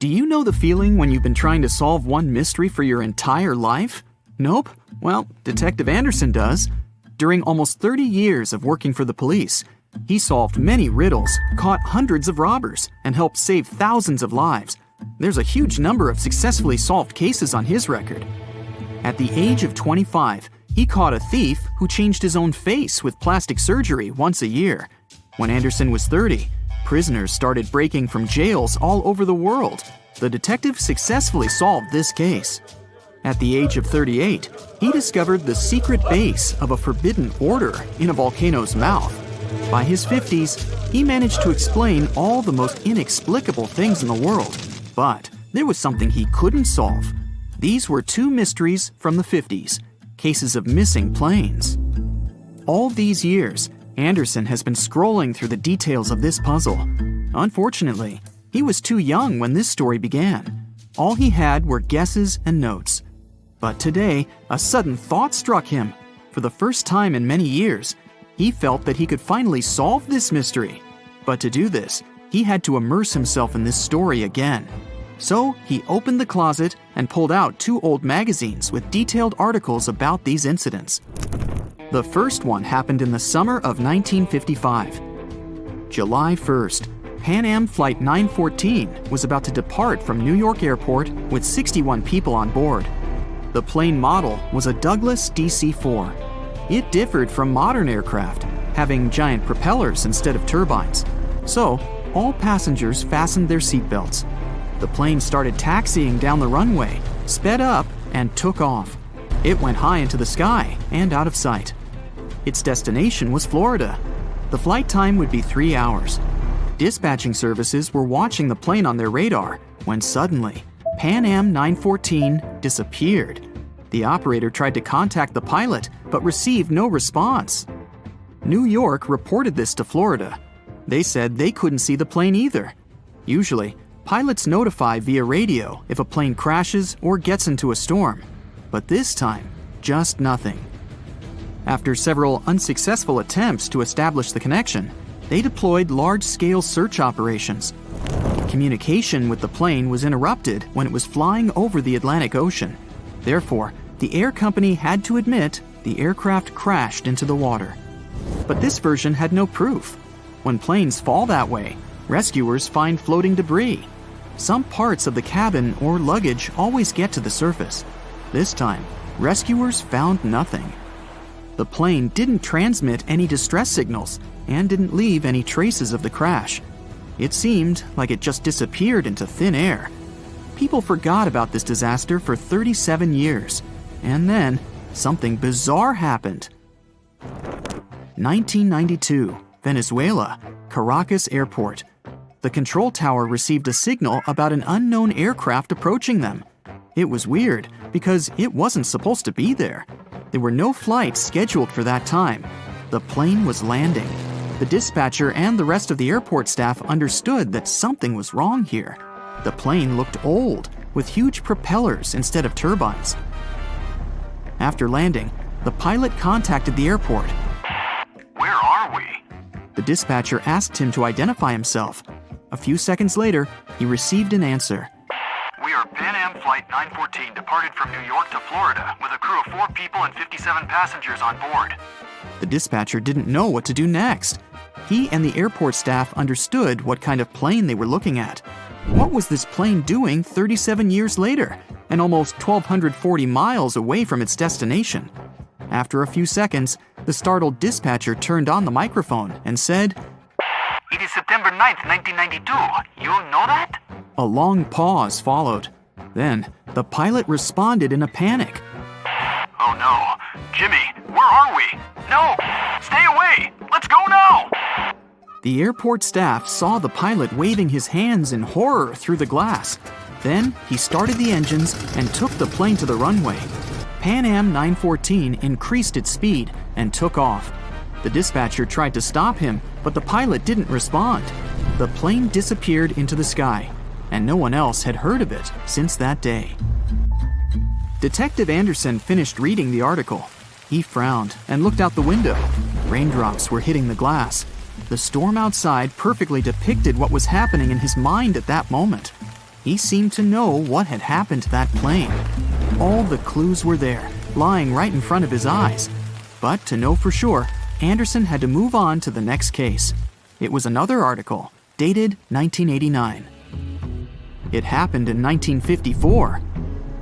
Do you know the feeling when you've been trying to solve one mystery for your entire life? Nope? Well, Detective Anderson does. During almost 30 years of working for the police, he solved many riddles, caught hundreds of robbers, and helped save thousands of lives. There's a huge number of successfully solved cases on his record. At the age of 25, he caught a thief who changed his own face with plastic surgery once a year. When Anderson was 30, prisoners started breaking from jails all over the world. The detective successfully solved this case. At the age of 38, he discovered the secret base of a forbidden order in a volcano's mouth. By his 50s, he managed to explain all the most inexplicable things in the world. But there was something he couldn't solve. These were two mysteries from the 50s, cases of missing planes. All these years, Anderson has been scrolling through the details of this puzzle. Unfortunately, he was too young when this story began. All he had were guesses and notes. But today, a sudden thought struck him. For the first time in many years, he felt that he could finally solve this mystery. But to do this, he had to immerse himself in this story again. So he opened the closet and pulled out two old magazines with detailed articles about these incidents. The first one happened in the summer of 1955. July 1st, Pan Am Flight 914 was about to depart from New York Airport with 61 people on board. The plane model was a Douglas DC-4. It differed from modern aircraft, having giant propellers instead of turbines. So, all passengers fastened their seatbelts. The plane started taxiing down the runway, sped up, and took off. It went high into the sky and out of sight. Its destination was Florida. The flight time would be 3 hours. Dispatching services were watching the plane on their radar when suddenly, Pan Am 914 disappeared. The operator tried to contact the pilot but received no response. New York reported this to Florida. They said they couldn't see the plane either. Usually, pilots notify via radio if a plane crashes or gets into a storm. But this time, just nothing. After several unsuccessful attempts to establish the connection, they deployed large-scale search operations. Communication with the plane was interrupted when it was flying over the Atlantic Ocean. Therefore, the air company had to admit the aircraft crashed into the water. But this version had no proof. When planes fall that way, rescuers find floating debris. Some parts of the cabin or luggage always get to the surface. This time, rescuers found nothing. The plane didn't transmit any distress signals and didn't leave any traces of the crash. It seemed like it just disappeared into thin air. People forgot about this disaster for 37 years. And then, something bizarre happened. 1992, Venezuela, Caracas Airport. The control tower received a signal about an unknown aircraft approaching them. It was weird because it wasn't supposed to be there. There were no flights scheduled for that time. The plane was landing. The dispatcher and the rest of the airport staff understood that something was wrong here. The plane looked old, with huge propellers instead of turbines. After landing, the pilot contacted the airport. Where are we? The dispatcher asked him to identify himself. A few seconds later, he received an answer. We are Pan Am Flight 914 departed from New York to Florida with a crew of 4 people and 57 passengers on board. The dispatcher didn't know what to do next. He and the airport staff understood what kind of plane they were looking at. What was this plane doing 37 years later and almost 1,240 miles away from its destination? After a few seconds, the startled dispatcher turned on the microphone and said, It is September 9th, 1992. You know that? A long pause followed. Then, the pilot responded in a panic. Oh no. Jimmy, where are we? No! Stay away! Let's go now! The airport staff saw the pilot waving his hands in horror through the glass. Then, he started the engines and took the plane to the runway. Pan Am 914 increased its speed and took off. The dispatcher tried to stop him, but the pilot didn't respond. The plane disappeared into the sky, and no one else had heard of it since that day. Detective Anderson finished reading the article. He frowned and looked out the window. Raindrops were hitting the glass. The storm outside perfectly depicted what was happening in his mind at that moment. He seemed to know what had happened to that plane. All the clues were there, lying right in front of his eyes. But to know for sure, Anderson had to move on to the next case. It was another article, dated 1989. It happened in 1954.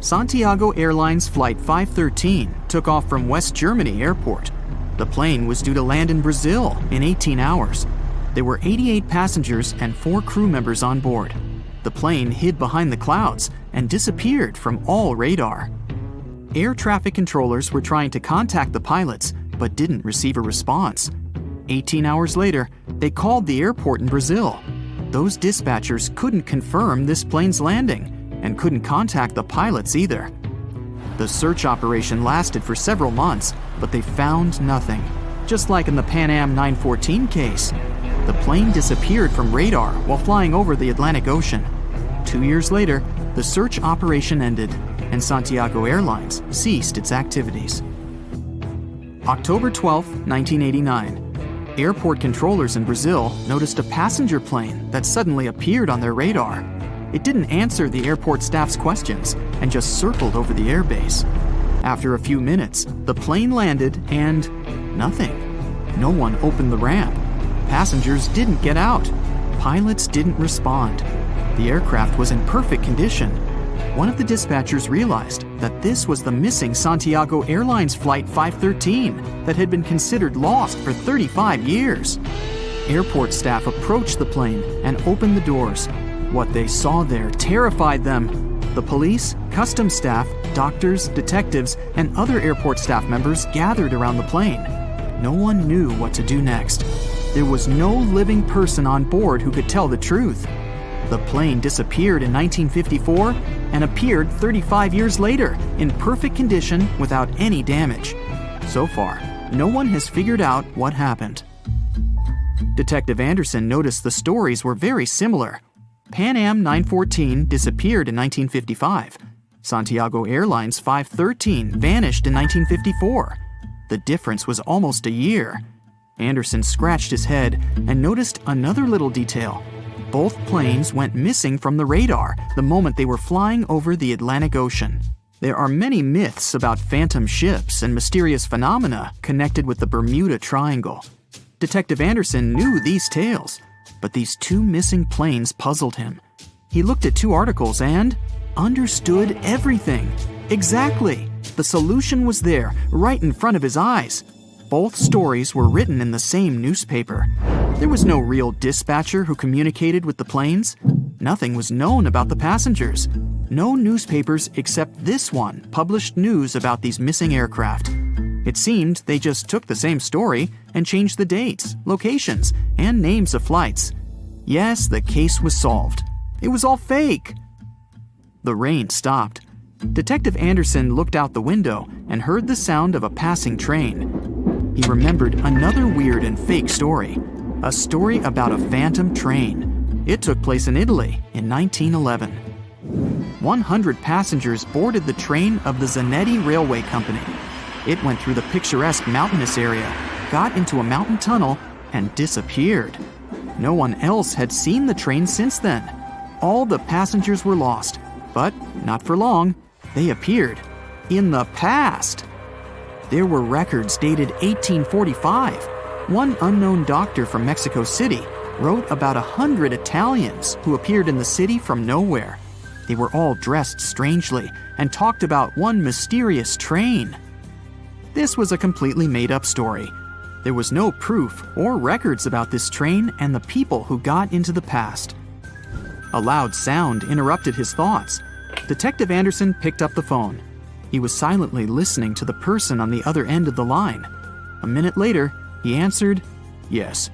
Santiago Airlines Flight 513 took off from West Germany Airport. The plane was due to land in Brazil in 18 hours. There were 88 passengers and 4 crew members on board. The plane hid behind the clouds and disappeared from all radar. Air traffic controllers were trying to contact the pilots, but didn't receive a response. 18 hours later, they called the airport in Brazil. Those dispatchers couldn't confirm this plane's landing and couldn't contact the pilots either. The search operation lasted for several months, but they found nothing. Just like in the Pan Am 914 case, the plane disappeared from radar while flying over the Atlantic Ocean. 2 years later, the search operation ended, and Santiago Airlines ceased its activities. October 12, 1989. Airport controllers in Brazil noticed a passenger plane that suddenly appeared on their radar. It didn't answer the airport staff's questions and just circled over the airbase. After a few minutes, the plane landed and nothing. No one opened the ramp. Passengers didn't get out. Pilots didn't respond. The aircraft was in perfect condition. One of the dispatchers realized that this was the missing Santiago Airlines Flight 513 that had been considered lost for 35 years. Airport staff approached the plane and opened the doors. What they saw there terrified them. The police, customs staff, doctors, detectives, and other airport staff members gathered around the plane. No one knew what to do next. There was no living person on board who could tell the truth. The plane disappeared in 1954 and appeared 35 years later in perfect condition without any damage. So far, no one has figured out what happened. Detective Anderson noticed the stories were very similar. Pan Am 914 disappeared in 1955. Santiago Airlines 513 vanished in 1954. The difference was almost a year. Anderson scratched his head and noticed another little detail. Both planes went missing from the radar the moment they were flying over the Atlantic Ocean. There are many myths about phantom ships and mysterious phenomena connected with the Bermuda Triangle. Detective Anderson knew these tales, but these 2 missing planes puzzled him. He looked at 2 articles and understood everything. Exactly! The solution was there, right in front of his eyes. Both stories were written in the same newspaper. There was no real dispatcher who communicated with the planes. Nothing was known about the passengers. No newspapers except this one published news about these missing aircraft. It seemed they just took the same story and changed the dates, locations, and names of flights. Yes, the case was solved. It was all fake. The rain stopped. Detective Anderson looked out the window and heard the sound of a passing train. He remembered another weird and fake story. A story about a phantom train. It took place in Italy in 1911. 100 passengers boarded the train of the Zanetti Railway Company. It went through the picturesque mountainous area, got into a mountain tunnel, and disappeared. No one else had seen the train since then. All the passengers were lost, but not for long. They appeared in the past. There were records dated 1845. One unknown doctor from Mexico City wrote about 100 Italians who appeared in the city from nowhere. They were all dressed strangely and talked about one mysterious train. This was a completely made-up story. There was no proof or records about this train and the people who got into the past. A loud sound interrupted his thoughts. Detective Anderson picked up the phone. He was silently listening to the person on the other end of the line. A minute later, he answered, "Yes."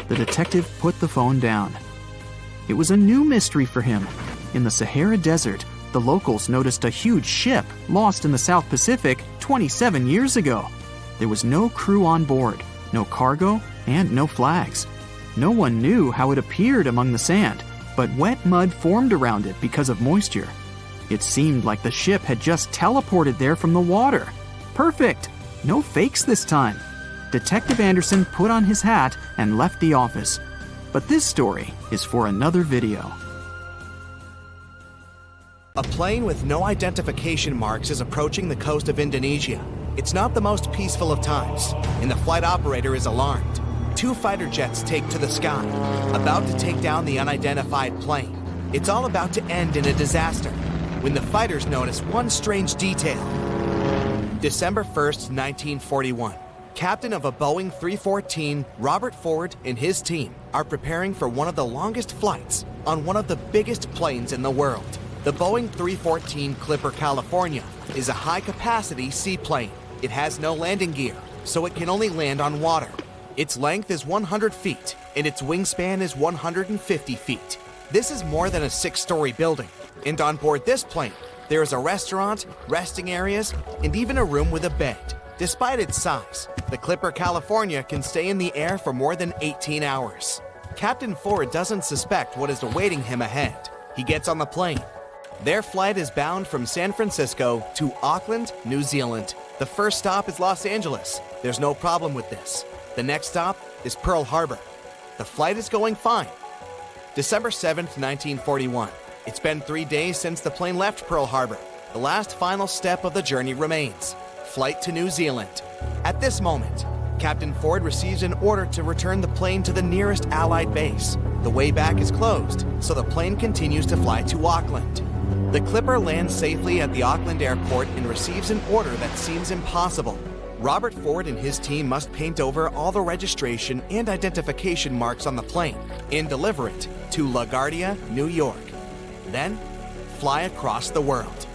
The detective put the phone down. It was a new mystery for him. In the Sahara Desert, the locals noticed a huge ship lost in the South Pacific 27 years ago. There was no crew on board, no cargo, and no flags. No one knew how it appeared among the sand, but wet mud formed around it because of moisture. It seemed like the ship had just teleported there from the water. Perfect! No fakes this time. Detective Anderson put on his hat and left the office. But this story is for another video. A plane with no identification marks is approaching the coast of Indonesia. It's not the most peaceful of times, and the flight operator is alarmed. 2 fighter jets take to the sky, about to take down the unidentified plane. It's all about to end in a disaster, when the fighters notice one strange detail. December 1st, 1941. Captain of a Boeing 314, Robert Ford and his team are preparing for one of the longest flights on one of the biggest planes in the world. The Boeing 314 Clipper California is a high-capacity seaplane. It has no landing gear, so it can only land on water. Its length is 100 feet, and its wingspan is 150 feet. This is more than a 6-story building, and on board this plane, there is a restaurant, resting areas, and even a room with a bed. Despite its size, the Clipper California can stay in the air for more than 18 hours. Captain Ford doesn't suspect what is awaiting him ahead. He gets on the plane. Their flight is bound from San Francisco to Auckland, New Zealand. The first stop is Los Angeles. There's no problem with this. The next stop is Pearl Harbor. The flight is going fine. December 7th, 1941. It's been 3 days since the plane left Pearl Harbor. The last final step of the journey remains: flight to New Zealand. At this moment, Captain Ford receives an order to return the plane to the nearest Allied base. The way back is closed, so the plane continues to fly to Auckland. The Clipper lands safely at the Auckland airport and receives an order that seems impossible. Robert Ford and his team must paint over all the registration and identification marks on the plane and deliver it to LaGuardia, New York. Then, fly across the world.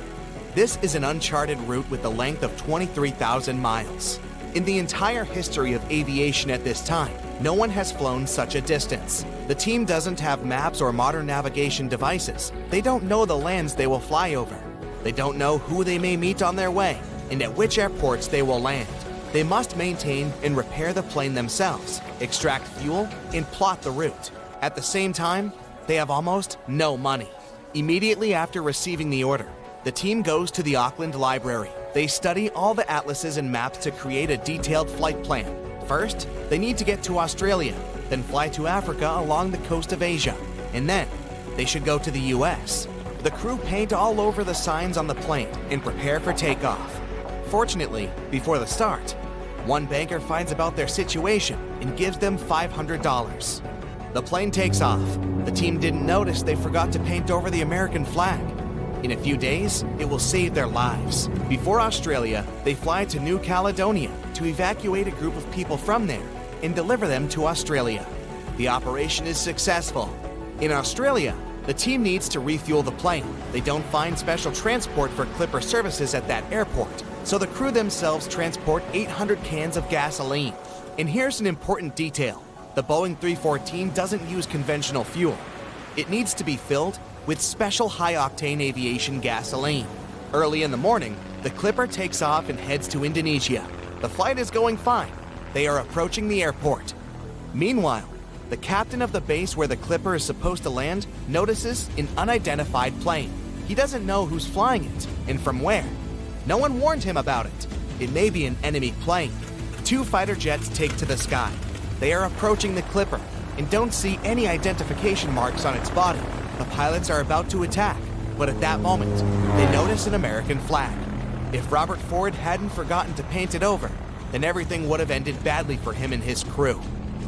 This is an uncharted route with a length of 23,000 miles. In the entire history of aviation at this time, no one has flown such a distance. The team doesn't have maps or modern navigation devices. They don't know the lands they will fly over. They don't know who they may meet on their way and at which airports they will land. They must maintain and repair the plane themselves, extract fuel, and plot the route. At the same time, they have almost no money. Immediately after receiving the order, the team goes to the Auckland Library. They study all the atlases and maps to create a detailed flight plan. First, they need to get to Australia, then fly to Africa along the coast of Asia, and then they should go to the US. The crew paint all over the signs on the plane and prepare for takeoff. Fortunately, before the start, one banker finds about their situation and gives them $500. The plane takes off. The team didn't notice they forgot to paint over the American flag. In a few days, it will save their lives. Before Australia, they fly to New Caledonia to evacuate a group of people from there and deliver them to Australia. The operation is successful. In Australia, the team needs to refuel the plane. They don't find special transport for Clipper services at that airport, so the crew themselves transport 800 cans of gasoline. And here's an important detail. The Boeing 314 doesn't use conventional fuel. It needs to be filled with special high-octane aviation gasoline. Early in the morning, the Clipper takes off and heads to Indonesia. The flight is going fine. They are approaching the airport. Meanwhile, the captain of the base where the Clipper is supposed to land notices an unidentified plane. He doesn't know who's flying it and from where. No one warned him about it. It may be an enemy plane. 2 fighter jets take to the sky. They are approaching the Clipper and don't see any identification marks on its body. The pilots are about to attack, but at that moment, they notice an American flag. If Robert Ford hadn't forgotten to paint it over, then everything would have ended badly for him and his crew.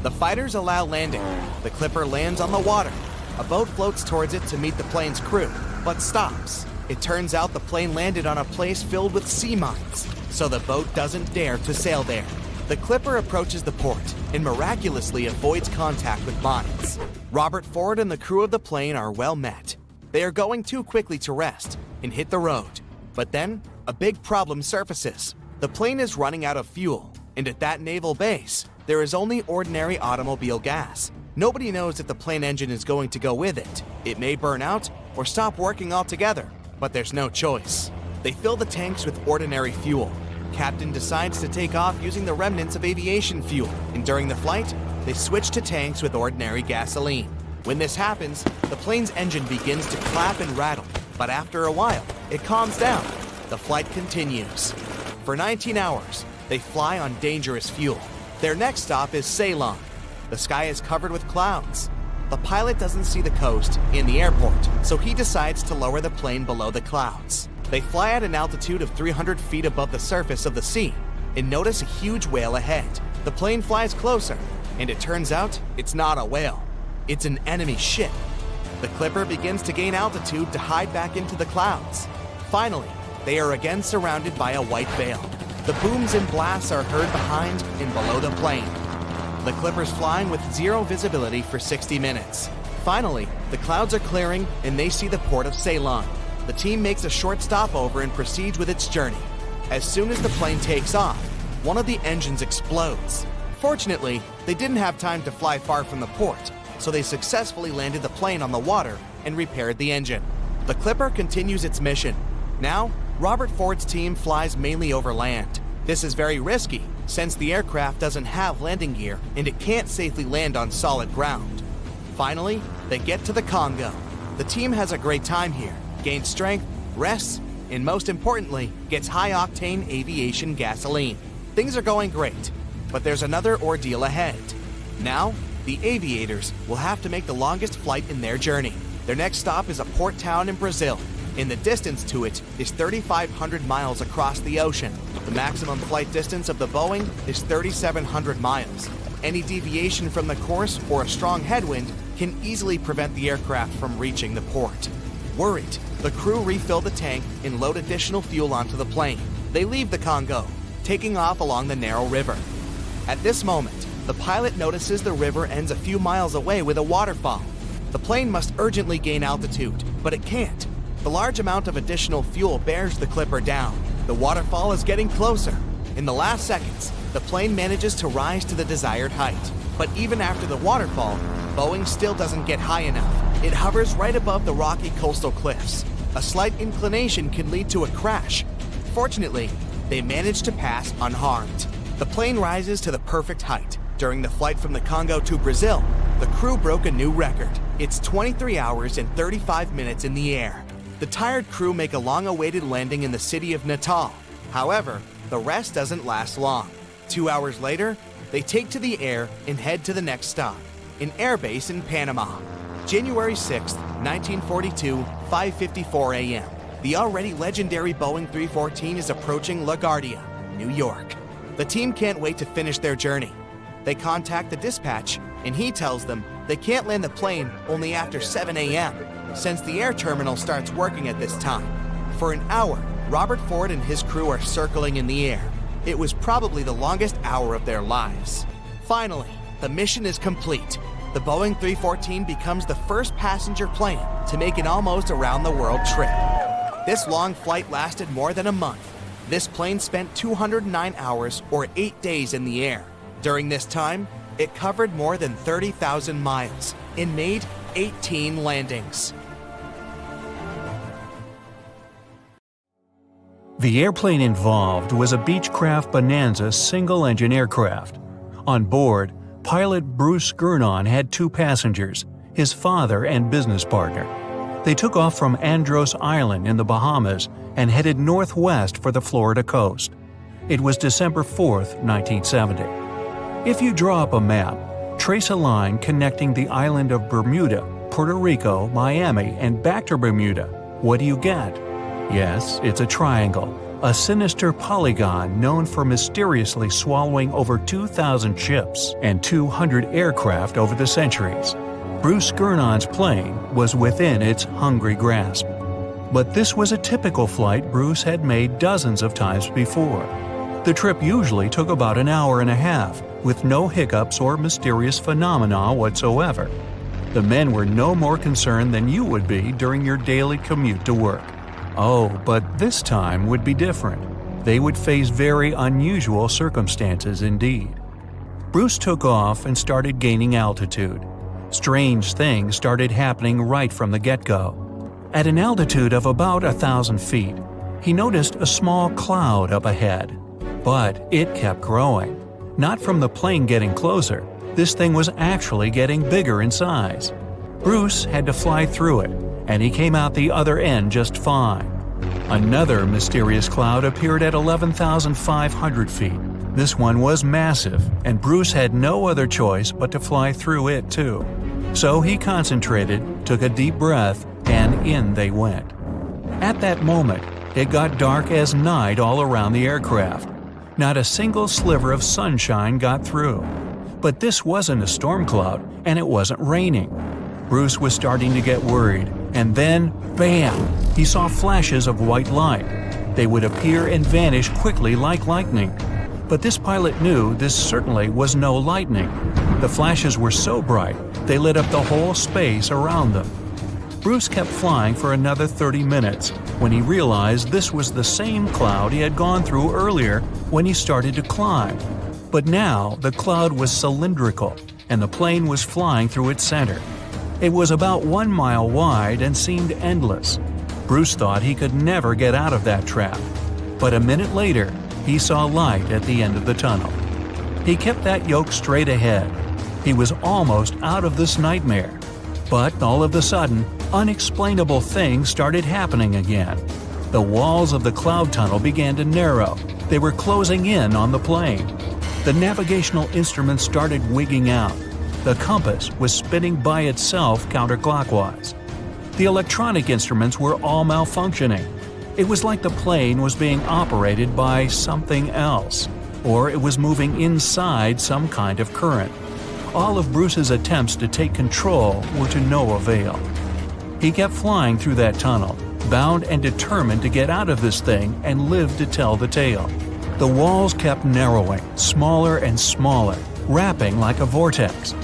The fighters allow landing. The Clipper lands on the water. A boat floats towards it to meet the plane's crew, but stops. It turns out the plane landed on a place filled with sea mines, so the boat doesn't dare to sail there. The Clipper approaches the port and miraculously avoids contact with mines. Robert Ford and the crew of the plane are well met. They are going too quickly to rest and hit the road. But then, a big problem surfaces. The plane is running out of fuel, and at that naval base, there is only ordinary automobile gas. Nobody knows if the plane engine is going to go with it. It may burn out or stop working altogether, but there's no choice. They fill the tanks with ordinary fuel. Captain decides to take off using the remnants of aviation fuel, and during the flight, they switch to tanks with ordinary gasoline. When this happens, the plane's engine begins to clap and rattle, but after a while, it calms down. The flight continues. For 19 hours, they fly on dangerous fuel. Their next stop is Ceylon. The sky is covered with clouds. the pilot doesn't see the coast in the airport, so he decides to lower the plane below the clouds. They fly at an altitude of 300 feet above the surface of the sea and notice a huge whale ahead. The plane flies closer, and it turns out it's not a whale. It's an enemy ship. The Clipper begins to gain altitude to hide back into the clouds. Finally, they are again surrounded by a white veil. The booms and blasts are heard behind and below the plane. The Clipper's flying with zero visibility for 60 minutes. Finally, the clouds are clearing and they see the port of Ceylon. The team makes a short stopover and proceeds with its journey. As soon as the plane takes off, one of the engines explodes. Fortunately, they didn't have time to fly far from the port, so they successfully landed the plane on the water and repaired the engine. The Clipper continues its mission. Now, Robert Ford's team flies mainly over land. This is very risky, since the aircraft doesn't have landing gear and it can't safely land on solid ground. Finally, they get to the Congo. The team has a great time here, gains strength, rests, and most importantly, gets high-octane aviation gasoline. Things are going great, but there's another ordeal ahead. Now, the aviators will have to make the longest flight in their journey. Their next stop is a port town in Brazil, and the distance to it is 3,500 miles across the ocean. The maximum flight distance of the Boeing is 3,700 miles. Any deviation from the course or a strong headwind can easily prevent the aircraft from reaching the port. Worried, the crew refill the tank and load additional fuel onto the plane. They leave the Congo, taking off along the narrow river. At this moment, the pilot notices the river ends a few miles away with a waterfall. The plane must urgently gain altitude, but it can't. The large amount of additional fuel bears the Clipper down. The waterfall is getting closer. In the last seconds, the plane manages to rise to the desired height. But even after the waterfall, Boeing still doesn't get high enough. It hovers right above the rocky coastal cliffs. A slight inclination can lead to a crash. Fortunately, they manage to pass unharmed. The plane rises to the perfect height. During the flight from the Congo to Brazil, the crew broke a new record. It's 23 hours and 35 minutes in the air. The tired crew make a long-awaited landing in the city of Natal. However, the rest doesn't last long. 2 hours later, they take to the air and head to the next stop, an airbase in Panama. January 6, 1942, 5:54 a.m. The already legendary Boeing 314 is approaching LaGuardia, New York. The team can't wait to finish their journey. They contact the dispatch, and he tells them they can't land the plane only after 7 a.m., since the air terminal starts working at this time. For an hour, Robert Ford and his crew are circling in the air. It was probably the longest hour of their lives. Finally, the mission is complete. The Boeing 314 becomes the first passenger plane to make an almost around-the-world trip. This long flight lasted more than a month. This plane spent 209 hours or 8 days in the air. During this time, it covered more than 30,000 miles and made 18 landings. The airplane involved was a Beechcraft Bonanza single-engine aircraft. On board, pilot Bruce Gernon had 2 passengers, his father and business partner. They took off from Andros Island in the Bahamas and headed northwest for the Florida coast. It was December 4, 1970. If you draw up a map, trace a line connecting the island of Bermuda, Puerto Rico, Miami, and back to Bermuda, what do you get? Yes, it's a triangle, a sinister polygon known for mysteriously swallowing over 2,000 ships and 200 aircraft over the centuries. Bruce Gernon's plane was within its hungry grasp. But this was a typical flight Bruce had made dozens of times before. The trip usually took about an hour and a half, with no hiccups or mysterious phenomena whatsoever. The men were no more concerned than you would be during your daily commute to work. Oh, but this time would be different. They would face very unusual circumstances indeed. Bruce took off and started gaining altitude. Strange things started happening right from the get-go. At an altitude of about 1,000 feet, he noticed a small cloud up ahead. But it kept growing. Not from the plane getting closer, this thing was actually getting bigger in size. Bruce had to fly through it, and he came out the other end just fine. Another mysterious cloud appeared at 11,500 feet. This one was massive, and Bruce had no other choice but to fly through it too. So he concentrated, took a deep breath, and in they went. At that moment, it got dark as night all around the aircraft. Not a single sliver of sunshine got through. But this wasn't a storm cloud, and it wasn't raining. Bruce was starting to get worried, and then, bam! He saw flashes of white light. They would appear and vanish quickly like lightning. But this pilot knew this certainly was no lightning. The flashes were so bright, they lit up the whole space around them. Bruce kept flying for another 30 minutes when he realized this was the same cloud he had gone through earlier when he started to climb. But now the cloud was cylindrical, and the plane was flying through its center. It was about 1 mile wide and seemed endless. Bruce thought he could never get out of that trap. But a minute later, he saw light at the end of the tunnel. He kept that yoke straight ahead. He was almost out of this nightmare. But all of a sudden, unexplainable things started happening again. The walls of the cloud tunnel began to narrow. They were closing in on the plane. The navigational instruments started wigging out. The compass was spinning by itself counterclockwise. The electronic instruments were all malfunctioning. It was like the plane was being operated by something else, or it was moving inside some kind of current. All of Bruce's attempts to take control were to no avail. He kept flying through that tunnel, bound and determined to get out of this thing and live to tell the tale. The walls kept narrowing, smaller and smaller, wrapping like a vortex.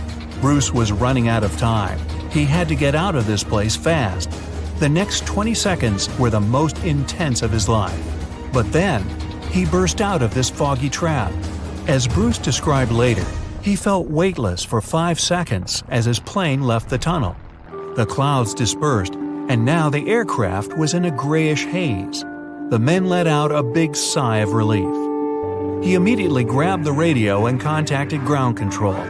Bruce was running out of time. He had to get out of this place fast. The next 20 seconds were the most intense of his life. But then, he burst out of this foggy trap. As Bruce described later, he felt weightless for 5 seconds as his plane left the tunnel. The clouds dispersed, and now the aircraft was in a grayish haze. The men let out a big sigh of relief. He immediately grabbed the radio and contacted ground control.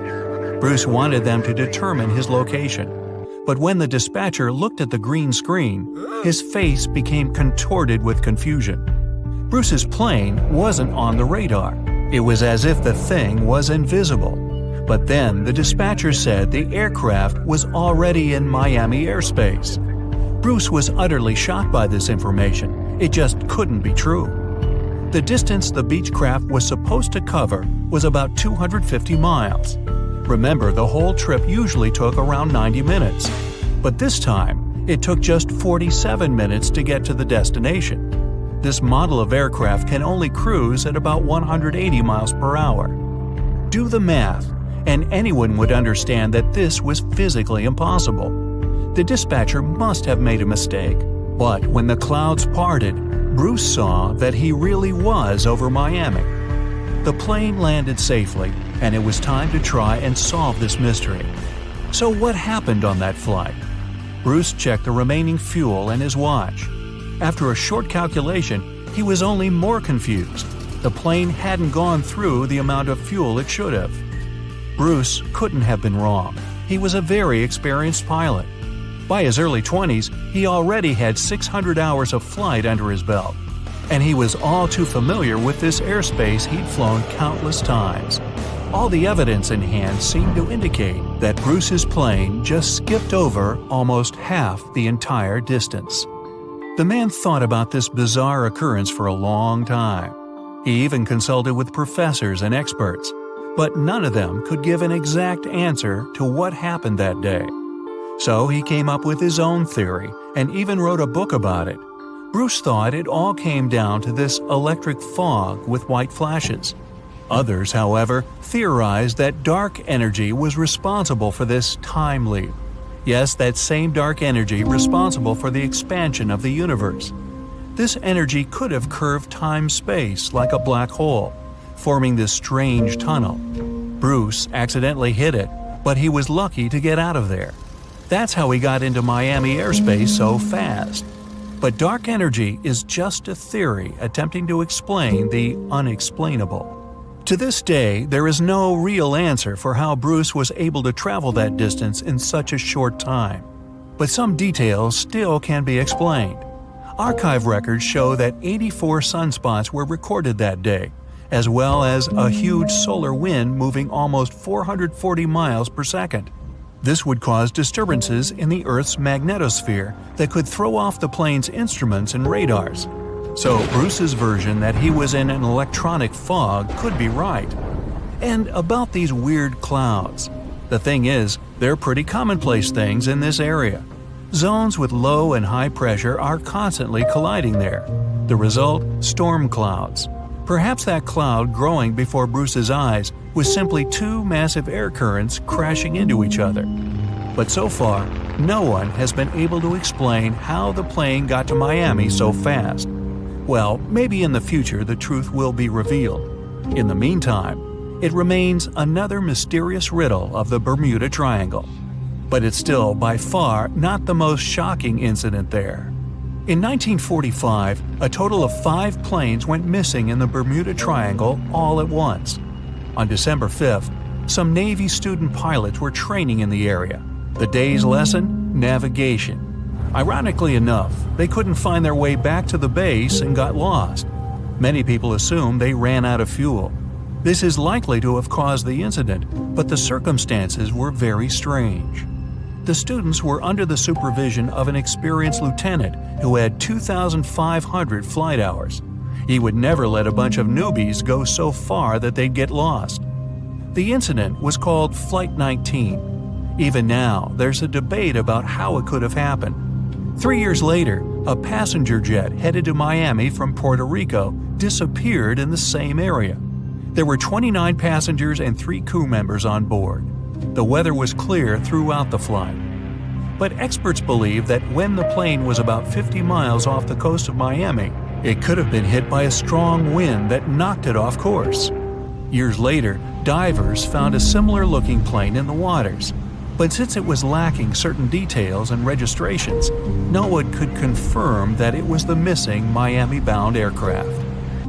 Bruce wanted them to determine his location. But when the dispatcher looked at the green screen, his face became contorted with confusion. Bruce's plane wasn't on the radar. It was as if the thing was invisible. But then the dispatcher said the aircraft was already in Miami airspace. Bruce was utterly shocked by this information. It just couldn't be true. The distance the Beechcraft was supposed to cover was about 250 miles. Remember, the whole trip usually took around 90 minutes. But this time, it took just 47 minutes to get to the destination. This model of aircraft can only cruise at about 180 miles per hour. Do the math, and anyone would understand that this was physically impossible. The dispatcher must have made a mistake. But when the clouds parted, Bruce saw that he really was over Miami. The plane landed safely, and it was time to try and solve this mystery. So what happened on that flight? Bruce checked the remaining fuel and his watch. After a short calculation, he was only more confused. The plane hadn't gone through the amount of fuel it should have. Bruce couldn't have been wrong. He was a very experienced pilot. By his early 20s, he already had 600 hours of flight under his belt. And he was all too familiar with this airspace he'd flown countless times. All the evidence in hand seemed to indicate that Bruce's plane just skipped over almost half the entire distance. The man thought about this bizarre occurrence for a long time. He even consulted with professors and experts, but none of them could give an exact answer to what happened that day. So he came up with his own theory and even wrote a book about it. Bruce thought it all came down to this electric fog with white flashes. Others, however, theorized that dark energy was responsible for this time leap. Yes, that same dark energy responsible for the expansion of the universe. This energy could have curved time-space like a black hole, forming this strange tunnel. Bruce accidentally hit it, but he was lucky to get out of there. That's how he got into Miami airspace so fast. But dark energy is just a theory attempting to explain the unexplainable. To this day, there is no real answer for how Bruce was able to travel that distance in such a short time. But some details still can be explained. Archive records show that 84 sunspots were recorded that day, as well as a huge solar wind moving almost 440 miles per second. This would cause disturbances in the Earth's magnetosphere that could throw off the plane's instruments and radars. So Bruce's version that he was in an electronic fog could be right. And about these weird clouds. The thing is, they're pretty commonplace things in this area. Zones with low and high pressure are constantly colliding there. The result, storm clouds. Perhaps that cloud growing before Bruce's eyes was simply two massive air currents crashing into each other. But so far, no one has been able to explain how the plane got to Miami so fast. Well, maybe in the future the truth will be revealed. In the meantime, it remains another mysterious riddle of the Bermuda Triangle. But it's still by far not the most shocking incident there. In 1945, a total of 5 planes went missing in the Bermuda Triangle all at once. On December 5th, some Navy student pilots were training in the area. The day's lesson? Navigation. Ironically enough, they couldn't find their way back to the base and got lost. Many people assume they ran out of fuel. This is likely to have caused the incident, but the circumstances were very strange. The students were under the supervision of an experienced lieutenant who had 2,500 flight hours. He would never let a bunch of newbies go so far that they'd get lost. The incident was called Flight 19. Even now, there's a debate about how it could have happened. 3 years later, a passenger jet headed to Miami from Puerto Rico disappeared in the same area. There were 29 passengers and 3 crew members on board. The weather was clear throughout the flight. But experts believe that when the plane was about 50 miles off the coast of Miami, it could have been hit by a strong wind that knocked it off course. Years later, divers found a similar-looking plane in the waters. But since it was lacking certain details and registrations, no one could confirm that it was the missing Miami-bound aircraft.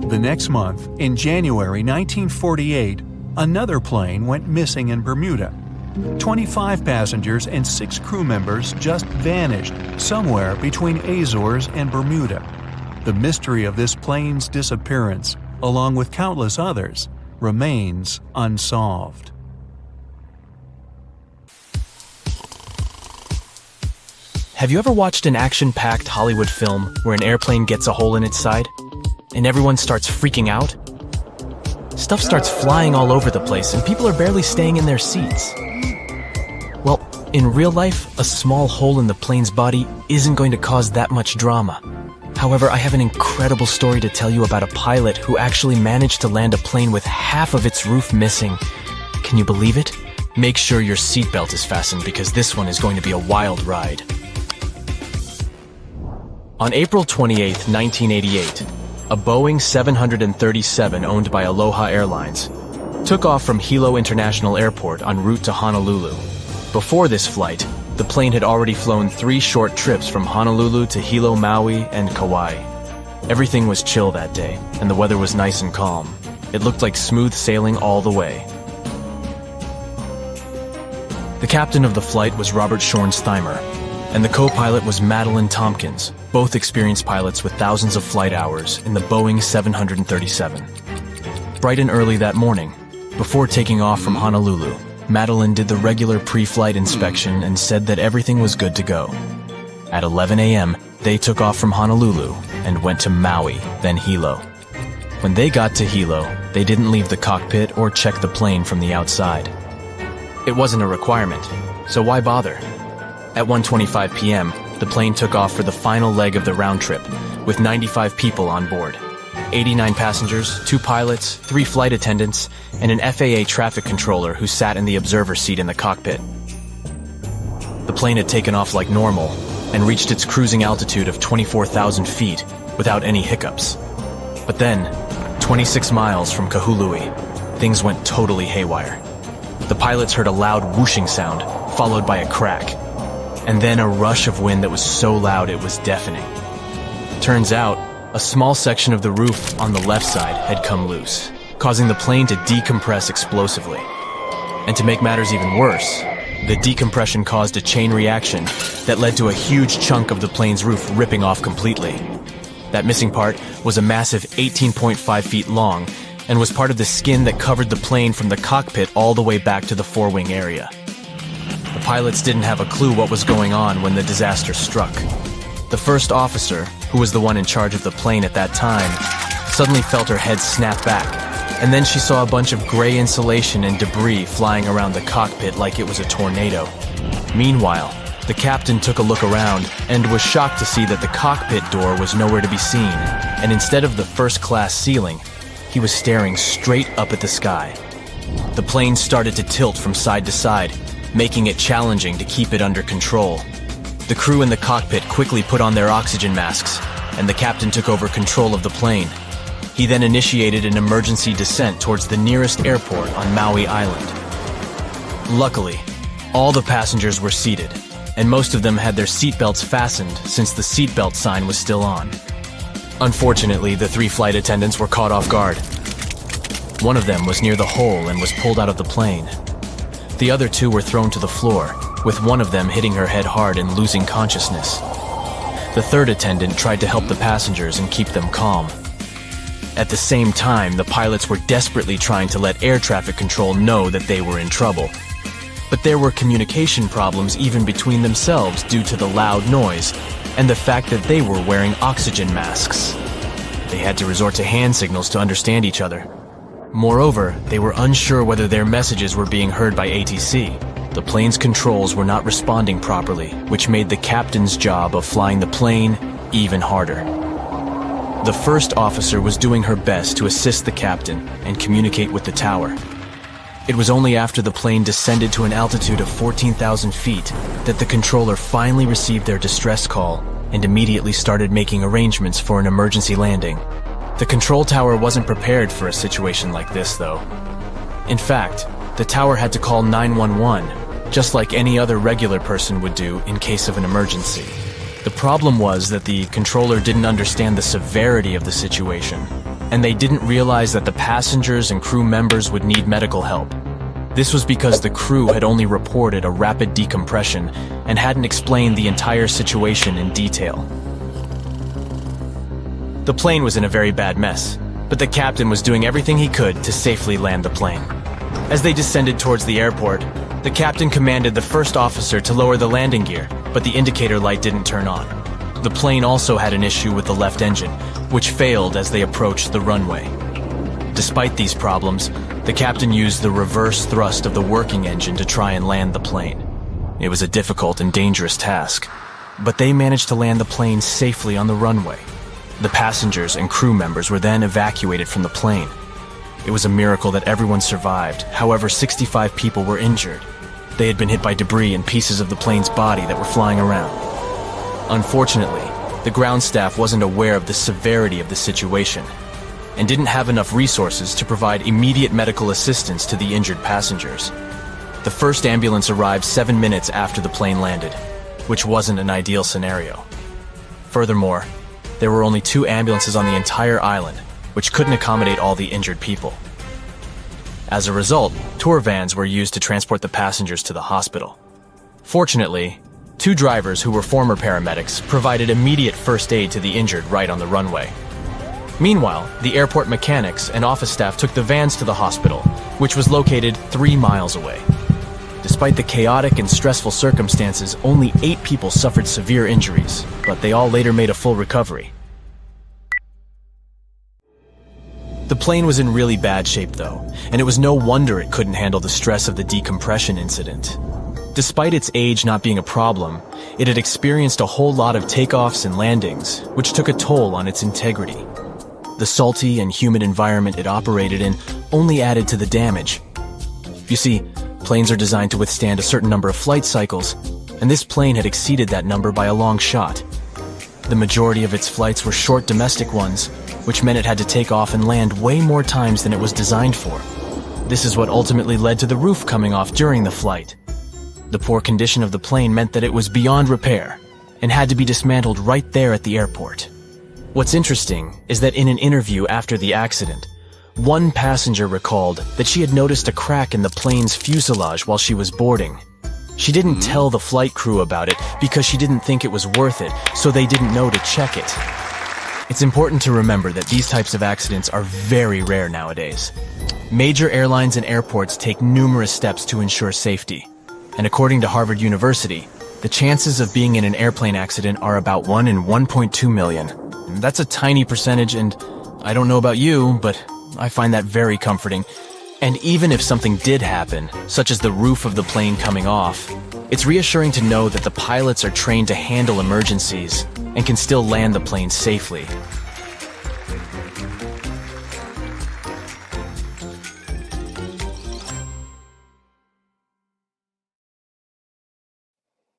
The next month, in January 1948, another plane went missing in Bermuda. 25 passengers and 6 crew members just vanished somewhere between Azores and Bermuda. The mystery of this plane's disappearance, along with countless others, remains unsolved. Have you ever watched an action-packed Hollywood film where an airplane gets a hole in its side and everyone starts freaking out? Stuff starts flying all over the place and people are barely staying in their seats. Well, in real life, a small hole in the plane's body isn't going to cause that much drama. However, I have an incredible story to tell you about a pilot who actually managed to land a plane with half of its roof missing. Can you believe it? Make sure your seatbelt is fastened because this one is going to be a wild ride. On April 28, 1988, a Boeing 737 owned by Aloha Airlines took off from Hilo International Airport en route to Honolulu. Before this flight, the plane had already flown 3 short trips from Honolulu to Hilo, Maui, and Kauai. Everything was chill that day, and the weather was nice and calm. It looked like smooth sailing all the way. The captain of the flight was Robert Schornsteimer, and the co-pilot was Madeline Tompkins, both experienced pilots with thousands of flight hours in the Boeing 737. Bright and early that morning, before taking off from Honolulu, Madeline did the regular pre-flight inspection and said that everything was good to go. At 11 a.m., they took off from Honolulu and went to Maui, then Hilo. When they got to Hilo, they didn't leave the cockpit or check the plane from the outside. It wasn't a requirement, so why bother? At 1:25 p.m., the plane took off for the final leg of the round trip, with 95 people on board. 89 passengers, 2 pilots, 3 flight attendants, and an FAA traffic controller who sat in the observer seat in the cockpit. The plane had taken off like normal and reached its cruising altitude of 24,000 feet without any hiccups. But then, 26 miles from Kahului, things went totally haywire. The pilots heard a loud whooshing sound, followed by a crack, and then a rush of wind that was so loud it was deafening. Turns out, a small section of the roof on the left side had come loose, causing the plane to decompress explosively. And to make matters even worse, the decompression caused a chain reaction that led to a huge chunk of the plane's roof ripping off completely. That missing part was a massive 18.5 feet long, and was part of the skin that covered the plane from the cockpit all the way back to the forewing area. The pilots didn't have a clue what was going on when the disaster struck. The first officer, who was the one in charge of the plane at that time, suddenly felt her head snap back, and then she saw a bunch of gray insulation and debris flying around the cockpit like it was a tornado. Meanwhile, the captain took a look around and was shocked to see that the cockpit door was nowhere to be seen, and instead of the first-class ceiling, he was staring straight up at the sky. The plane started to tilt from side to side, making it challenging to keep it under control. The crew in the cockpit quickly put on their oxygen masks, and the captain took over control of the plane. He then initiated an emergency descent towards the nearest airport on Maui Island. Luckily, all the passengers were seated, and most of them had their seatbelts fastened since the seatbelt sign was still on. Unfortunately, the 3 flight attendants were caught off guard. One of them was near the hole and was pulled out of the plane. The other 2 were thrown to the floor, with one of them hitting her head hard and losing consciousness. The third attendant tried to help the passengers and keep them calm. At the same time, the pilots were desperately trying to let air traffic control know that they were in trouble. But there were communication problems even between themselves due to the loud noise and the fact that they were wearing oxygen masks. They had to resort to hand signals to understand each other. Moreover, they were unsure whether their messages were being heard by ATC. The plane's controls were not responding properly, which made the captain's job of flying the plane even harder. The first officer was doing her best to assist the captain and communicate with the tower. It was only after the plane descended to an altitude of 14,000 feet that the controller finally received their distress call and immediately started making arrangements for an emergency landing. The control tower wasn't prepared for a situation like this, though. In fact, the tower had to call 911, just like any other regular person would do in case of an emergency. The problem was that the controller didn't understand the severity of the situation, and they didn't realize that the passengers and crew members would need medical help. This was because the crew had only reported a rapid decompression and hadn't explained the entire situation in detail. The plane was in a very bad mess, but the captain was doing everything he could to safely land the plane. As they descended towards the airport, the captain commanded the first officer to lower the landing gear, but the indicator light didn't turn on. The plane also had an issue with the left engine, which failed as they approached the runway. Despite these problems, the captain used the reverse thrust of the working engine to try and land the plane. It was a difficult and dangerous task, but they managed to land the plane safely on the runway. The passengers and crew members were then evacuated from the plane. It was a miracle that everyone survived. However, 65 people were injured. They had been hit by debris and pieces of the plane's body that were flying around. Unfortunately, the ground staff wasn't aware of the severity of the situation and didn't have enough resources to provide immediate medical assistance to the injured passengers. The first ambulance arrived 7 minutes after the plane landed, which wasn't an ideal scenario. Furthermore, there were only 2 ambulances on the entire island, which couldn't accommodate all the injured people. As a result, tour vans were used to transport the passengers to the hospital. Fortunately, 2 drivers who were former paramedics provided immediate first aid to the injured right on the runway. Meanwhile, the airport mechanics and office staff took the vans to the hospital, which was located 3 miles away. Despite the chaotic and stressful circumstances, only 8 people suffered severe injuries, but they all later made a full recovery. The plane was in really bad shape though, and it was no wonder it couldn't handle the stress of the decompression incident. Despite its age not being a problem, it had experienced a whole lot of takeoffs and landings, which took a toll on its integrity. The salty and humid environment it operated in only added to the damage. You see, planes are designed to withstand a certain number of flight cycles, and this plane had exceeded that number by a long shot. The majority of its flights were short domestic ones, which meant it had to take off and land way more times than it was designed for. This is what ultimately led to the roof coming off during the flight. The poor condition of the plane meant that it was beyond repair and had to be dismantled right there at the airport. What's interesting is that in an interview after the accident, one passenger recalled that she had noticed a crack in the plane's fuselage while she was boarding. She didn't tell the flight crew about it because she didn't think it was worth it, so they didn't know to check it. It It's important to remember that these types of accidents are very rare nowadays. Major airlines and airports take numerous steps to ensure safety. And according to Harvard University, the chances of being in an airplane accident are about 1 in 1.2 million. And that's a tiny percentage, and I don't know about you, but I find that very comforting. And even if something did happen, such as the roof of the plane coming off, it's reassuring to know that the pilots are trained to handle emergencies and can still land the plane safely.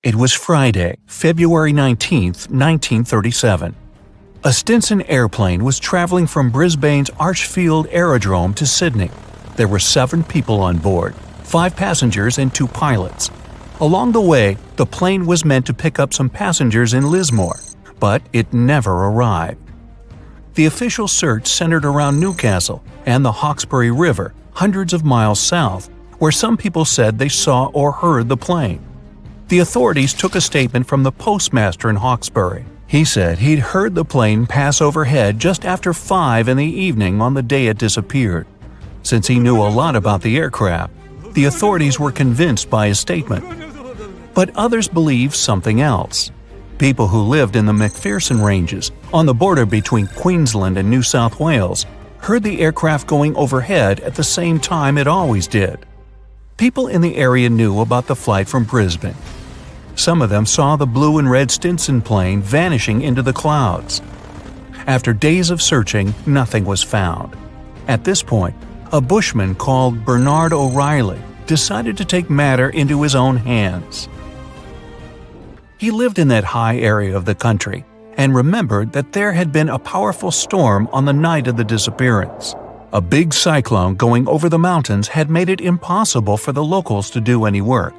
It was Friday, February 19, 1937. A Stinson airplane was traveling from Brisbane's Archfield Aerodrome to Sydney. There were 7 people on board, 5 passengers and 2 pilots. Along the way, the plane was meant to pick up some passengers in Lismore, but it never arrived. The official search centered around Newcastle and the Hawkesbury River, hundreds of miles south, where some people said they saw or heard the plane. The authorities took a statement from the postmaster in Hawkesbury. He said he'd heard the plane pass overhead just after 5 in the evening on the day it disappeared. Since he knew a lot about the aircraft, the authorities were convinced by his statement. But others believed something else. People who lived in the McPherson Ranges, on the border between Queensland and New South Wales, heard the aircraft going overhead at the same time it always did. People in the area knew about the flight from Brisbane. Some of them saw the blue and red Stinson plane vanishing into the clouds. After days of searching, nothing was found. At this point, a bushman called Bernard O'Reilly decided to take matter into his own hands. He lived in that high area of the country and remembered that there had been a powerful storm on the night of the disappearance. A big cyclone going over the mountains had made it impossible for the locals to do any work.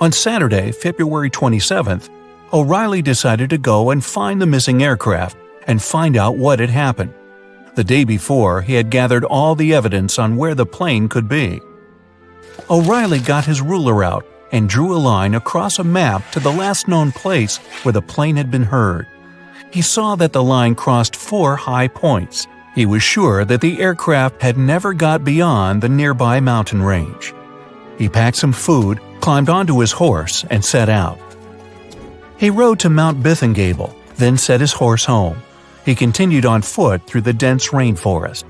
On Saturday, February 27th, O'Reilly decided to go and find the missing aircraft and find out what had happened. The day before, he had gathered all the evidence on where the plane could be. O'Reilly got his ruler out and drew a line across a map to the last known place where the plane had been heard. He saw that the line crossed 4 high points. He was sure that the aircraft had never got beyond the nearby mountain range. He packed some food, climbed onto his horse, and set out. He rode to Mount Bithingable, then set his horse home. He continued on foot through the dense rainforest.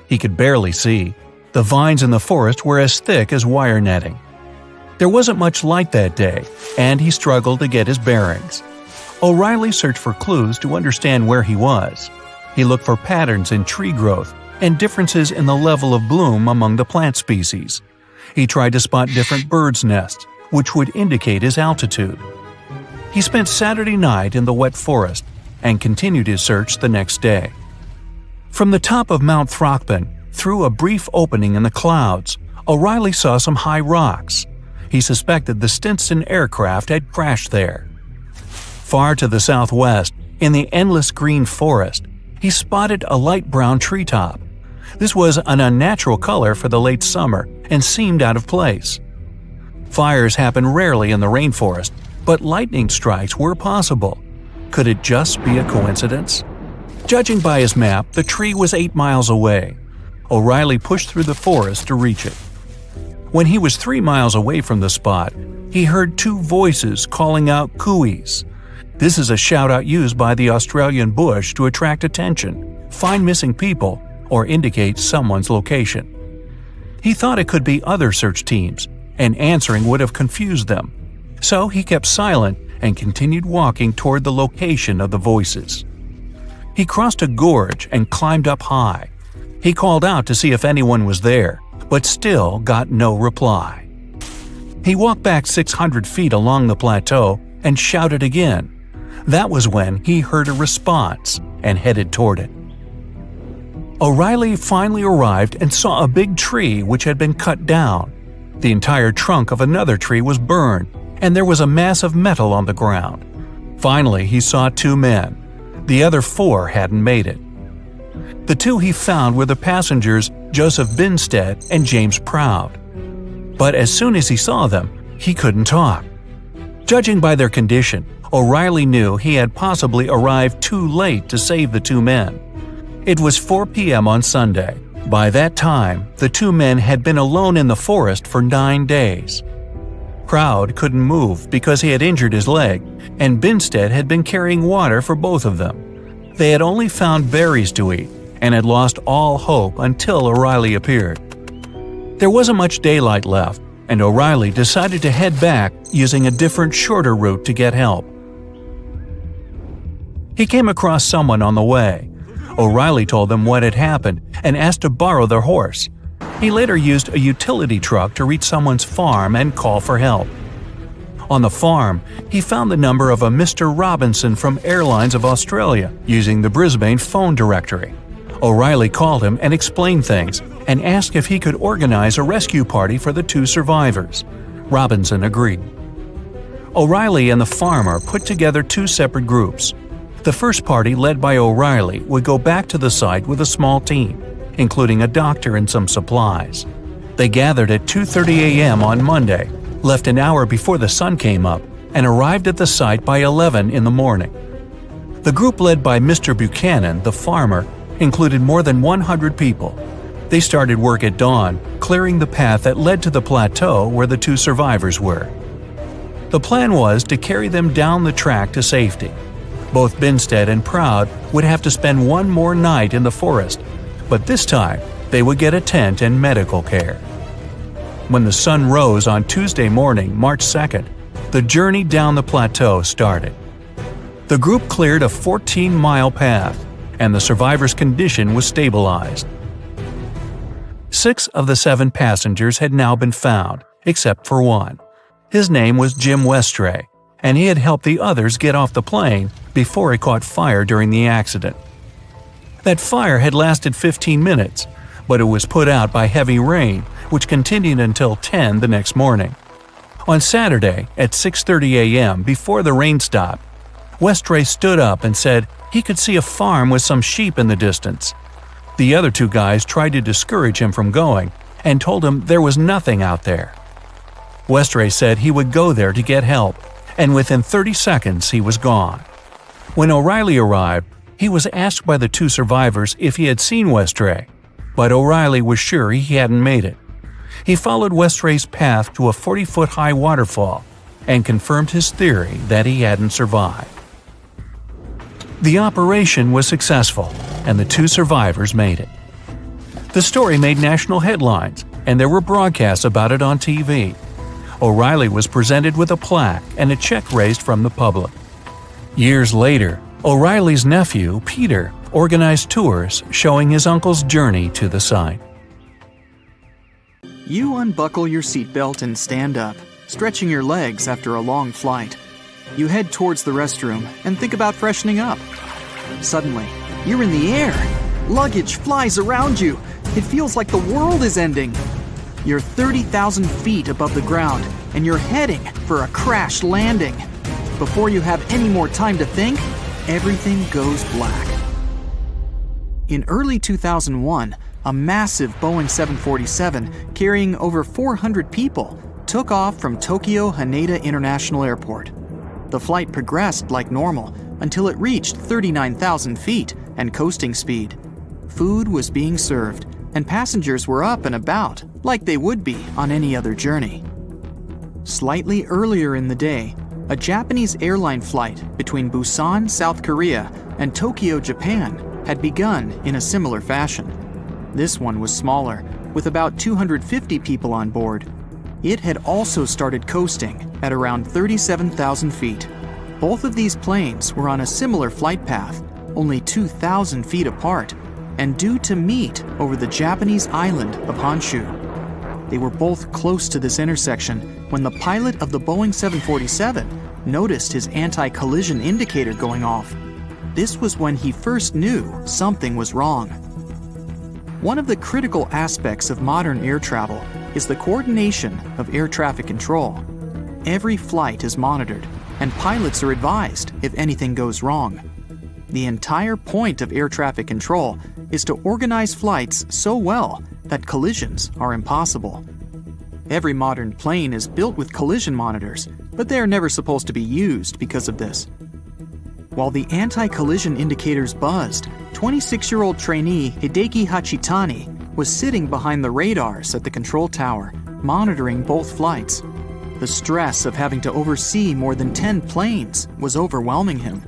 He could barely see. The vines in the forest were as thick as wire netting. There wasn't much light that day, and he struggled to get his bearings. O'Reilly searched for clues to understand where he was. He looked for patterns in tree growth and differences in the level of bloom among the plant species. He tried to spot different birds' nests, which would indicate his altitude. He spent Saturday night in the wet forest and continued his search the next day. From the top of Mount Throckmorton, through a brief opening in the clouds, O'Reilly saw some high rocks. He suspected the Stinson aircraft had crashed there. Far to the southwest, in the endless green forest, he spotted a light brown treetop. This was an unnatural color for the late summer and seemed out of place. Fires happen rarely in the rainforest, but lightning strikes were possible. Could it just be a coincidence? Judging by his map, the tree was 8 miles away. O'Reilly pushed through the forest to reach it. When he was 3 miles away from the spot, he heard 2 voices calling out cooeys. This is a shout-out used by the Australian bush to attract attention, find missing people, or indicate someone's location. He thought it could be other search teams, and answering would have confused them. So he kept silent and continued walking toward the location of the voices. He crossed a gorge and climbed up high. He called out to see if anyone was there, but still got no reply. He walked back 600 feet along the plateau and shouted again. That was when he heard a response and headed toward it. O'Reilly finally arrived and saw a big tree which had been cut down. The entire trunk of another tree was burned, and there was a mass of metal on the ground. Finally, he saw 2 men. The other 4 hadn't made it. The 2 he found were the passengers Joseph Binstead and James Proud. But as soon as he saw them, he couldn't talk. Judging by their condition, O'Reilly knew he had possibly arrived too late to save the two men. It was 4 p.m. on Sunday. By that time, the two men had been alone in the forest for 9 days. Proud couldn't move because he had injured his leg, and Binstead had been carrying water for both of them. They had only found berries to eat and had lost all hope until O'Reilly appeared. There wasn't much daylight left, and O'Reilly decided to head back using a different, shorter route to get help. He came across someone on the way. O'Reilly told them what had happened and asked to borrow their horse. He later used a utility truck to reach someone's farm and call for help. On the farm, he found the number of a Mr. Robinson from Airlines of Australia using the Brisbane phone directory. O'Reilly called him and explained things and asked if he could organize a rescue party for the two survivors. Robinson agreed. O'Reilly and the farmer put together two separate groups. The first party, led by O'Reilly, would go back to the site with a small team, including a doctor and some supplies. They gathered at 2:30 a.m. on Monday, left an hour before the sun came up, and arrived at the site by 11 in the morning. The group led by Mr. Buchanan, the farmer, included more than 100 people. They started work at dawn, clearing the path that led to the plateau where the two survivors were. The plan was to carry them down the track to safety. Both Binstead and Proud would have to spend one more night in the forest, but this time they would get a tent and medical care. When the sun rose on Tuesday morning, March 2nd, the journey down the plateau started. The group cleared a 14-mile path, and the survivors' condition was stabilized. 6 of the 7 passengers had now been found, except for one. His name was Jim Westray, and he had helped the others get off the plane before it caught fire during the accident. That fire had lasted 15 minutes, but it was put out by heavy rain, which continued until 10 the next morning. On Saturday, at 6:30 a.m., before the rain stopped, Westray stood up and said he could see a farm with some sheep in the distance. The other 2 guys tried to discourage him from going and told him there was nothing out there. Westray said he would go there to get help, and within 30 seconds he was gone. When O'Reilly arrived, he was asked by the 2 survivors if he had seen Westray, but O'Reilly was sure he hadn't made it. He followed Westray's path to a 40-foot-high waterfall and confirmed his theory that he hadn't survived. The operation was successful, and the 2 survivors made it. The story made national headlines, and there were broadcasts about it on TV. O'Reilly was presented with a plaque and a check raised from the public. Years later, O'Reilly's nephew, Peter, organized tours showing his uncle's journey to the site. You unbuckle your seatbelt and stand up, stretching your legs after a long flight. You head towards the restroom and think about freshening up. Suddenly, you're in the air. Luggage flies around you. It feels like the world is ending. You're 30,000 feet above the ground, and you're heading for a crash landing. Before you have any more time to think, everything goes black. In early 2001, a massive Boeing 747 carrying over 400 people took off from Tokyo Haneda International Airport. The flight progressed like normal until it reached 39,000 feet and coasting speed. Food was being served, and passengers were up and about like they would be on any other journey. Slightly earlier in the day, a Japanese airline flight between Busan, South Korea, and Tokyo, Japan, had begun in a similar fashion. This one was smaller, with about 250 people on board. It had also started coasting at around 37,000 feet. Both of these planes were on a similar flight path, only 2,000 feet apart, and due to meet over the Japanese island of Honshu. They were both close to this intersection when the pilot of the Boeing 747 noticed his anti-collision indicator going off. This was when he first knew something was wrong. One of the critical aspects of modern air travel is the coordination of air traffic control. Every flight is monitored, and pilots are advised if anything goes wrong. The entire point of air traffic control is to organize flights so well that collisions are impossible. Every modern plane is built with collision monitors, but they're never supposed to be used because of this. While the anti-collision indicators buzzed, 26-year-old trainee Hideki Hachitani was sitting behind the radars at the control tower, monitoring both flights. The stress of having to oversee more than 10 planes was overwhelming him.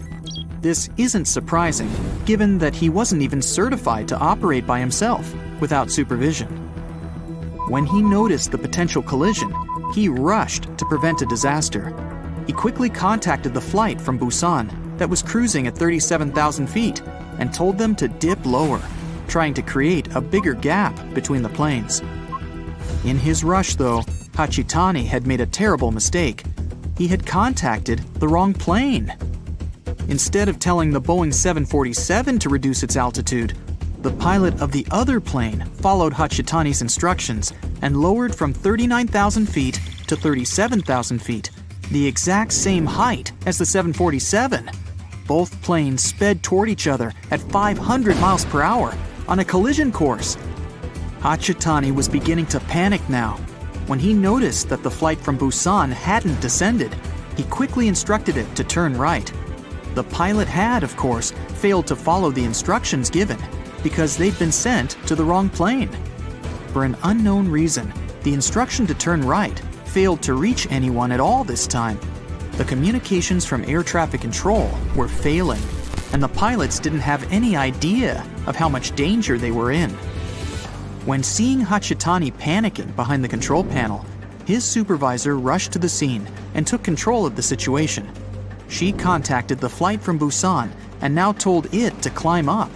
This isn't surprising, given that he wasn't even certified to operate by himself without supervision. When he noticed the potential collision, he rushed to prevent a disaster. He quickly contacted the flight from Busan that was cruising at 37,000 feet and told them to dip lower, trying to create a bigger gap between the planes. In his rush, though, Hachitani had made a terrible mistake. He had contacted the wrong plane. Instead of telling the Boeing 747 to reduce its altitude, the pilot of the other plane followed Hachitani's instructions and lowered from 39,000 feet to 37,000 feet, the exact same height as the 747. Both planes sped toward each other at 500 miles per hour on a collision course. Hachitani was beginning to panic now. When he noticed that the flight from Busan hadn't descended, he quickly instructed it to turn right. The pilot had, of course, failed to follow the instructions given because they'd been sent to the wrong plane. For an unknown reason, the instruction to turn right failed to reach anyone at all this time. The communications from air traffic control were failing, and the pilots didn't have any idea of how much danger they were in. When seeing Hachitani panicking behind the control panel, his supervisor rushed to the scene and took control of the situation. She contacted the flight from Busan and now told it to climb up.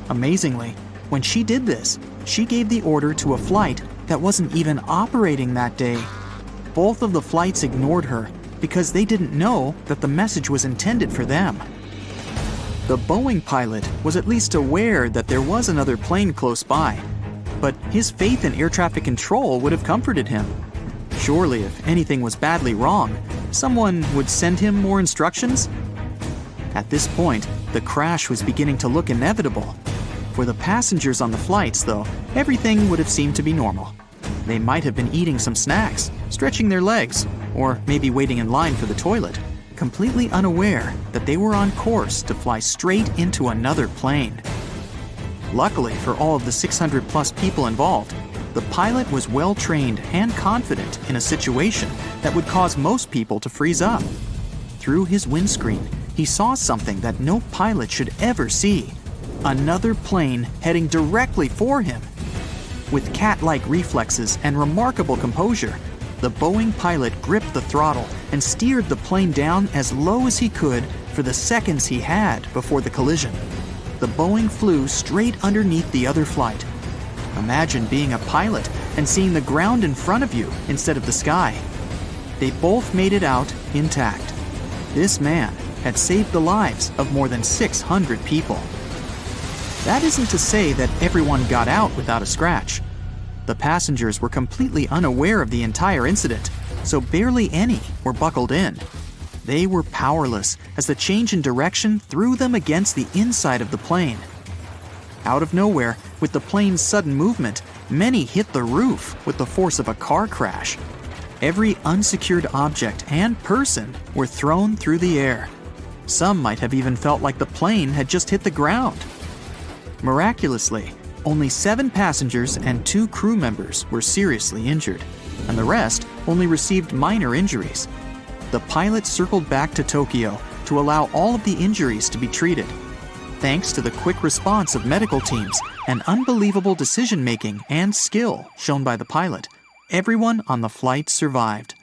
Amazingly, when she did this, she gave the order to a flight that wasn't even operating that day. Both of the flights ignored her because they didn't know that the message was intended for them. The Boeing pilot was at least aware that there was another plane close by, but his faith in air traffic control would have comforted him. Surely, if anything was badly wrong, someone would send him more instructions? At this point, the crash was beginning to look inevitable. For the passengers on the flights, though, everything would have seemed to be normal. They might have been eating some snacks, stretching their legs, or maybe waiting in line for the toilet, completely unaware that they were on course to fly straight into another plane. Luckily for all of the 600-plus people involved, the pilot was well-trained and confident in a situation that would cause most people to freeze up. Through his windscreen, he saw something that no pilot should ever see: another plane heading directly for him. With cat-like reflexes and remarkable composure, the Boeing pilot gripped the throttle and steered the plane down as low as he could for the seconds he had before the collision. The Boeing flew straight underneath the other flight. Imagine being a pilot and seeing the ground in front of you instead of the sky. They both made it out intact. This man had saved the lives of more than 600 people. That isn't to say that everyone got out without a scratch. The passengers were completely unaware of the entire incident, so barely any were buckled in. They were powerless as the change in direction threw them against the inside of the plane. Out of nowhere, with the plane's sudden movement, many hit the roof with the force of a car crash. Every unsecured object and person were thrown through the air. Some might have even felt like the plane had just hit the ground. Miraculously, only 7 passengers and 2 crew members were seriously injured, and the rest only received minor injuries. The pilot circled back to Tokyo to allow all of the injuries to be treated. Thanks to the quick response of medical teams and unbelievable decision-making and skill shown by the pilot, everyone on the flight survived.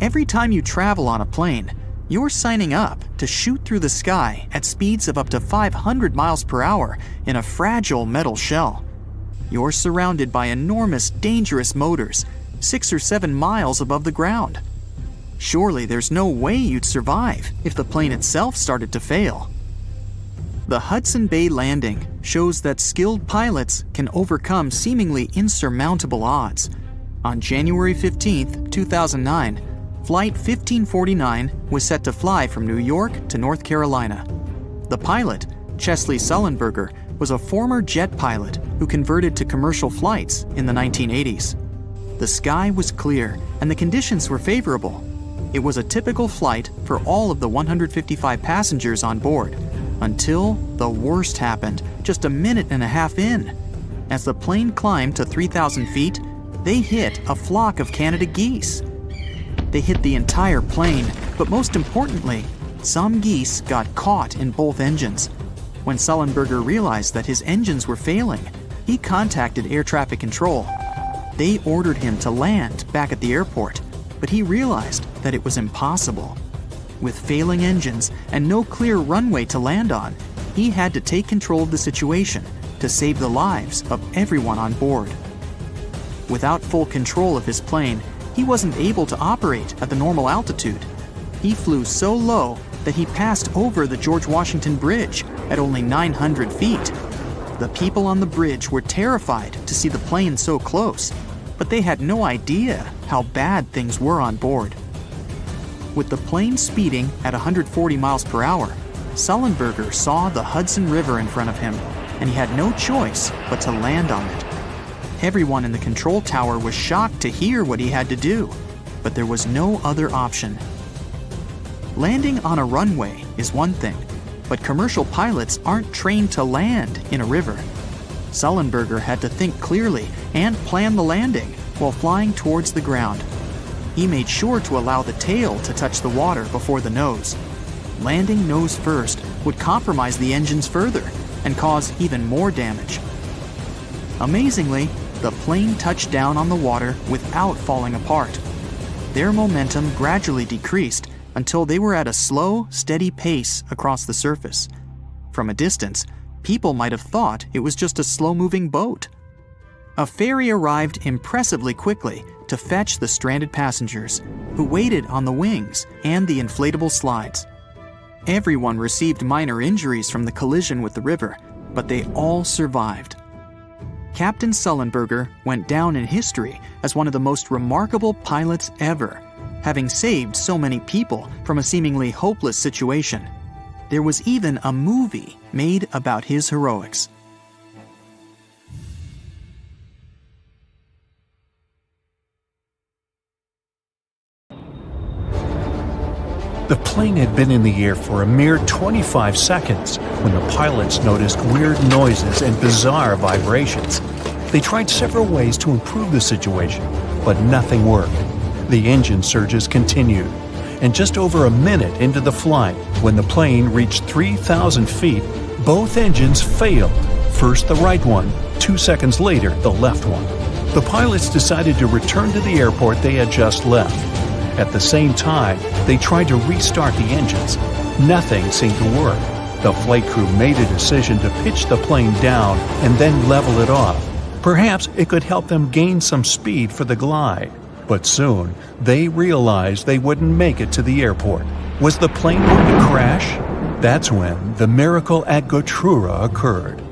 Every time you travel on a plane, you're signing up to shoot through the sky at speeds of up to 500 miles per hour in a fragile metal shell. You're surrounded by enormous, dangerous motors, 6 or 7 miles above the ground. Surely there's no way you'd survive if the plane itself started to fail. The Hudson Bay landing shows that skilled pilots can overcome seemingly insurmountable odds. On January 15, 2009, Flight 1549 was set to fly from New York to North Carolina. The pilot, Chesley Sullenberger, was a former jet pilot who converted to commercial flights in the 1980s. The sky was clear and the conditions were favorable. It was a typical flight for all of the 155 passengers on board, until the worst happened just a minute and a half in. As the plane climbed to 3,000 feet, they hit a flock of Canada geese. They hit the entire plane, but most importantly, some geese got caught in both engines. When Sullenberger realized that his engines were failing, he contacted air traffic control. They ordered him to land back at the airport, but he realized that it was impossible. With failing engines and no clear runway to land on, he had to take control of the situation to save the lives of everyone on board. Without full control of his plane, he wasn't able to operate at the normal altitude. He flew so low that he passed over the George Washington Bridge at only 900 feet. The people on the bridge were terrified to see the plane so close, but they had no idea how bad things were on board. With the plane speeding at 140 miles per hour, Sullenberger saw the Hudson River in front of him, and he had no choice but to land on it. Everyone in the control tower was shocked to hear what he had to do, but there was no other option. Landing on a runway is one thing, but commercial pilots aren't trained to land in a river. Sullenberger had to think clearly and plan the landing while flying towards the ground. He made sure to allow the tail to touch the water before the nose. Landing nose first would compromise the engines further and cause even more damage. Amazingly, the plane touched down on the water without falling apart. Their momentum gradually decreased until they were at a slow, steady pace across the surface. From a distance, people might have thought it was just a slow-moving boat. A ferry arrived impressively quickly to fetch the stranded passengers, who waited on the wings and the inflatable slides. Everyone received minor injuries from the collision with the river, but they all survived. Captain Sullenberger went down in history as one of the most remarkable pilots ever, having saved so many people from a seemingly hopeless situation. There was even a movie made about his heroics. The plane had been in the air for a mere 25 seconds when the pilots noticed weird noises and bizarre vibrations. They tried several ways to improve the situation, but nothing worked. The engine surges continued, and just over a minute into the flight, when the plane reached 3,000 feet, both engines failed. First the right one, 2 seconds later the left one. The pilots decided to return to the airport they had just left. At the same time, they tried to restart the engines. Nothing seemed to work. The flight crew made a decision to pitch the plane down and then level it off. Perhaps it could help them gain some speed for the glide. But soon, they realized they wouldn't make it to the airport. Was the plane going to crash? That's when the miracle at Gotrura occurred.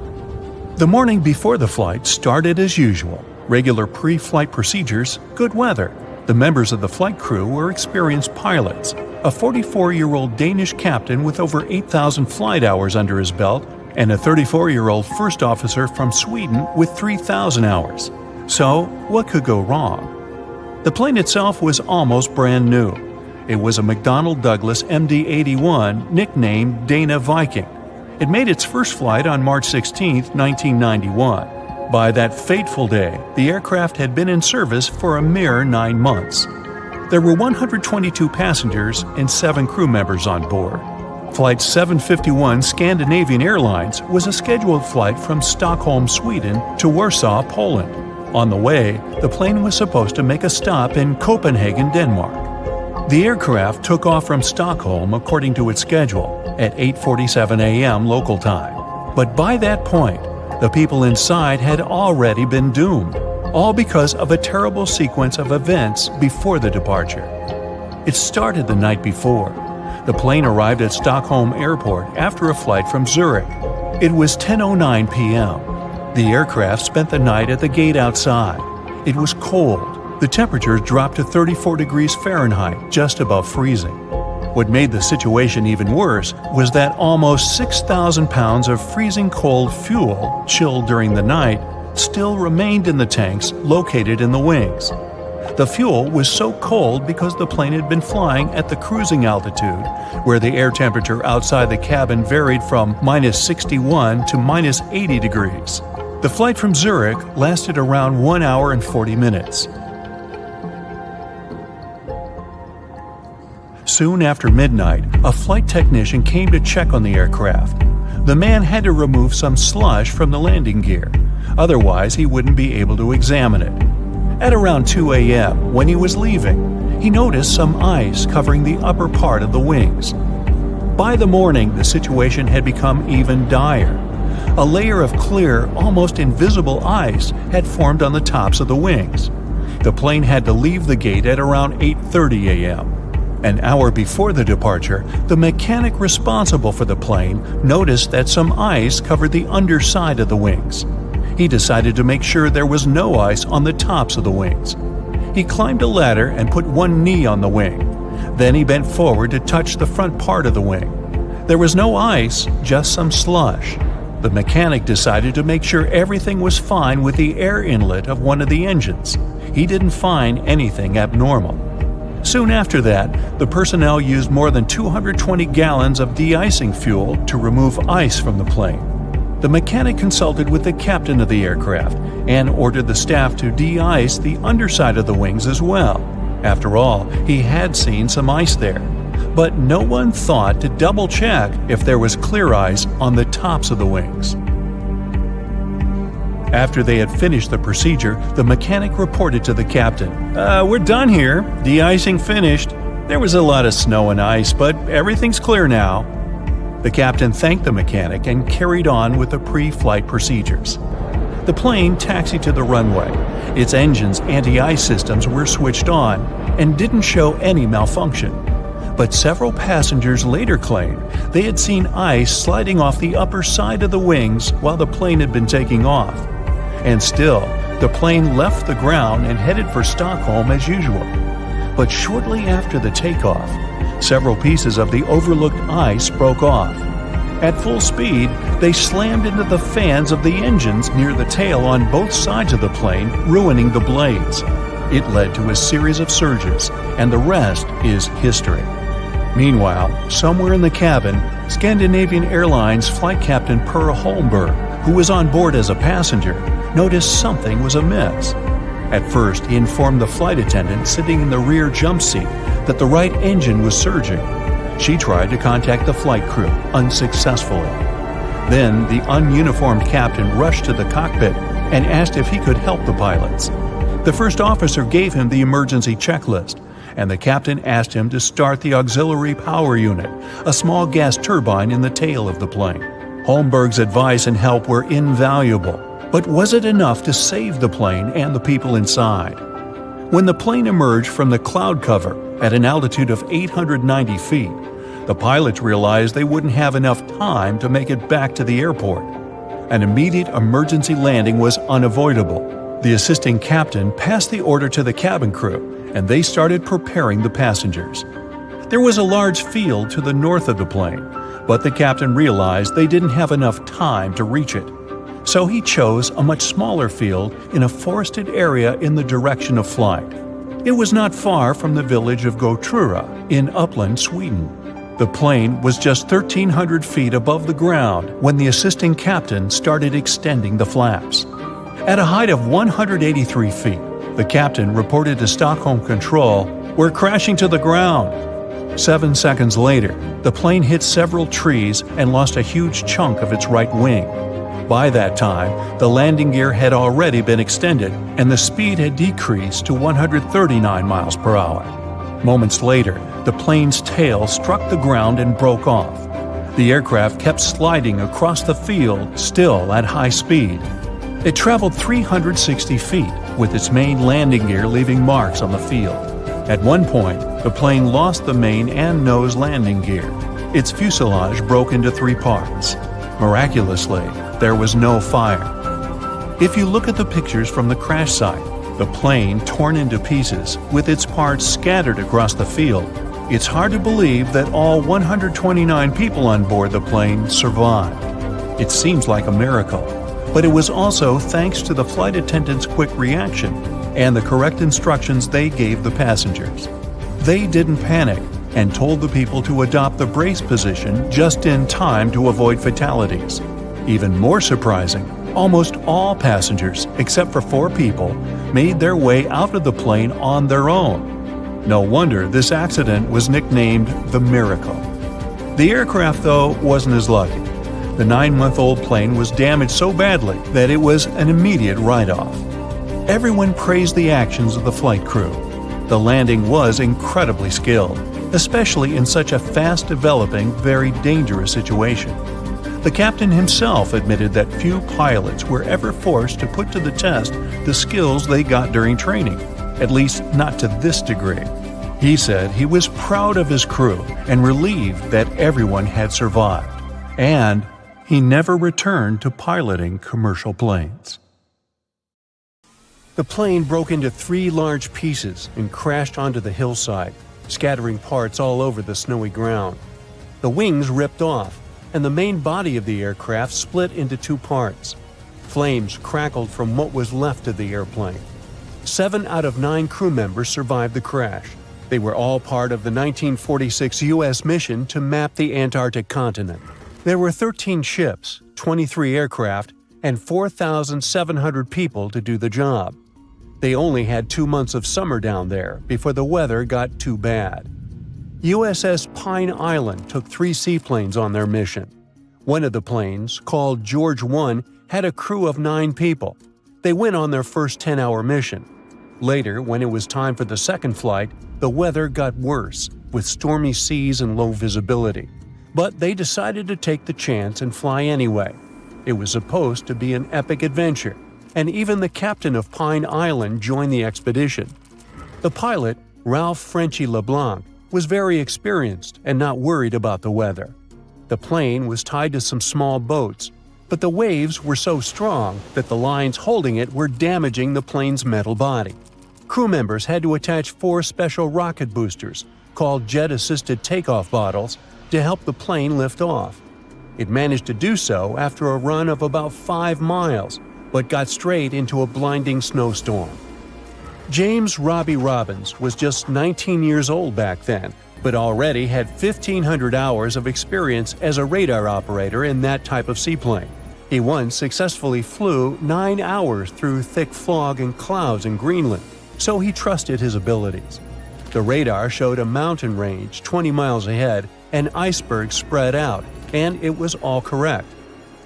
The morning before the flight started as usual. Regular pre-flight procedures, good weather. The members of the flight crew were experienced pilots. A 44-year-old Danish captain with over 8,000 flight hours under his belt, and a 34-year-old first officer from Sweden with 3,000 hours. So, what could go wrong? The plane itself was almost brand new. It was a McDonnell Douglas MD-81 nicknamed Dana Viking. It made its first flight on March 16, 1991. By that fateful day, the aircraft had been in service for a mere 9 months. There were 122 passengers and 7 crew members on board. Flight 751 Scandinavian Airlines was a scheduled flight from Stockholm, Sweden to Warsaw, Poland. On the way, the plane was supposed to make a stop in Copenhagen, Denmark. The aircraft took off from Stockholm according to its schedule at 8:47 a.m. local time. But by that point, the people inside had already been doomed, all because of a terrible sequence of events before the departure. It started the night before. The plane arrived at Stockholm Airport after a flight from Zurich. It was 10:09 p.m. The aircraft spent the night at the gate outside. It was cold. The temperature dropped to 34 degrees Fahrenheit, just above freezing. What made the situation even worse was that almost 6,000 pounds of freezing cold fuel, chilled during the night, still remained in the tanks located in the wings. The fuel was so cold because the plane had been flying at the cruising altitude, where the air temperature outside the cabin varied from -61 to -80 degrees. The flight from Zurich lasted around 1 hour and 40 minutes. Soon after midnight, a flight technician came to check on the aircraft. The man had to remove some slush from the landing gear, otherwise he wouldn't be able to examine it. At around 2 a.m., when he was leaving, he noticed some ice covering the upper part of the wings. By the morning, the situation had become even dire. A layer of clear, almost invisible ice had formed on the tops of the wings. The plane had to leave the gate at around 8:30 a.m. An hour before the departure, the mechanic responsible for the plane noticed that some ice covered the underside of the wings. He decided to make sure there was no ice on the tops of the wings. He climbed a ladder and put one knee on the wing. Then he bent forward to touch the front part of the wing. There was no ice, just some slush. The mechanic decided to make sure everything was fine with the air inlet of one of the engines. He didn't find anything abnormal. Soon after that, the personnel used more than 220 gallons of de-icing fuel to remove ice from the plane. The mechanic consulted with the captain of the aircraft and ordered the staff to de-ice the underside of the wings as well. After all, he had seen some ice there. But no one thought to double-check if there was clear ice on the tops of the wings. After they had finished the procedure, the mechanic reported to the captain, "We're done here. De-icing finished. There was a lot of snow and ice, but everything's clear now." The captain thanked the mechanic and carried on with the pre-flight procedures. The plane taxied to the runway. Its engine's anti-ice systems were switched on and didn't show any malfunction. But several passengers later claimed they had seen ice sliding off the upper side of the wings while the plane had been taking off. And still, the plane left the ground and headed for Stockholm as usual. But shortly after the takeoff, several pieces of the overlooked ice broke off. At full speed, they slammed into the fans of the engines near the tail on both sides of the plane, ruining the blades. It led to a series of surges, and the rest is history. Meanwhile, somewhere in the cabin, Scandinavian Airlines flight captain Per Holmberg, who was on board as a passenger, noticed something was amiss. At first, he informed the flight attendant sitting in the rear jump seat that the right engine was surging. She tried to contact the flight crew, unsuccessfully. Then, the ununiformed captain rushed to the cockpit and asked if he could help the pilots. The first officer gave him the emergency checklist, and the captain asked him to start the auxiliary power unit, a small gas turbine in the tail of the plane. Holmberg's advice and help were invaluable, but was it enough to save the plane and the people inside? When the plane emerged from the cloud cover at an altitude of 890 feet, the pilots realized they wouldn't have enough time to make it back to the airport. An immediate emergency landing was unavoidable. The assisting captain passed the order to the cabin crew, and they started preparing the passengers. There was a large field to the north of the plane, but the captain realized they didn't have enough time to reach it. So he chose a much smaller field in a forested area in the direction of flight. It was not far from the village of Gotrura in upland Sweden. The plane was just 1,300 feet above the ground when the assisting captain started extending the flaps. At a height of 183 feet, the captain reported to Stockholm Control, "We're crashing to the ground." 7 seconds later, the plane hit several trees and lost a huge chunk of its right wing. By that time, the landing gear had already been extended and the speed had decreased to 139 miles per hour. Moments later, the plane's tail struck the ground and broke off. The aircraft kept sliding across the field, still at high speed. It traveled 360 feet, with its main landing gear leaving marks on the field. At one point, the plane lost the main and nose landing gear. Its fuselage broke into 3 parts. Miraculously, there was no fire. If you look at the pictures from the crash site, the plane torn into pieces, with its parts scattered across the field, it's hard to believe that all 129 people on board the plane survived. It seems like a miracle, but it was also thanks to the flight attendant's quick reaction and the correct instructions they gave the passengers. They didn't panic and told the people to adopt the brace position just in time to avoid fatalities. Even more surprising, almost all passengers, except for 4 people, made their way out of the plane on their own. No wonder this accident was nicknamed the Miracle. The aircraft, though, wasn't as lucky. The 9-month-old plane was damaged so badly that it was an immediate write-off. Everyone praised the actions of the flight crew. The landing was incredibly skilled, especially in such a fast-developing, very dangerous situation. The captain himself admitted that few pilots were ever forced to put to the test the skills they got during training, at least not to this degree. He said he was proud of his crew and relieved that everyone had survived, and he never returned to piloting commercial planes. The plane broke into 3 large pieces and crashed onto the hillside, scattering parts all over the snowy ground. The wings ripped off, and the main body of the aircraft split into 2 parts. Flames crackled from what was left of the airplane. 7 out of 9 crew members survived the crash. They were all part of the 1946 U.S. mission to map the Antarctic continent. There were 13 ships, 23 aircraft, and 4,700 people to do the job. They only had 2 months of summer down there before the weather got too bad. USS Pine Island took 3 seaplanes on their mission. One of the planes, called George 1, had a crew of 9 people. They went on their first 10-hour mission. Later, when it was time for the second flight, the weather got worse, with stormy seas and low visibility. But they decided to take the chance and fly anyway. It was supposed to be an epic adventure, and even the captain of Pine Island joined the expedition. The pilot, Ralph Frenchy LeBlanc, was very experienced and not worried about the weather. The plane was tied to some small boats, but the waves were so strong that the lines holding it were damaging the plane's metal body. Crew members had to attach 4 special rocket boosters, called jet-assisted takeoff bottles, to help the plane lift off. It managed to do so after a run of about 5 miles, but got straight into a blinding snowstorm. James Robbie Robbins was just 19 years old back then, but already had 1,500 hours of experience as a radar operator in that type of seaplane. He once successfully flew 9 hours through thick fog and clouds in Greenland, so he trusted his abilities. The radar showed a mountain range 20 miles ahead and icebergs spread out, and it was all correct.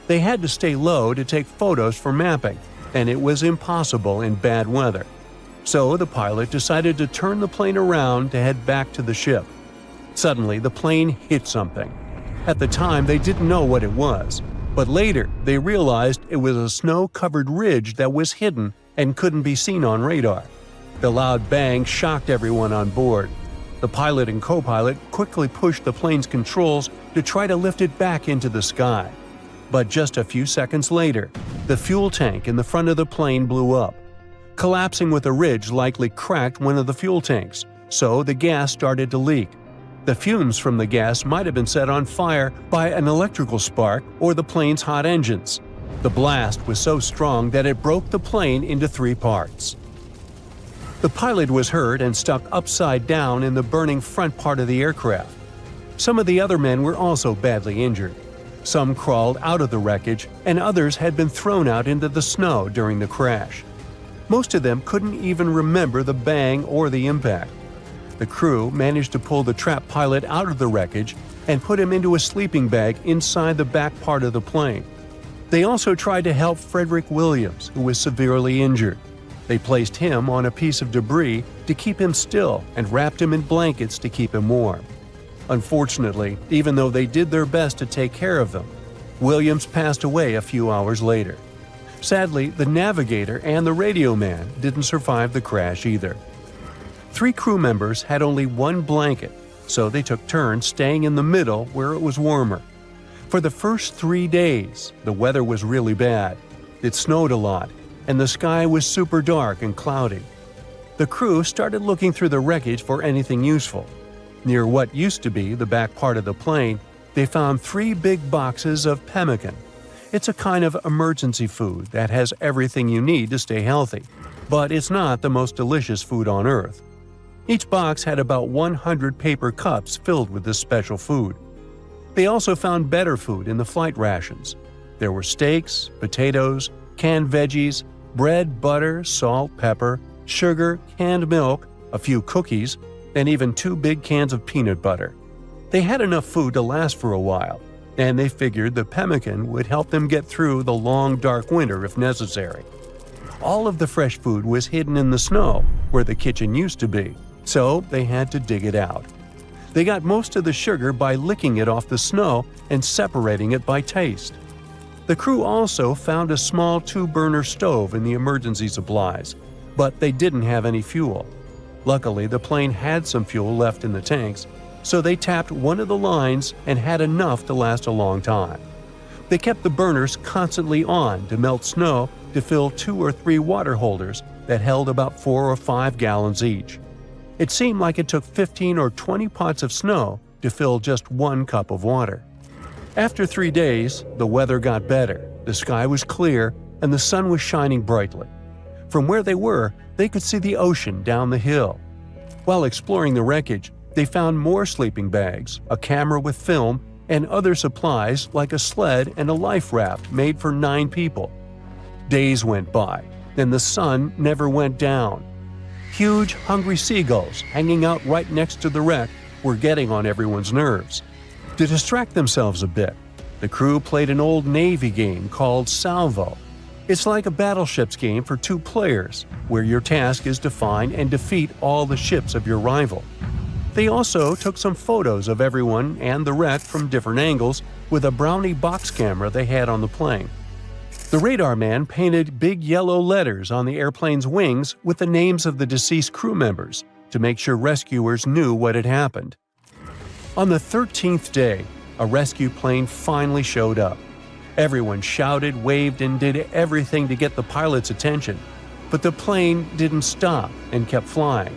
They had to stay low to take photos for mapping, and it was impossible in bad weather. So the pilot decided to turn the plane around to head back to the ship. Suddenly, the plane hit something. At the time, they didn't know what it was, but later they realized it was a snow-covered ridge that was hidden and couldn't be seen on radar. The loud bang shocked everyone on board. The pilot and co-pilot quickly pushed the plane's controls to try to lift it back into the sky. But just a few seconds later, the fuel tank in the front of the plane blew up. Collapsing with a ridge likely cracked one of the fuel tanks, so the gas started to leak. The fumes from the gas might have been set on fire by an electrical spark or the plane's hot engines. The blast was so strong that it broke the plane into 3 parts. The pilot was hurt and stuck upside down in the burning front part of the aircraft. Some of the other men were also badly injured. Some crawled out of the wreckage, and others had been thrown out into the snow during the crash. Most of them couldn't even remember the bang or the impact. The crew managed to pull the trapped pilot out of the wreckage and put him into a sleeping bag inside the back part of the plane. They also tried to help Frederick Williams, who was severely injured. They placed him on a piece of debris to keep him still and wrapped him in blankets to keep him warm. Unfortunately, even though they did their best to take care of them, Williams passed away a few hours later. Sadly, the navigator and the radio man didn't survive the crash either. 3 crew members had only 1 blanket, so they took turns staying in the middle where it was warmer. For the first 3 days, the weather was really bad. It snowed a lot, and the sky was super dark and cloudy. The crew started looking through the wreckage for anything useful. Near what used to be the back part of the plane, they found 3 big boxes of pemmican. It's a kind of emergency food that has everything you need to stay healthy, but it's not the most delicious food on Earth. Each box had about 100 paper cups filled with this special food. They also found better food in the flight rations. There were steaks, potatoes, canned veggies, bread, butter, salt, pepper, sugar, canned milk, a few cookies, and even 2 big cans of peanut butter. They had enough food to last for a while, and they figured the pemmican would help them get through the long, dark winter if necessary. All of the fresh food was hidden in the snow, where the kitchen used to be, so they had to dig it out. They got most of the sugar by licking it off the snow and separating it by taste. The crew also found a small 2-burner stove in the emergency supplies, but they didn't have any fuel. Luckily, the plane had some fuel left in the tanks, so they tapped one of the lines and had enough to last a long time. They kept the burners constantly on to melt snow to fill 2 or 3 water holders that held about 4 or 5 gallons each. It seemed like it took 15 or 20 pots of snow to fill just 1 cup of water. After 3 days, the weather got better, the sky was clear, and the sun was shining brightly. From where they were, they could see the ocean down the hill. While exploring the wreckage, they found more sleeping bags, a camera with film, and other supplies like a sled and a life raft made for 9 people. Days went by, and the sun never went down. Huge, hungry seagulls hanging out right next to the wreck were getting on everyone's nerves. To distract themselves a bit, the crew played an old Navy game called Salvo. It's like a battleships game for 2 players, where your task is to find and defeat all the ships of your rival. They also took some photos of everyone and the wreck from different angles with a Brownie box camera they had on the plane. The radar man painted big yellow letters on the airplane's wings with the names of the deceased crew members to make sure rescuers knew what had happened. On the 13th day, a rescue plane finally showed up. Everyone shouted, waved, and did everything to get the pilot's attention, but the plane didn't stop and kept flying.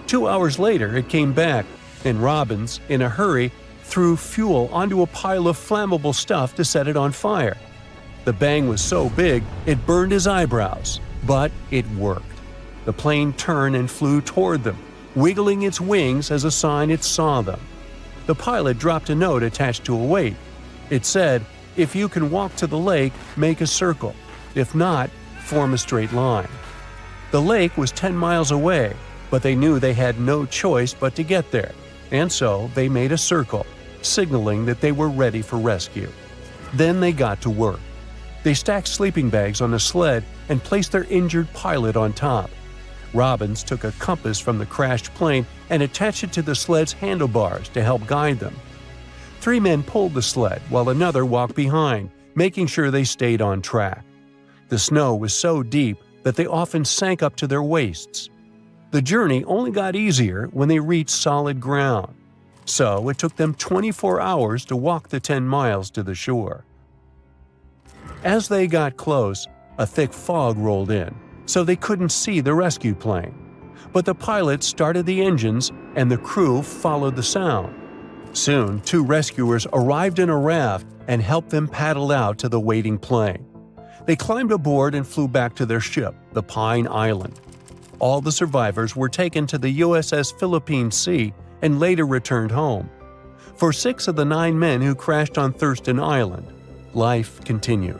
2 hours later, it came back, and Robbins, in a hurry, threw fuel onto a pile of flammable stuff to set it on fire. The bang was so big, it burned his eyebrows, but it worked. The plane turned and flew toward them, wiggling its wings as a sign it saw them. The pilot dropped a note attached to a weight. It said, "If you can walk to the lake, make a circle. If not, form a straight line." The lake was 10 miles away, but they knew they had no choice but to get there, and so they made a circle, signaling that they were ready for rescue. Then they got to work. They stacked sleeping bags on a sled and placed their injured pilot on top. Robbins took a compass from the crashed plane and attached it to the sled's handlebars to help guide them. 3 men pulled the sled while another walked behind, making sure they stayed on track. The snow was so deep that they often sank up to their waists. The journey only got easier when they reached solid ground, so it took them 24 hours to walk the 10 miles to the shore. As they got close, a thick fog rolled in, so they couldn't see the rescue plane. But the pilot started the engines and the crew followed the sound. Soon, 2 rescuers arrived in a raft and helped them paddle out to the waiting plane. They climbed aboard and flew back to their ship, the Pine Island. All the survivors were taken to the USS Philippine Sea and later returned home. For 6 of the 9 men who crashed on Thurston Island, life continued.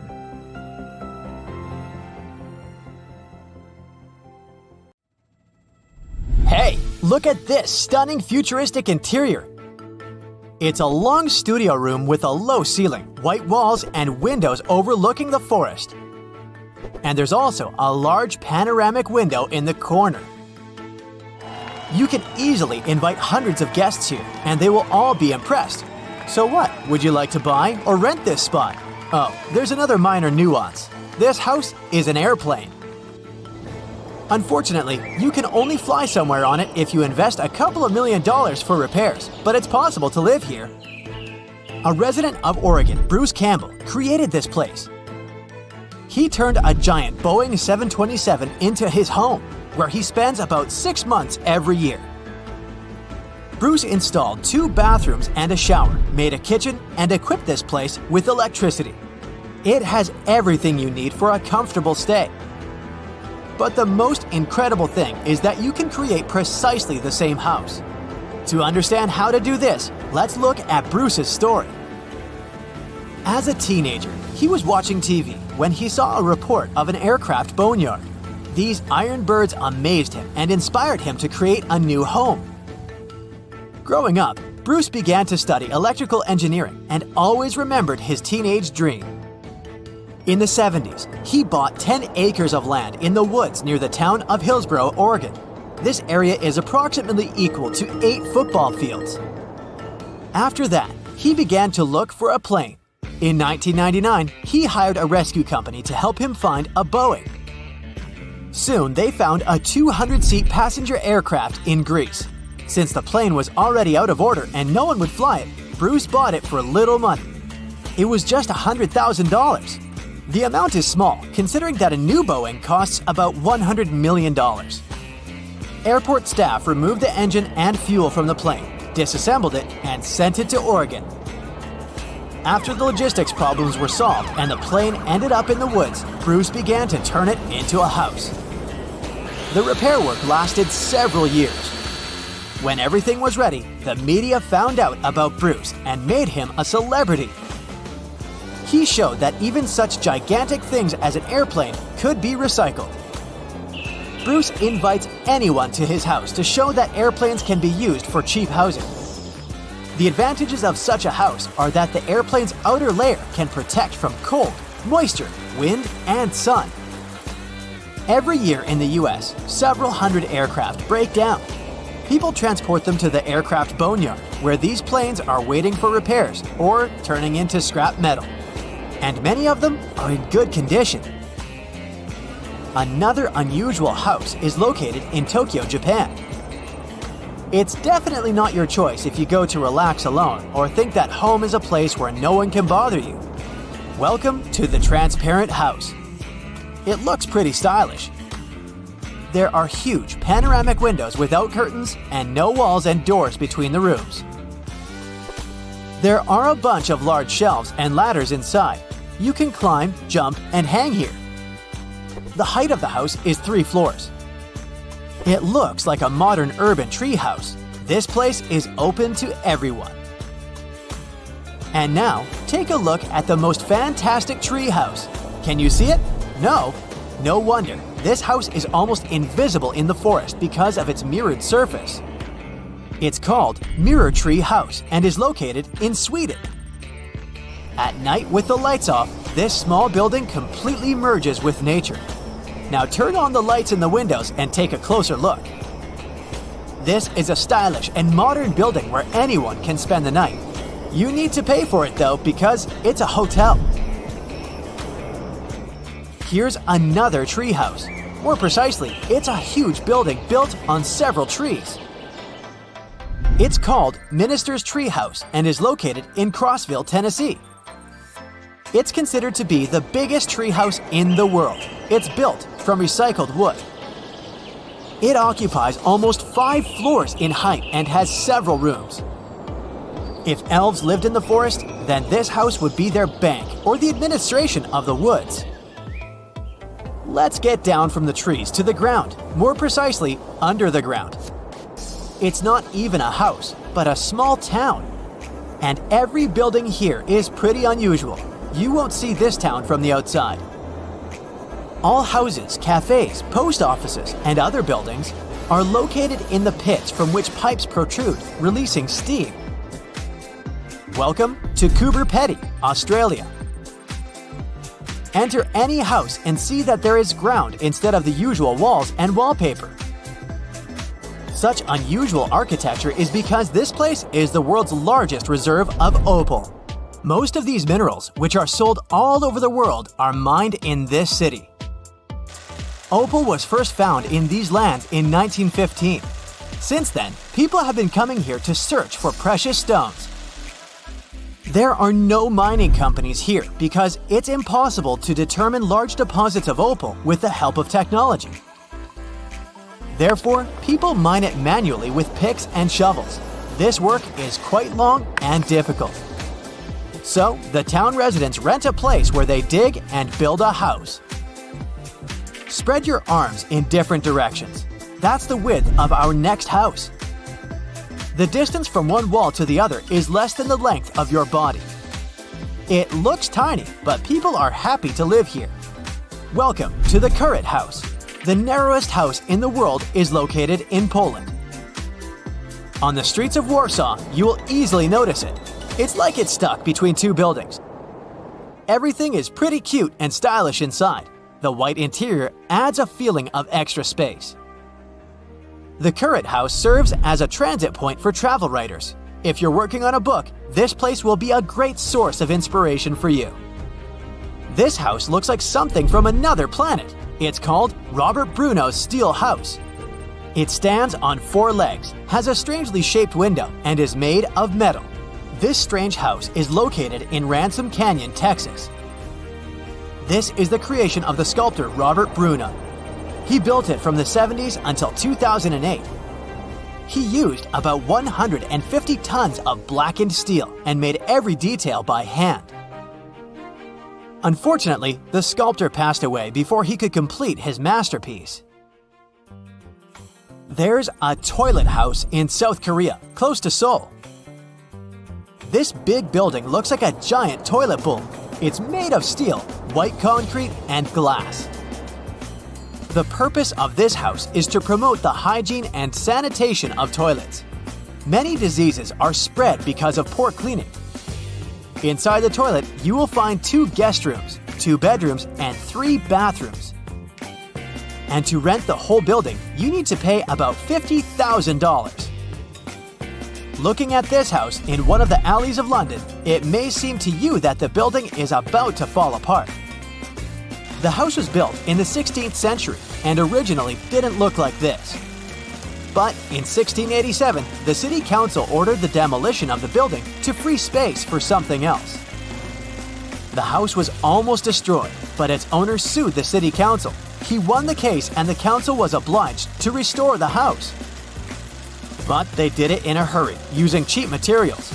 Hey, look at this stunning futuristic interior. It's a long studio room with a low ceiling, white walls, and windows overlooking the forest. And there's also a large panoramic window in the corner. You can easily invite hundreds of guests here, and they will all be impressed. So what, would you like to buy or rent this spot? Oh, there's another minor nuance. This house is an airplane. Unfortunately, you can only fly somewhere on it if you invest a couple of $1 million for repairs, but it's possible to live here. A resident of Oregon, Bruce Campbell, created this place. He turned a giant Boeing 727 into his home, where he spends about 6 months every year. Bruce installed 2 bathrooms and a shower, made a kitchen, and equipped this place with electricity. It has everything you need for a comfortable stay. But the most incredible thing is that you can create precisely the same house. To understand how to do this, let's look at Bruce's story. As a teenager, he was watching TV when he saw a report of an aircraft boneyard. These iron birds amazed him and inspired him to create a new home. Growing up, Bruce began to study electrical engineering and always remembered his teenage dream. In the 70s, he bought 10 acres of land in the woods near the town of Hillsboro, Oregon. This area is approximately equal to 8 football fields. After that, he began to look for a plane. In 1999, he hired a rescue company to help him find a Boeing. Soon, they found a 200-seat passenger aircraft in Greece. Since the plane was already out of order and no one would fly it, Bruce bought it for little money. It was just $100,000. The amount is small, considering that a new Boeing costs about $100 million. Airport staff removed the engine and fuel from the plane, disassembled it, and sent it to Oregon. After the logistics problems were solved and the plane ended up in the woods, Bruce began to turn it into a house. The repair work lasted several years. When everything was ready, the media found out about Bruce and made him a celebrity. He showed that even such gigantic things as an airplane could be recycled. Bruce invites anyone to his house to show that airplanes can be used for cheap housing. The advantages of such a house are that the airplane's outer layer can protect from cold, moisture, wind, and sun. Every year in the US, several hundred aircraft break down. People transport them to the aircraft boneyard, where these planes are waiting for repairs or turning into scrap metal. And many of them are in good condition. Another unusual house is located in Tokyo, Japan. It's definitely not your choice if you go to relax alone or think that home is a place where no one can bother you. Welcome to the transparent house. It looks pretty stylish. There are huge panoramic windows without curtains and no walls and doors between the rooms. There are a bunch of large shelves and ladders inside. You can climb, jump, and hang here. The height of the house is 3 floors. It looks like a modern urban tree house. This place is open to everyone. And now, take a look at the most fantastic tree house. Can you see it? No? No wonder. This house is almost invisible in the forest because of its mirrored surface. It's called Mirror Tree House and is located in Sweden. At night with the lights off, this small building completely merges with nature. Now turn on the lights in the windows and take a closer look. This is a stylish and modern building where anyone can spend the night. You need to pay for it though because it's a hotel. Here's another tree house. More precisely, it's a huge building built on several trees. It's called Minister's Tree House and is located in Crossville, Tennessee. It's considered to be the biggest tree house in the world. It's built from recycled wood. It occupies almost 5 floors in height and has several rooms. If elves lived in the forest, then this house would be their bank or the administration of the woods. Let's get down from the trees to the ground, more precisely, under the ground. It's not even a house, but a small town. And every building here is pretty unusual. You won't see this town from the outside. All houses, cafes, post offices, and other buildings are located in the pits from which pipes protrude, releasing steam. Welcome to Coober Pedy, Australia. Enter any house and see that there is ground instead of the usual walls and wallpaper. Such unusual architecture is because this place is the world's largest reserve of opal. Most of these minerals, which are sold all over the world, are mined in this city. Opal was first found in these lands in 1915. Since then, people have been coming here to search for precious stones. There are no mining companies here because it's impossible to determine large deposits of opal with the help of technology. Therefore, people mine it manually with picks and shovels. This work is quite long and difficult. So, the town residents rent a place where they dig and build a house. Spread your arms in different directions. That's the width of our next house. The distance from one wall to the other is less than the length of your body. It looks tiny, but people are happy to live here. Welcome to the Current House. The narrowest house in the world is located in Poland. On the streets of Warsaw, you will easily notice it. It's like it's stuck between two buildings. Everything is pretty cute and stylish inside. The white interior adds a feeling of extra space. The Current House serves as a transit point for travel writers. If you're working on a book, this place will be a great source of inspiration for you. This house looks like something from another planet. It's called Robert Bruno's Steel House. It stands on 4 legs, has a strangely shaped window, and is made of metal. This strange house is located in Ransom Canyon, Texas. This is the creation of the sculptor Robert Bruno. He built it from the 70s until 2008. He used about 150 tons of blackened steel and made every detail by hand. Unfortunately, the sculptor passed away before he could complete his masterpiece. There's a toilet house in South Korea, close to Seoul. This big building looks like a giant toilet bowl. It's made of steel, white concrete, and glass. The purpose of this house is to promote the hygiene and sanitation of toilets. Many diseases are spread because of poor cleaning. Inside the toilet, you will find 2 guest rooms, 2 bedrooms, and 3 bathrooms. And to rent the whole building, you need to pay about $50,000. Looking at this house in one of the alleys of London, it may seem to you that the building is about to fall apart. The house was built in the 16th century and originally didn't look like this. But in 1687, the city council ordered the demolition of the building to free space for something else. The house was almost destroyed, but its owner sued the city council. He won the case and the council was obliged to restore the house. But they did it in a hurry, using cheap materials.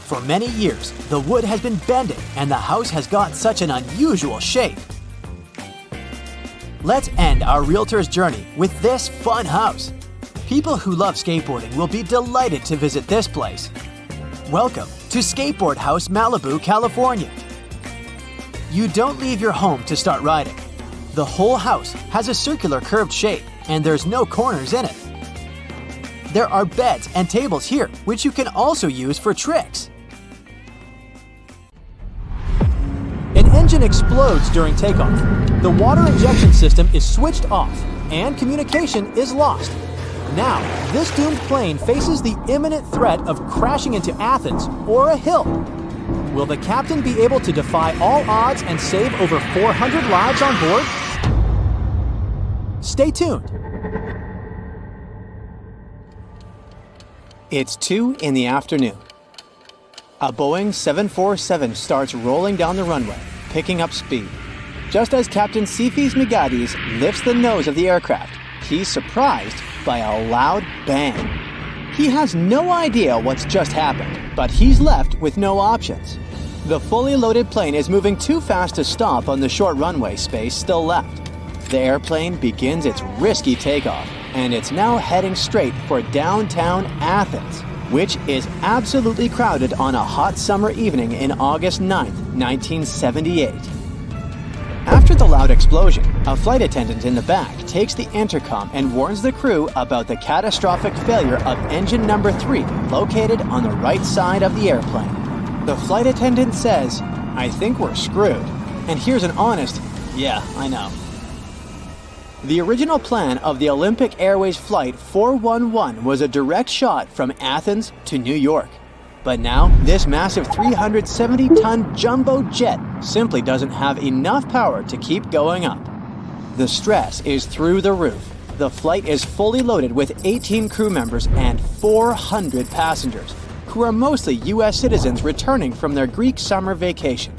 For many years, the wood has been bending and the house has got such an unusual shape. Let's end our realtor's journey with this fun house. People who love skateboarding will be delighted to visit this place. Welcome to Skateboard House Malibu, California. You don't leave your home to start riding. The whole house has a circular curved shape and there's no corners in it. There are beds and tables here, which you can also use for tricks. An engine explodes during takeoff. The water injection system is switched off, and communication is lost. Now, this doomed plane faces the imminent threat of crashing into Athens or a hill. Will the captain be able to defy all odds and save over 400 lives on board? Stay tuned. It's 2 in the afternoon. A Boeing 747 starts rolling down the runway, picking up speed. Just as Captain Sifis Migades lifts the nose of the aircraft, he's surprised by a loud bang. He has no idea what's just happened, but he's left with no options. The fully loaded plane is moving too fast to stop on the short runway space still left. The airplane begins its risky takeoff, and it's now heading straight for downtown Athens, which is absolutely crowded on a hot summer evening in August 9th, 1978. After the loud explosion, a flight attendant in the back takes the intercom and warns the crew about the catastrophic failure of engine number 3 located on the right side of the airplane. The flight attendant says, "I think we're screwed." And here's an honest, "Yeah, I know." The original plan of the Olympic Airways Flight 411 was a direct shot from Athens to New York. But now, this massive 370-ton jumbo jet simply doesn't have enough power to keep going up. The stress is through the roof. The flight is fully loaded with 18 crew members and 400 passengers, who are mostly US citizens returning from their Greek summer vacation.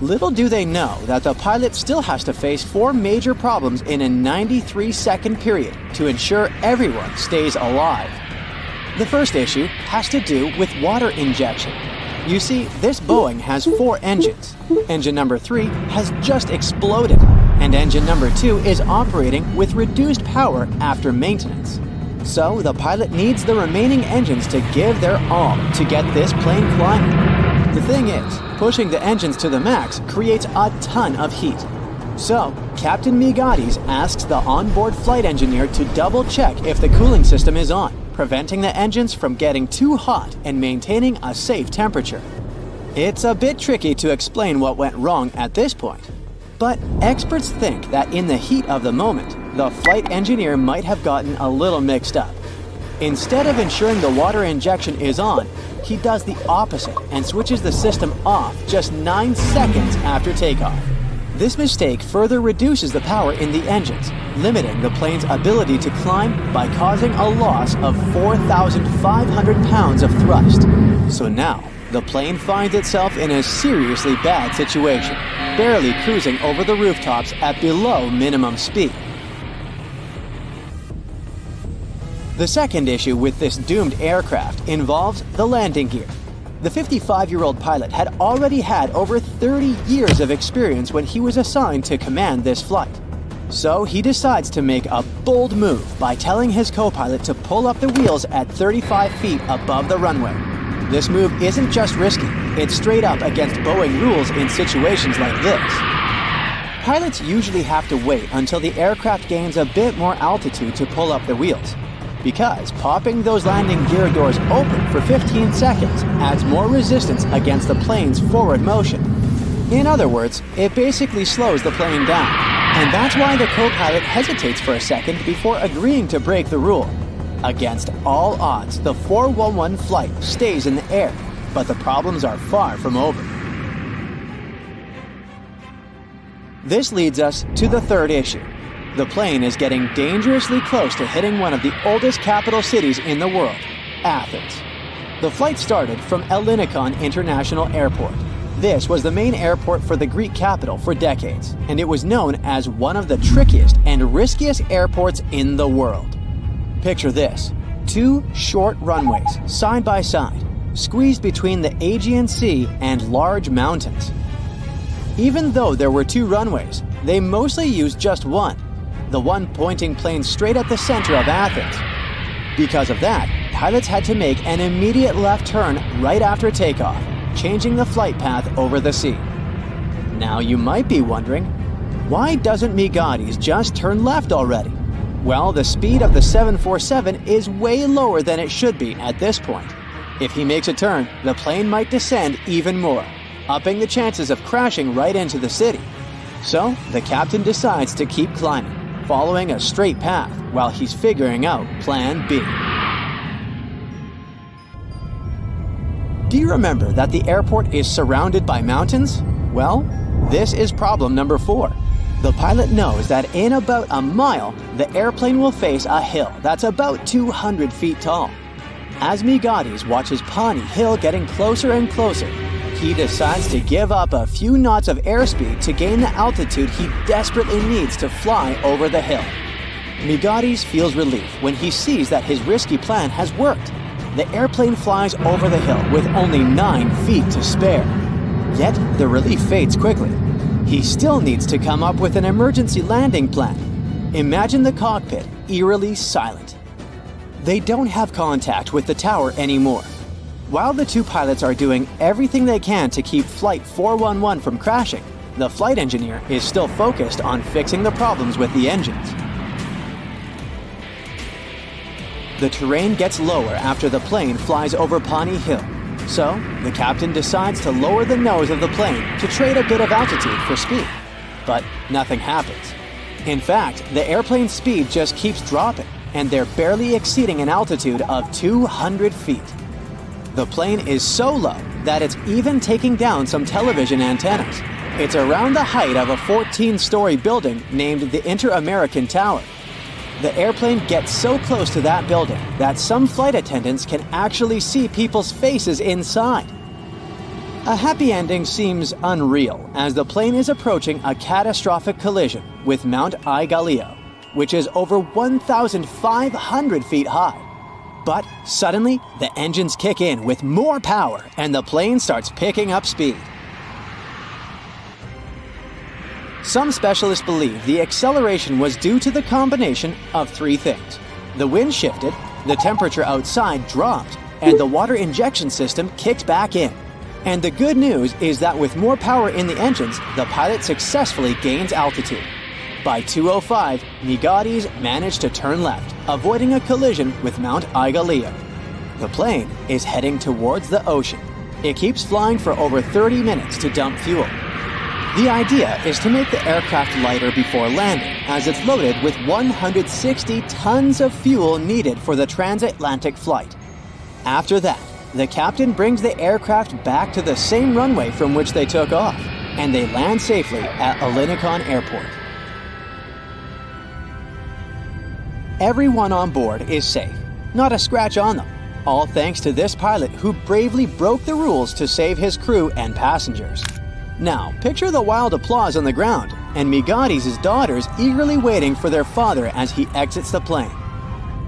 Little do they know that the pilot still has to face 4 major problems in a 93-second period to ensure everyone stays alive. The first issue has to do with water injection. You see, this Boeing has 4 engines. Engine number 3 has just exploded, and engine number 2 is operating with reduced power after maintenance. So the pilot needs the remaining engines to give their all to get this plane climbing. The thing is, pushing the engines to the max creates a ton of heat. So, Captain Migades asks the onboard flight engineer to double-check if the cooling system is on, preventing the engines from getting too hot and maintaining a safe temperature. It's a bit tricky to explain what went wrong at this point, but experts think that in the heat of the moment, the flight engineer might have gotten a little mixed up. Instead of ensuring the water injection is on, he does the opposite and switches the system off just 9 seconds after takeoff. This mistake further reduces the power in the engines, limiting the plane's ability to climb by causing a loss of 4,500 pounds of thrust. So now, the plane finds itself in a seriously bad situation, barely cruising over the rooftops at below minimum speed. The second issue with this doomed aircraft involves the landing gear. The 55-year-old pilot had already had over 30 years of experience when he was assigned to command this flight. So he decides to make a bold move by telling his co-pilot to pull up the wheels at 35 feet above the runway. This move isn't just risky, it's straight up against Boeing rules in situations like this. Pilots usually have to wait until the aircraft gains a bit more altitude to pull up the wheels, because popping those landing gear doors open for 15 seconds adds more resistance against the plane's forward motion. In other words, it basically slows the plane down, and that's why the co-pilot hesitates for a second before agreeing to break the rule. Against all odds, the 411 flight stays in the air, but the problems are far from over. This leads us to the third issue. The plane is getting dangerously close to hitting one of the oldest capital cities in the world, Athens. The flight started from Ellinikon International Airport. This was the main airport for the Greek capital for decades, and it was known as one of the trickiest and riskiest airports in the world. Picture this: 2 short runways, side by side, squeezed between the Aegean Sea and large mountains. Even though there were 2 runways, they mostly used just one, the one pointing planes straight at the center of Athens. Because of that, pilots had to make an immediate left turn right after takeoff, changing the flight path over the sea. Now you might be wondering, why doesn't Migades just turn left already? Well, the speed of the 747 is way lower than it should be at this point. If he makes a turn, the plane might descend even more, upping the chances of crashing right into the city. So, the captain decides to keep climbing, following a straight path while he's figuring out Plan B. Do you remember that the airport is surrounded by mountains? Well, this is problem number 4. The pilot knows that in about a mile, the airplane will face a hill that's about 200 feet tall. As Migades watches Pawnee Hill getting closer and closer, he decides to give up a few knots of airspeed to gain the altitude he desperately needs to fly over the hill. Migades feels relief when he sees that his risky plan has worked. The airplane flies over the hill with only 9 feet to spare. Yet, the relief fades quickly. He still needs to come up with an emergency landing plan. Imagine the cockpit eerily silent. They don't have contact with the tower anymore. While the 2 pilots are doing everything they can to keep Flight 411 from crashing, the flight engineer is still focused on fixing the problems with the engines. The terrain gets lower after the plane flies over Pawnee Hill, so the captain decides to lower the nose of the plane to trade a bit of altitude for speed. But nothing happens. In fact, the airplane's speed just keeps dropping, and they're barely exceeding an altitude of 200 feet. The plane is so low that it's even taking down some television antennas. It's around the height of a 14-story building named the Inter-American Tower. The airplane gets so close to that building that some flight attendants can actually see people's faces inside. A happy ending seems unreal as the plane is approaching a catastrophic collision with Mount Aigaleo, which is over 1,500 feet high. But suddenly, the engines kick in with more power and the plane starts picking up speed. Some specialists believe the acceleration was due to the combination of three things. The wind shifted, the temperature outside dropped, and the water injection system kicked back in. And the good news is that with more power in the engines, the pilot successfully gains altitude. By 2:05, Migatis managed to turn left, avoiding a collision with Mount Aigaleo. The plane is heading towards the ocean. It keeps flying for over 30 minutes to dump fuel. The idea is to make the aircraft lighter before landing, as it's loaded with 160 tons of fuel needed for the transatlantic flight. After that, the captain brings the aircraft back to the same runway from which they took off, and they land safely at Alinicon Airport. Everyone on board is safe, not a scratch on them, all thanks to this pilot who bravely broke the rules to save his crew and passengers. Now, picture the wild applause on the ground, and Migatis' daughters eagerly waiting for their father as he exits the plane.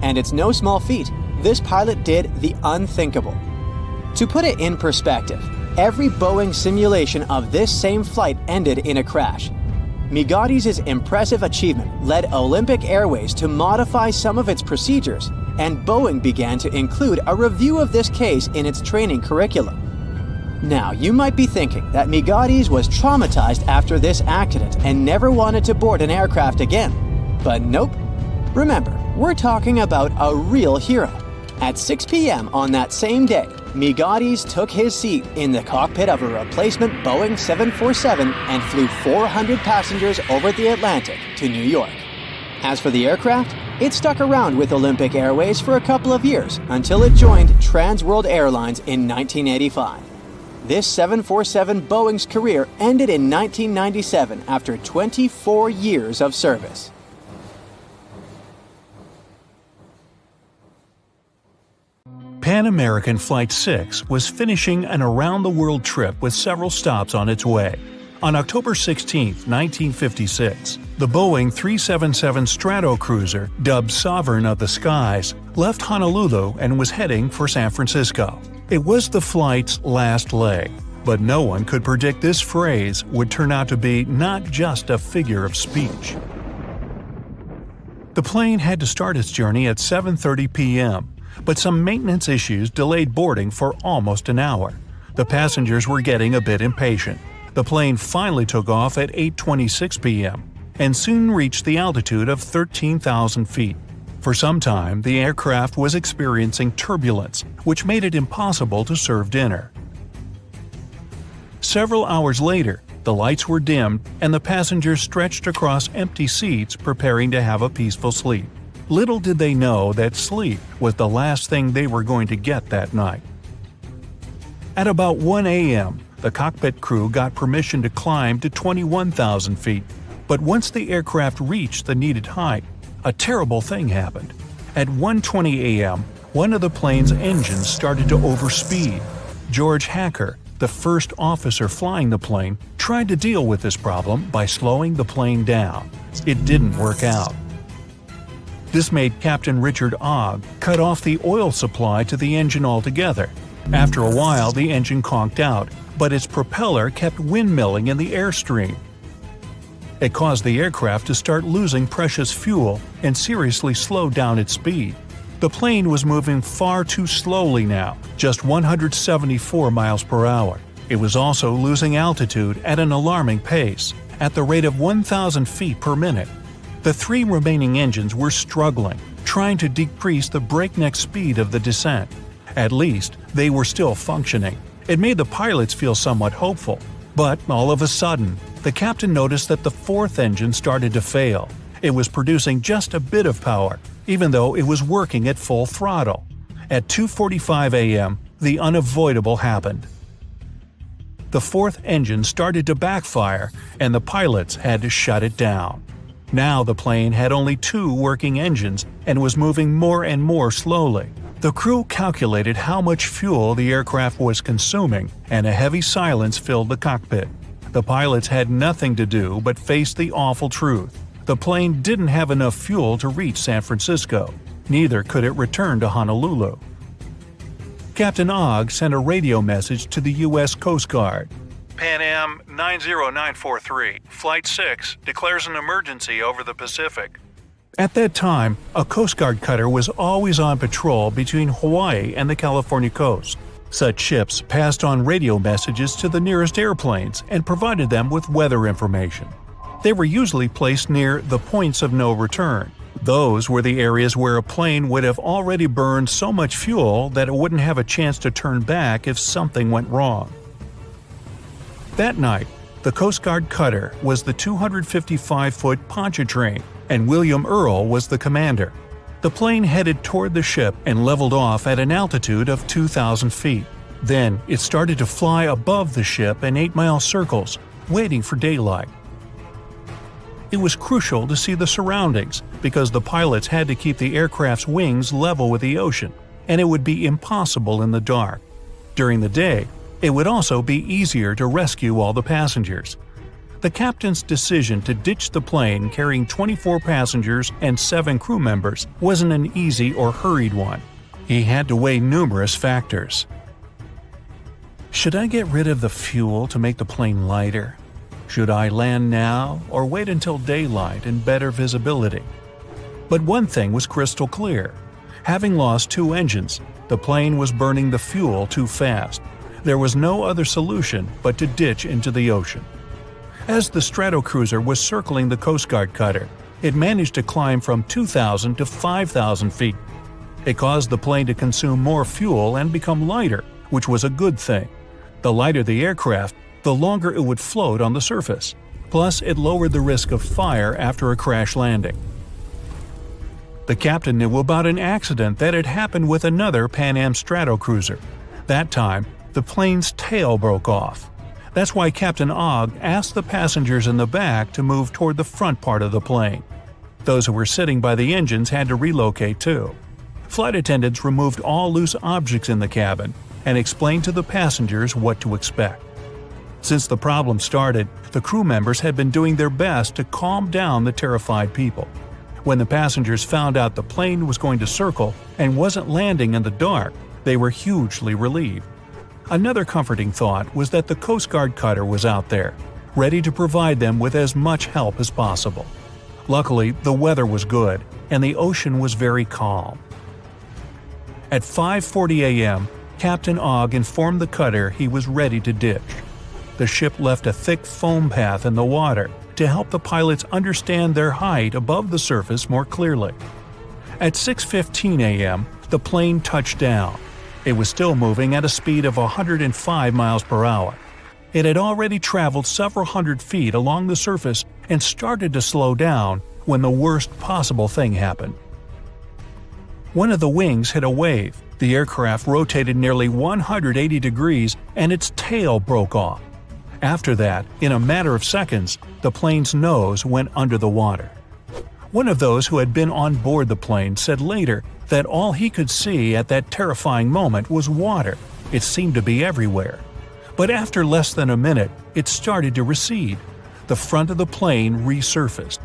And it's no small feat, this pilot did the unthinkable. To put it in perspective, every Boeing simulation of this same flight ended in a crash. Migatis' impressive achievement led Olympic Airways to modify some of its procedures, and Boeing began to include a review of this case in its training curriculum. Now, you might be thinking that Migatis was traumatized after this accident and never wanted to board an aircraft again. But nope. Remember, we're talking about a real hero. At 6 p.m. on that same day, Migatis took his seat in the cockpit of a replacement Boeing 747 and flew 400 passengers over the Atlantic to New York. As for the aircraft, it stuck around with Olympic Airways for a couple of years until it joined Trans World Airlines in 1985. This 747 Boeing's career ended in 1997 after 24 years of service. Pan American Flight 6 was finishing an around-the-world trip with several stops on its way. On October 16, 1956, the Boeing 377 Stratocruiser, dubbed Sovereign of the Skies, left Honolulu and was heading for San Francisco. It was the flight's last leg, but no one could predict this phrase would turn out to be not just a figure of speech. The plane had to start its journey at 7:30 p.m., but some maintenance issues delayed boarding for almost an hour. The passengers were getting a bit impatient. The plane finally took off at 8:26 p.m. and soon reached the altitude of 13,000 feet. For some time, the aircraft was experiencing turbulence, which made it impossible to serve dinner. Several hours later, the lights were dimmed and the passengers stretched across empty seats preparing to have a peaceful sleep. Little did they know that sleep was the last thing they were going to get that night. At about 1 a.m., the cockpit crew got permission to climb to 21,000 feet, but once the aircraft reached the needed height, a terrible thing happened. At 1:20 a.m., one of the plane's engines started to overspeed. George Hacker, the first officer flying the plane, tried to deal with this problem by slowing the plane down. It didn't work out. This made Captain Richard Ogg cut off the oil supply to the engine altogether. After a while, the engine conked out, but its propeller kept windmilling in the airstream. It caused the aircraft to start losing precious fuel and seriously slowed down its speed. The plane was moving far too slowly now, just 174 miles per hour. It was also losing altitude at an alarming pace, at the rate of 1,000 feet per minute. The three remaining engines were struggling, trying to decrease the breakneck speed of the descent. At least, they were still functioning. It made the pilots feel somewhat hopeful. But all of a sudden, the captain noticed that the fourth engine started to fail. It was producing just a bit of power, even though it was working at full throttle. At 2:45 a.m., the unavoidable happened. The fourth engine started to backfire, and the pilots had to shut it down. Now the plane had only two working engines and was moving more and more slowly. The crew calculated how much fuel the aircraft was consuming, and a heavy silence filled the cockpit. The pilots had nothing to do but face the awful truth. The plane didn't have enough fuel to reach San Francisco. Neither could it return to Honolulu. Captain Ogg sent a radio message to the U.S. Coast Guard. Pan Am 90943, Flight 6, declares an emergency over the Pacific. At that time, a Coast Guard cutter was always on patrol between Hawaii and the California coast. Such ships passed on radio messages to the nearest airplanes and provided them with weather information. They were usually placed near the points of no return. Those were the areas where a plane would have already burned so much fuel that it wouldn't have a chance to turn back if something went wrong. That night, the Coast Guard cutter was the 255-foot Pontchartrain, and William Earl was the commander. The plane headed toward the ship and leveled off at an altitude of 2,000 feet. Then it started to fly above the ship in 8-mile circles, waiting for daylight. It was crucial to see the surroundings because the pilots had to keep the aircraft's wings level with the ocean, and it would be impossible in the dark. During the day, it would also be easier to rescue all the passengers. The captain's decision to ditch the plane carrying 24 passengers and 7 crew members wasn't an easy or hurried one. He had to weigh numerous factors. Should I get rid of the fuel to make the plane lighter? Should I land now or wait until daylight and better visibility? But one thing was crystal clear. Having lost 2 engines, the plane was burning the fuel too fast. There was no other solution but to ditch into the ocean. As the Stratocruiser was circling the Coast Guard cutter, it managed to climb from 2,000 to 5,000 feet. It caused the plane to consume more fuel and become lighter, which was a good thing. The lighter the aircraft, the longer it would float on the surface. Plus, it lowered the risk of fire after a crash landing. The captain knew about an accident that had happened with another Pan Am Stratocruiser. That time, the plane's tail broke off. That's why Captain Ogg asked the passengers in the back to move toward the front part of the plane. Those who were sitting by the engines had to relocate too. Flight attendants removed all loose objects in the cabin and explained to the passengers what to expect. Since the problem started, the crew members had been doing their best to calm down the terrified people. When the passengers found out the plane was going to circle and wasn't landing in the dark, they were hugely relieved. Another comforting thought was that the Coast Guard cutter was out there, ready to provide them with as much help as possible. Luckily, the weather was good, and the ocean was very calm. At 5:40 a.m., Captain Ogg informed the cutter he was ready to ditch. The ship left a thick foam path in the water to help the pilots understand their height above the surface more clearly. At 6:15 a.m., the plane touched down. It was still moving at a speed of 105 miles per hour. It had already traveled several hundred feet along the surface and started to slow down when the worst possible thing happened. One of the wings hit a wave, the aircraft rotated nearly 180 degrees, and its tail broke off. After that, in a matter of seconds, the plane's nose went under the water. One of those who had been on board the plane said later that all he could see at that terrifying moment was water. It seemed to be everywhere. But after less than a minute, it started to recede. The front of the plane resurfaced.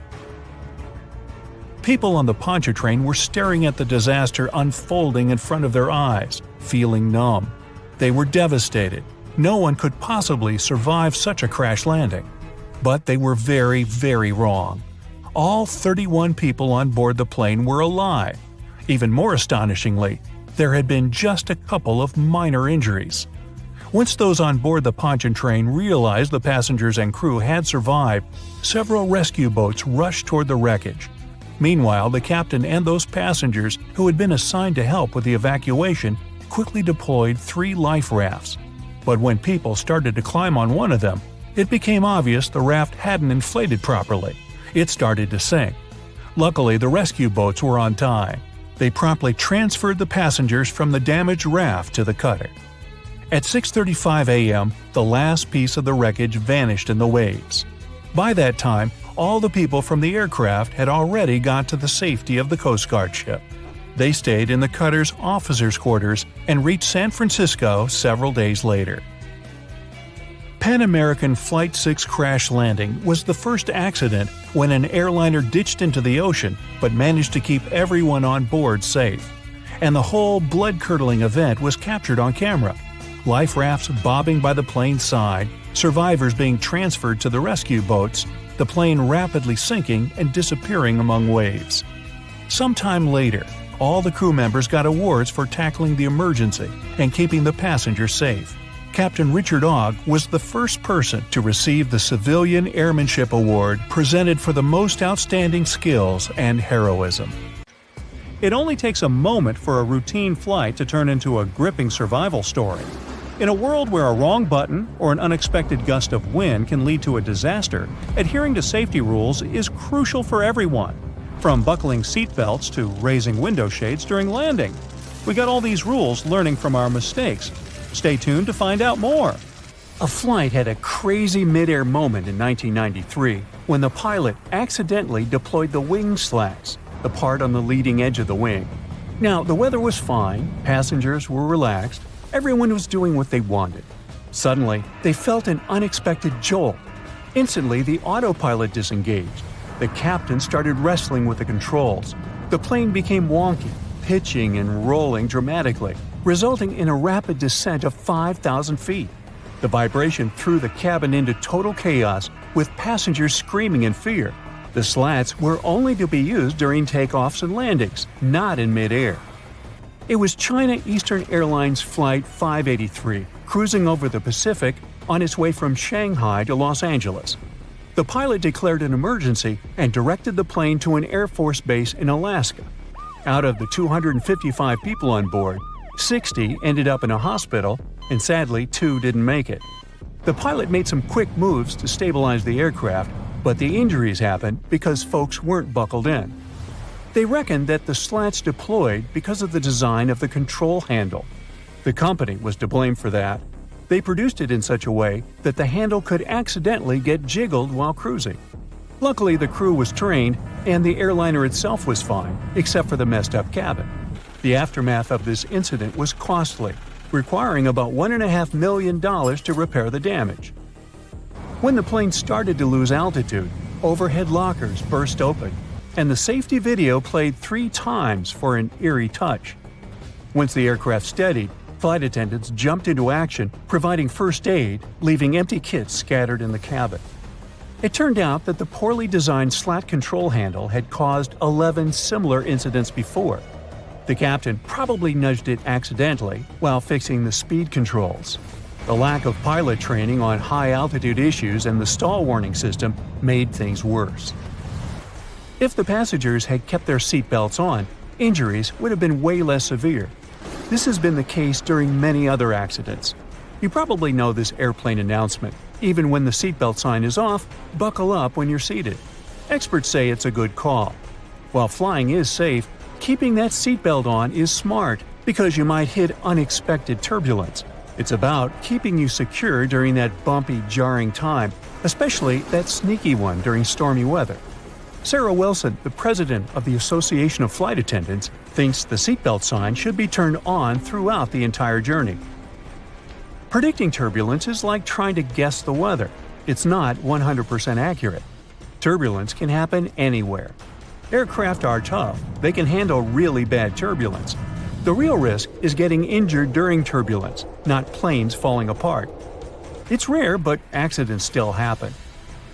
People on the Pontchartrain were staring at the disaster unfolding in front of their eyes, feeling numb. They were devastated. No one could possibly survive such a crash landing. But they were very, very wrong. All 31 people on board the plane were alive. Even more astonishingly, there had been just a couple of minor injuries. Once those on board the Pontchartrain realized the passengers and crew had survived, several rescue boats rushed toward the wreckage. Meanwhile, the captain and those passengers who had been assigned to help with the evacuation quickly deployed 3 life rafts. But when people started to climb on one of them, it became obvious the raft hadn't inflated properly. It started to sink. Luckily, the rescue boats were on time. They promptly transferred the passengers from the damaged raft to the cutter. At 6:35 a.m., the last piece of the wreckage vanished in the waves. By that time, all the people from the aircraft had already got to the safety of the Coast Guard ship. They stayed in the cutter's officers' quarters and reached San Francisco several days later. Pan American Flight 6 crash landing was the first accident when an airliner ditched into the ocean but managed to keep everyone on board safe. And the whole blood-curdling event was captured on camera. Life rafts bobbing by the plane's side, survivors being transferred to the rescue boats, the plane rapidly sinking and disappearing among waves. Sometime later, all the crew members got awards for tackling the emergency and keeping the passengers safe. Captain Richard Ogg was the first person to receive the Civilian Airmanship Award presented for the most outstanding skills and heroism. It only takes a moment for a routine flight to turn into a gripping survival story. In a world where a wrong button or an unexpected gust of wind can lead to a disaster, adhering to safety rules is crucial for everyone. From buckling seatbelts to raising window shades during landing. We got all these rules learning from our mistakes. Stay tuned to find out more. A flight had a crazy mid-air moment in 1993 when the pilot accidentally deployed the wing slats, the part on the leading edge of the wing. Now, the weather was fine, passengers were relaxed, everyone was doing what they wanted. Suddenly, they felt an unexpected jolt. Instantly, the autopilot disengaged. The captain started wrestling with the controls. The plane became wonky, pitching and rolling dramatically, resulting in a rapid descent of 5,000 feet. The vibration threw the cabin into total chaos, with passengers screaming in fear. The slats were only to be used during takeoffs and landings, not in midair. It was China Eastern Airlines Flight 583, cruising over the Pacific on its way from Shanghai to Los Angeles. The pilot declared an emergency and directed the plane to an Air Force base in Alaska. Out of the 255 people on board, 60 ended up in a hospital, and sadly, 2 didn't make it. The pilot made some quick moves to stabilize the aircraft, but the injuries happened because folks weren't buckled in. They reckoned that the slats deployed because of the design of the control handle. The company was to blame for that. They produced it in such a way that the handle could accidentally get jiggled while cruising. Luckily, the crew was trained, and the airliner itself was fine, except for the messed-up cabin. The aftermath of this incident was costly, requiring about $1.5 million to repair the damage. When the plane started to lose altitude, overhead lockers burst open, and the safety video played 3 times for an eerie touch. Once the aircraft steadied, flight attendants jumped into action, providing first aid, leaving empty kits scattered in the cabin. It turned out that the poorly designed slat control handle had caused 11 similar incidents before. The captain probably nudged it accidentally while fixing the speed controls. The lack of pilot training on high-altitude issues and the stall warning system made things worse. If the passengers had kept their seatbelts on, injuries would have been way less severe. This has been the case during many other accidents. You probably know this airplane announcement. Even when the seatbelt sign is off, buckle up when you're seated. Experts say it's a good call. While flying is safe, keeping that seatbelt on is smart because you might hit unexpected turbulence. It's about keeping you secure during that bumpy, jarring time, especially that sneaky one during stormy weather. Sarah Wilson, the president of the Association of Flight Attendants, thinks the seatbelt sign should be turned on throughout the entire journey. Predicting turbulence is like trying to guess the weather. It's not 100% accurate. Turbulence can happen anywhere. Aircraft are tough. They can handle really bad turbulence. The real risk is getting injured during turbulence, not planes falling apart. It's rare, but accidents still happen.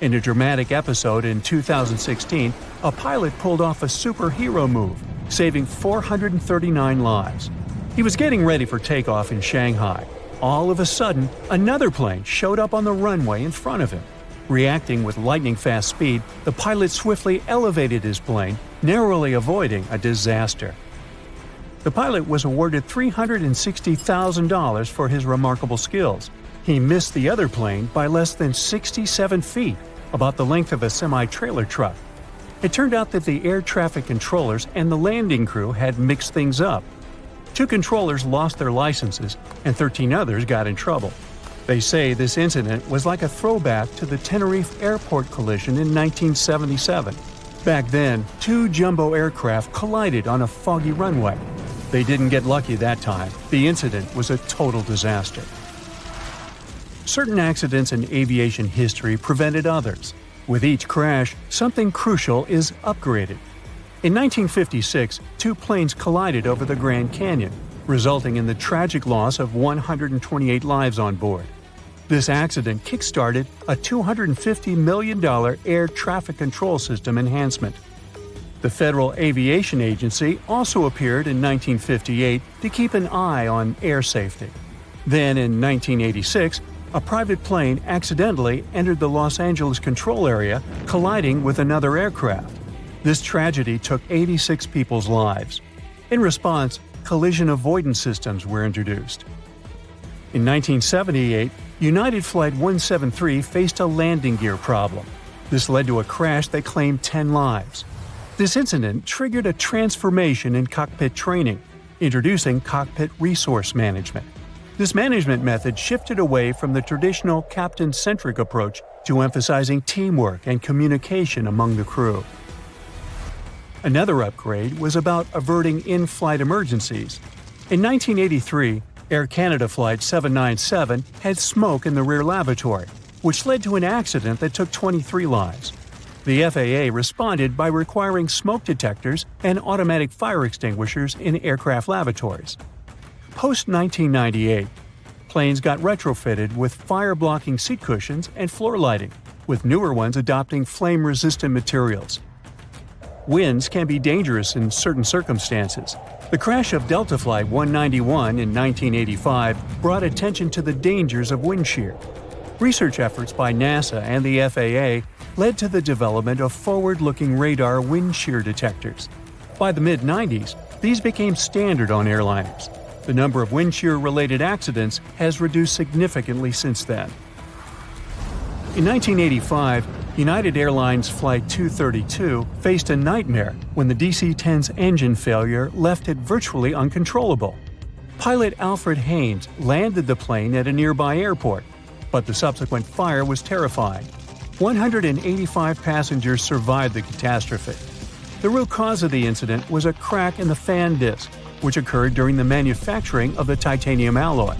In a dramatic episode in 2016, a pilot pulled off a superhero move, saving 439 lives. He was getting ready for takeoff in Shanghai. All of a sudden, another plane showed up on the runway in front of him. Reacting with lightning-fast speed, the pilot swiftly elevated his plane, narrowly avoiding a disaster. The pilot was awarded $360,000 for his remarkable skills. He missed the other plane by less than 67 feet, about the length of a semi-trailer truck. It turned out that the air traffic controllers and the landing crew had mixed things up. 2 controllers lost their licenses, and 13 others got in trouble. They say this incident was like a throwback to the Tenerife airport collision in 1977. Back then, 2 jumbo aircraft collided on a foggy runway. They didn't get lucky that time. The incident was a total disaster. certain accidents in aviation history prevented others. With each crash, something crucial is upgraded. In 1956, two planes collided over the Grand Canyon, resulting in the tragic loss of 128 lives on board. This accident kick-started a $250 million air traffic control system enhancement. The Federal Aviation Agency also appeared in 1958 to keep an eye on air safety. Then, in 1986, a private plane accidentally entered the Los Angeles control area, colliding with another aircraft. This tragedy took 86 people's lives. In response, collision avoidance systems were introduced. In 1978, United Flight 173 faced a landing gear problem. This led to a crash that claimed 10 lives. This incident triggered a transformation in cockpit training, introducing cockpit resource management. This management method shifted away from the traditional captain-centric approach to emphasizing teamwork and communication among the crew. Another upgrade was about averting in-flight emergencies. In 1983, Air Canada Flight 797 had smoke in the rear lavatory, which led to an accident that took 23 lives. The FAA responded by requiring smoke detectors and automatic fire extinguishers in aircraft lavatories. Post-1998, planes got retrofitted with fire-blocking seat cushions and floor lighting, with newer ones adopting flame-resistant materials. Winds can be dangerous in certain circumstances. The crash of Delta Flight 191 in 1985 brought attention to the dangers of wind shear. Research efforts by NASA and the FAA led to the development of forward-looking radar wind shear detectors. By the mid-90s, these became standard on airliners. The number of wind shear-related accidents has reduced significantly since then. In 1985, United Airlines Flight 232 faced a nightmare when the DC-10's engine failure left it virtually uncontrollable. Pilot Alfred Haynes landed the plane at a nearby airport, but the subsequent fire was terrifying. 185 passengers survived the catastrophe. The root cause of the incident was a crack in the fan disc, which occurred during the manufacturing of the titanium alloy.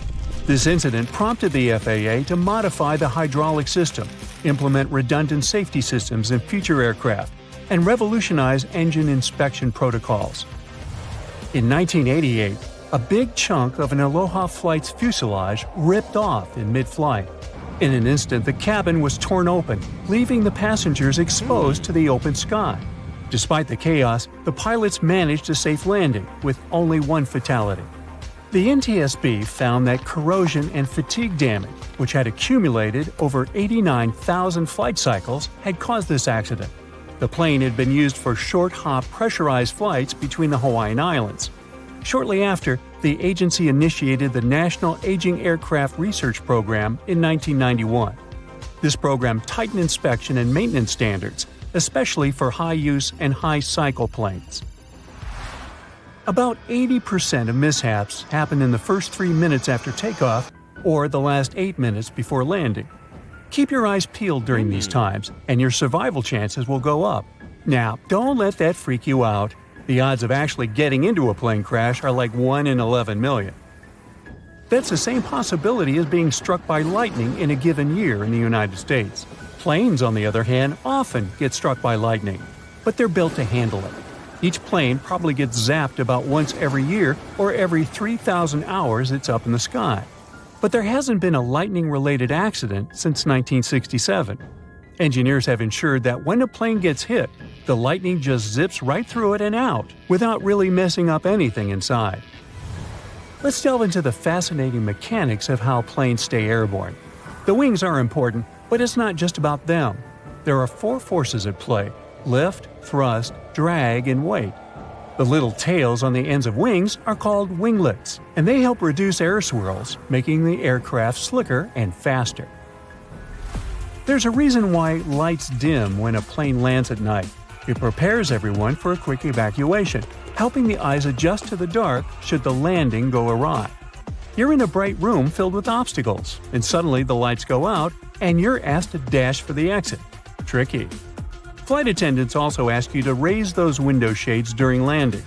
This incident prompted the FAA to modify the hydraulic system, implement redundant safety systems in future aircraft, and revolutionize engine inspection protocols. In 1988, a big chunk of an Aloha flight's fuselage ripped off in mid-flight. In an instant, the cabin was torn open, leaving the passengers exposed to the open sky. Despite the chaos, the pilots managed a safe landing, with only one fatality. The NTSB found that corrosion and fatigue damage, which had accumulated over 89,000 flight cycles, had caused this accident. The plane had been used for short-hop pressurized flights between the Hawaiian Islands. Shortly after, the agency initiated the National Aging Aircraft Research Program in 1991. This program tightened inspection and maintenance standards, especially for high-use and high-cycle planes. About 80% of mishaps happen in the first 3 minutes after takeoff or the last 8 minutes before landing. Keep your eyes peeled during these times, and your survival chances will go up. Now, don't let that freak you out. The odds of actually getting into a plane crash are like 1 in 11 million. That's the same possibility as being struck by lightning in a given year in the United States. Planes, on the other hand, often get struck by lightning, but they're built to handle it. Each plane probably gets zapped about once every year or every 3,000 hours it's up in the sky. But there hasn't been a lightning-related accident since 1967. Engineers have ensured that when a plane gets hit, the lightning just zips right through it and out, without really messing up anything inside. Let's delve into the fascinating mechanics of how planes stay airborne. The wings are important, but it's not just about them. There are 4 forces at play: lift, thrust, drag, and weight. The little tails on the ends of wings are called winglets, and they help reduce air swirls, making the aircraft slicker and faster. There's a reason why lights dim when a plane lands at night. It prepares everyone for a quick evacuation, helping the eyes adjust to the dark should the landing go awry. You're in a bright room filled with obstacles, and suddenly the lights go out, and you're asked to dash for the exit. Tricky. Flight attendants also ask you to raise those window shades during landing.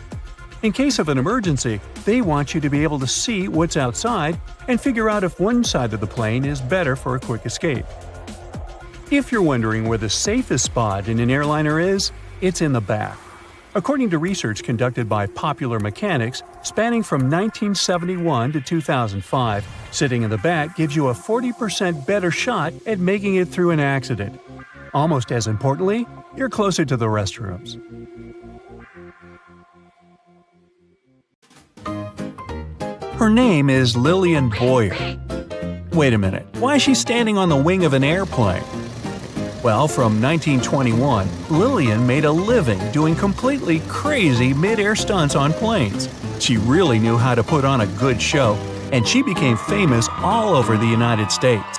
In case of an emergency, they want you to be able to see what's outside and figure out if one side of the plane is better for a quick escape. If you're wondering where the safest spot in an airliner is, it's in the back. According to research conducted by Popular Mechanics, spanning from 1971 to 2005, sitting in the back gives you a 40% better shot at making it through an accident. Almost as importantly, you're closer to the restrooms. Her name is Lillian Boyer. Wait a minute, why is she standing on the wing of an airplane? Well, from 1921, Lillian made a living doing completely crazy mid-air stunts on planes. She really knew how to put on a good show, and she became famous all over the United States.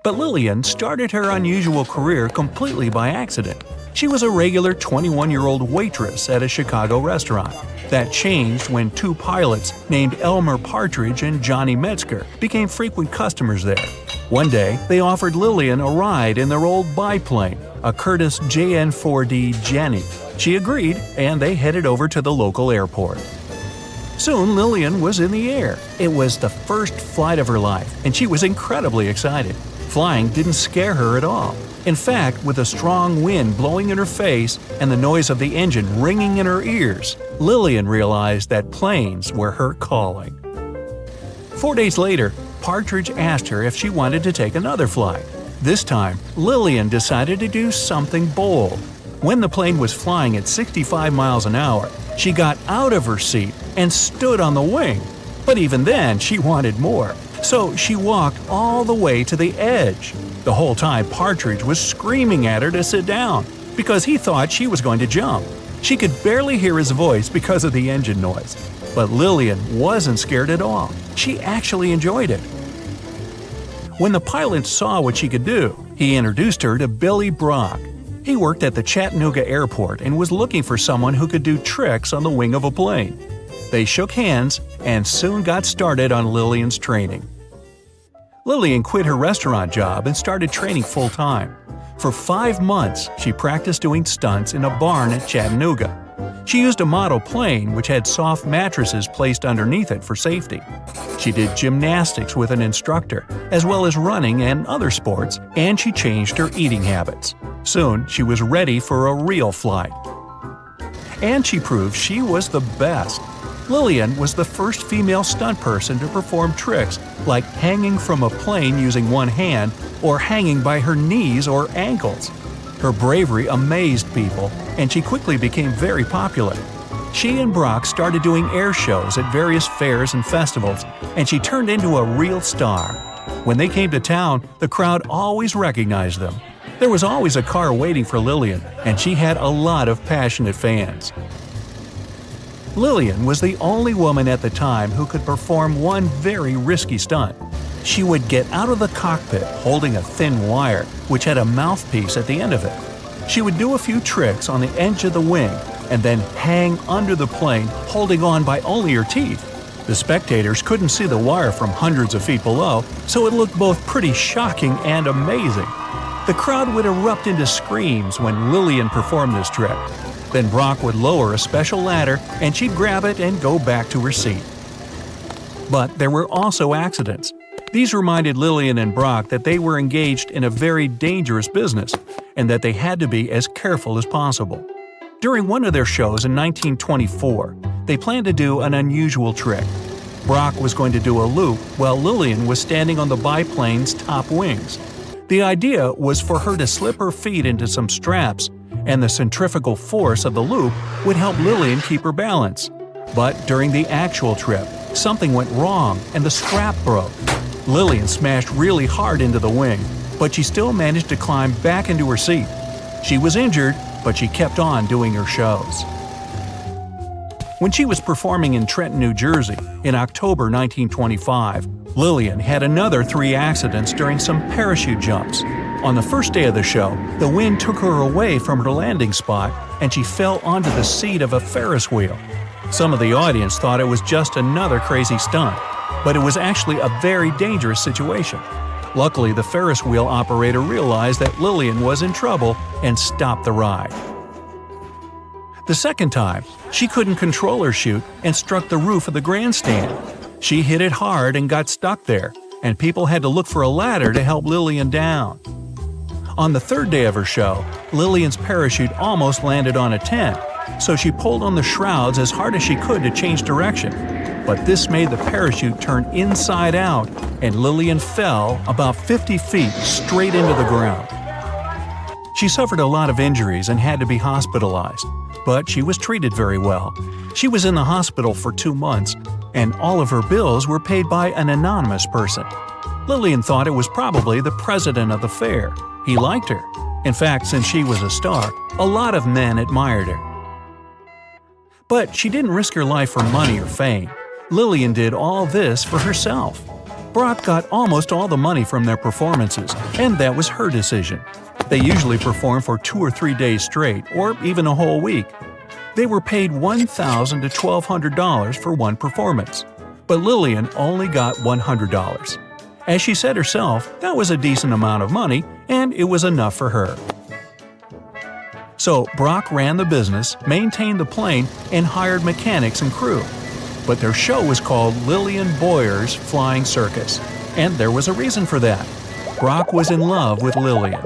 But Lillian started her unusual career completely by accident. She was a regular 21-year-old waitress at a Chicago restaurant. That changed when two pilots named Elmer Partridge and Johnny Metzger became frequent customers there. One day, they offered Lillian a ride in their old biplane, a Curtiss JN-4D Jenny. She agreed, and they headed over to the local airport. Soon, Lillian was in the air. It was the first flight of her life, and she was incredibly excited. Flying didn't scare her at all. In fact, with a strong wind blowing in her face and the noise of the engine ringing in her ears, Lillian realized that planes were her calling. 4 days later, Partridge asked her if she wanted to take another flight. This time, Lillian decided to do something bold. When the plane was flying at 65 miles an hour, she got out of her seat and stood on the wing. But even then, she wanted more. So she walked all the way to the edge. The whole time, Partridge was screaming at her to sit down because he thought she was going to jump. She could barely hear his voice because of the engine noise. But Lillian wasn't scared at all. She actually enjoyed it. When the pilot saw what she could do, he introduced her to Billy Brock. He worked at the Chattanooga airport and was looking for someone who could do tricks on the wing of a plane. They shook hands and soon got started on Lillian's training. Lillian quit her restaurant job and started training full-time. For 5 months, she practiced doing stunts in a barn at Chattanooga. She used a model plane which had soft mattresses placed underneath it for safety. She did gymnastics with an instructor, as well as running and other sports, and she changed her eating habits. Soon, she was ready for a real flight. And she proved she was the best. Lillian was the first female stunt person to perform tricks like hanging from a plane using one hand or hanging by her knees or ankles. Her bravery amazed people, and she quickly became very popular. She and Brock started doing air shows at various fairs and festivals, and she turned into a real star. When they came to town, the crowd always recognized them. There was always a car waiting for Lillian, and she had a lot of passionate fans. Lillian was the only woman at the time who could perform one very risky stunt. She would get out of the cockpit holding a thin wire, which had a mouthpiece at the end of it. She would do a few tricks on the edge of the wing and then hang under the plane, holding on by only her teeth. The spectators couldn't see the wire from hundreds of feet below, so it looked both pretty shocking and amazing. The crowd would erupt into screams when Lillian performed this trick. Then Brock would lower a special ladder and she'd grab it and go back to her seat. But there were also accidents. These reminded Lillian and Brock that they were engaged in a very dangerous business and that they had to be as careful as possible. During one of their shows in 1924, they planned to do an unusual trick. Brock was going to do a loop while Lillian was standing on the biplane's top wings. The idea was for her to slip her feet into some straps, and the centrifugal force of the loop would help Lillian keep her balance. But during the actual trip, something went wrong and the strap broke. Lillian smashed really hard into the wing, but she still managed to climb back into her seat. She was injured, but she kept on doing her shows. When she was performing in Trenton, New Jersey, in October 1925, Lillian had another 3 accidents during some parachute jumps. On the first day of the show, the wind took her away from her landing spot and she fell onto the seat of a Ferris wheel. Some of the audience thought it was just another crazy stunt, but it was actually a very dangerous situation. Luckily, the Ferris wheel operator realized that Lillian was in trouble and stopped the ride. The second time, she couldn't control her chute and struck the roof of the grandstand. She hit it hard and got stuck there, and people had to look for a ladder to help Lillian down. On the third day of her show, Lillian's parachute almost landed on a tent, so she pulled on the shrouds as hard as she could to change direction. But this made the parachute turn inside out, and Lillian fell about 50 feet straight into the ground. She suffered a lot of injuries and had to be hospitalized, but she was treated very well. She was in the hospital for 2 months, and all of her bills were paid by an anonymous person. Lillian thought it was probably the president of the fair. He liked her. In fact, since she was a star, a lot of men admired her. But she didn't risk her life for money or fame. Lillian did all this for herself. Brock got almost all the money from their performances, and that was her decision. They usually perform for 2 or 3 days straight, or even a whole week. They were paid $1,000 to $1,200 for one performance, but Lillian only got $100. As she said herself, that was a decent amount of money, and it was enough for her. So Brock ran the business, maintained the plane, and hired mechanics and crew. But their show was called Lillian Boyer's Flying Circus, and there was a reason for that. Brock was in love with Lillian.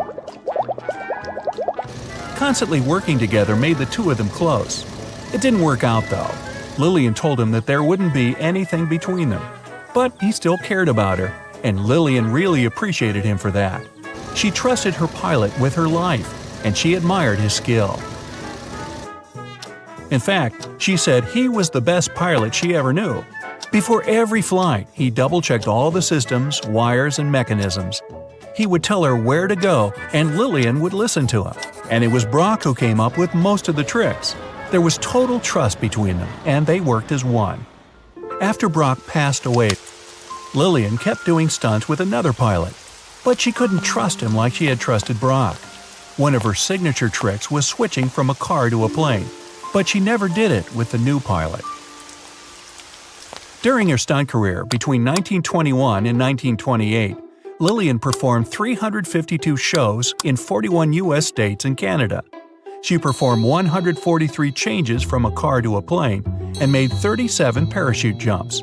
Constantly working together made the two of them close. It didn't work out though. Lillian told him that there wouldn't be anything between them. But he still cared about her, and Lillian really appreciated him for that. She trusted her pilot with her life, and she admired his skill. In fact, she said he was the best pilot she ever knew. Before every flight, he double-checked all the systems, wires, and mechanisms. He would tell her where to go, and Lillian would listen to him. And it was Brock who came up with most of the tricks. There was total trust between them, and they worked as one. After Brock passed away, Lillian kept doing stunts with another pilot, but she couldn't trust him like she had trusted Brock. One of her signature tricks was switching from a car to a plane, but she never did it with the new pilot. During her stunt career between 1921 and 1928, Lillian performed 352 shows in 41 U.S. states and Canada. She performed 143 changes from a car to a plane and made 37 parachute jumps.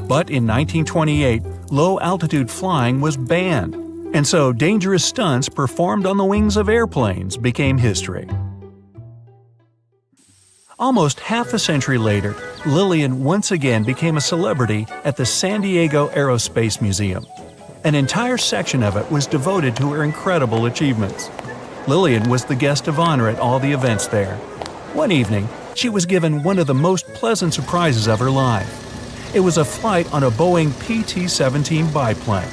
But in 1928, low-altitude flying was banned, and so dangerous stunts performed on the wings of airplanes became history. Almost half a century later, Lillian once again became a celebrity at the San Diego Aerospace Museum. An entire section of it was devoted to her incredible achievements. Lillian was the guest of honor at all the events there. One evening, she was given one of the most pleasant surprises of her life. It was a flight on a Boeing PT-17 biplane.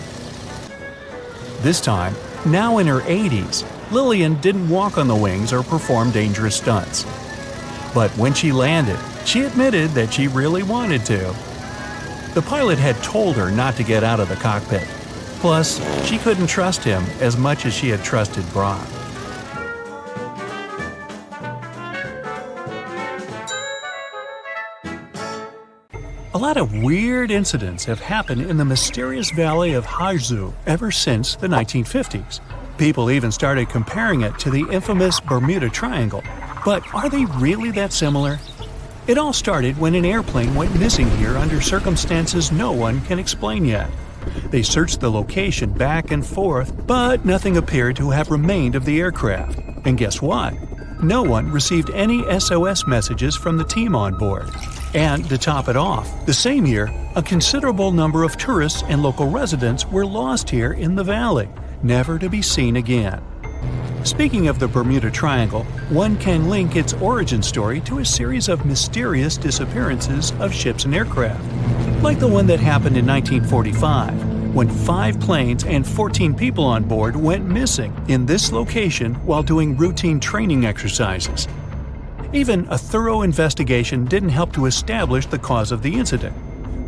This time, now in her 80s, Lillian didn't walk on the wings or perform dangerous stunts. But when she landed, she admitted that she really wanted to. The pilot had told her not to get out of the cockpit. Plus, she couldn't trust him as much as she had trusted Brock. A lot of weird incidents have happened in the mysterious valley of Hudson ever since the 1950s. People even started comparing it to the infamous Bermuda Triangle. But are they really that similar? It all started when an airplane went missing here under circumstances no one can explain yet. They searched the location back and forth, but nothing appeared to have remained of the aircraft. And guess what? No one received any SOS messages from the team on board. And to top it off, the same year, a considerable number of tourists and local residents were lost here in the valley, never to be seen again. Speaking of the Bermuda Triangle, one can link its origin story to a series of mysterious disappearances of ships and aircraft, like the one that happened in 1945, when 5 planes and 14 people on board went missing in this location while doing routine training exercises. Even a thorough investigation didn't help to establish the cause of the incident.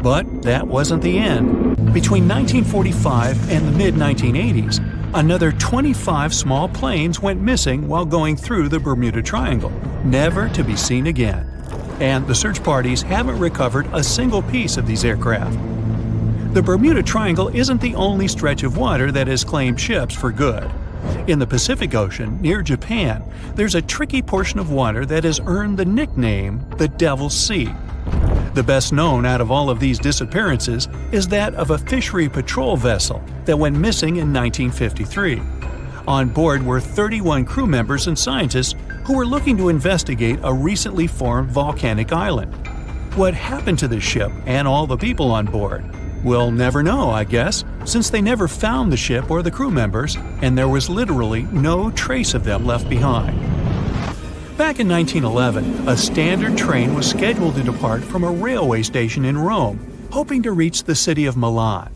But that wasn't the end. Between 1945 and the mid-1980s, another 25 small planes went missing while going through the Bermuda Triangle, never to be seen again. And the search parties haven't recovered a single piece of these aircraft. The Bermuda Triangle isn't the only stretch of water that has claimed ships for good. In the Pacific Ocean, near Japan, there's a tricky portion of water that has earned the nickname the Devil's Sea. The best known out of all of these disappearances is that of a fishery patrol vessel that went missing in 1953. On board were 31 crew members and scientists who were looking to investigate a recently formed volcanic island. What happened to the ship and all the people on board? We'll never know, I guess, since they never found the ship or the crew members, and there was literally no trace of them left behind. Back in 1911, a standard train was scheduled to depart from a railway station in Rome, hoping to reach the city of Milan.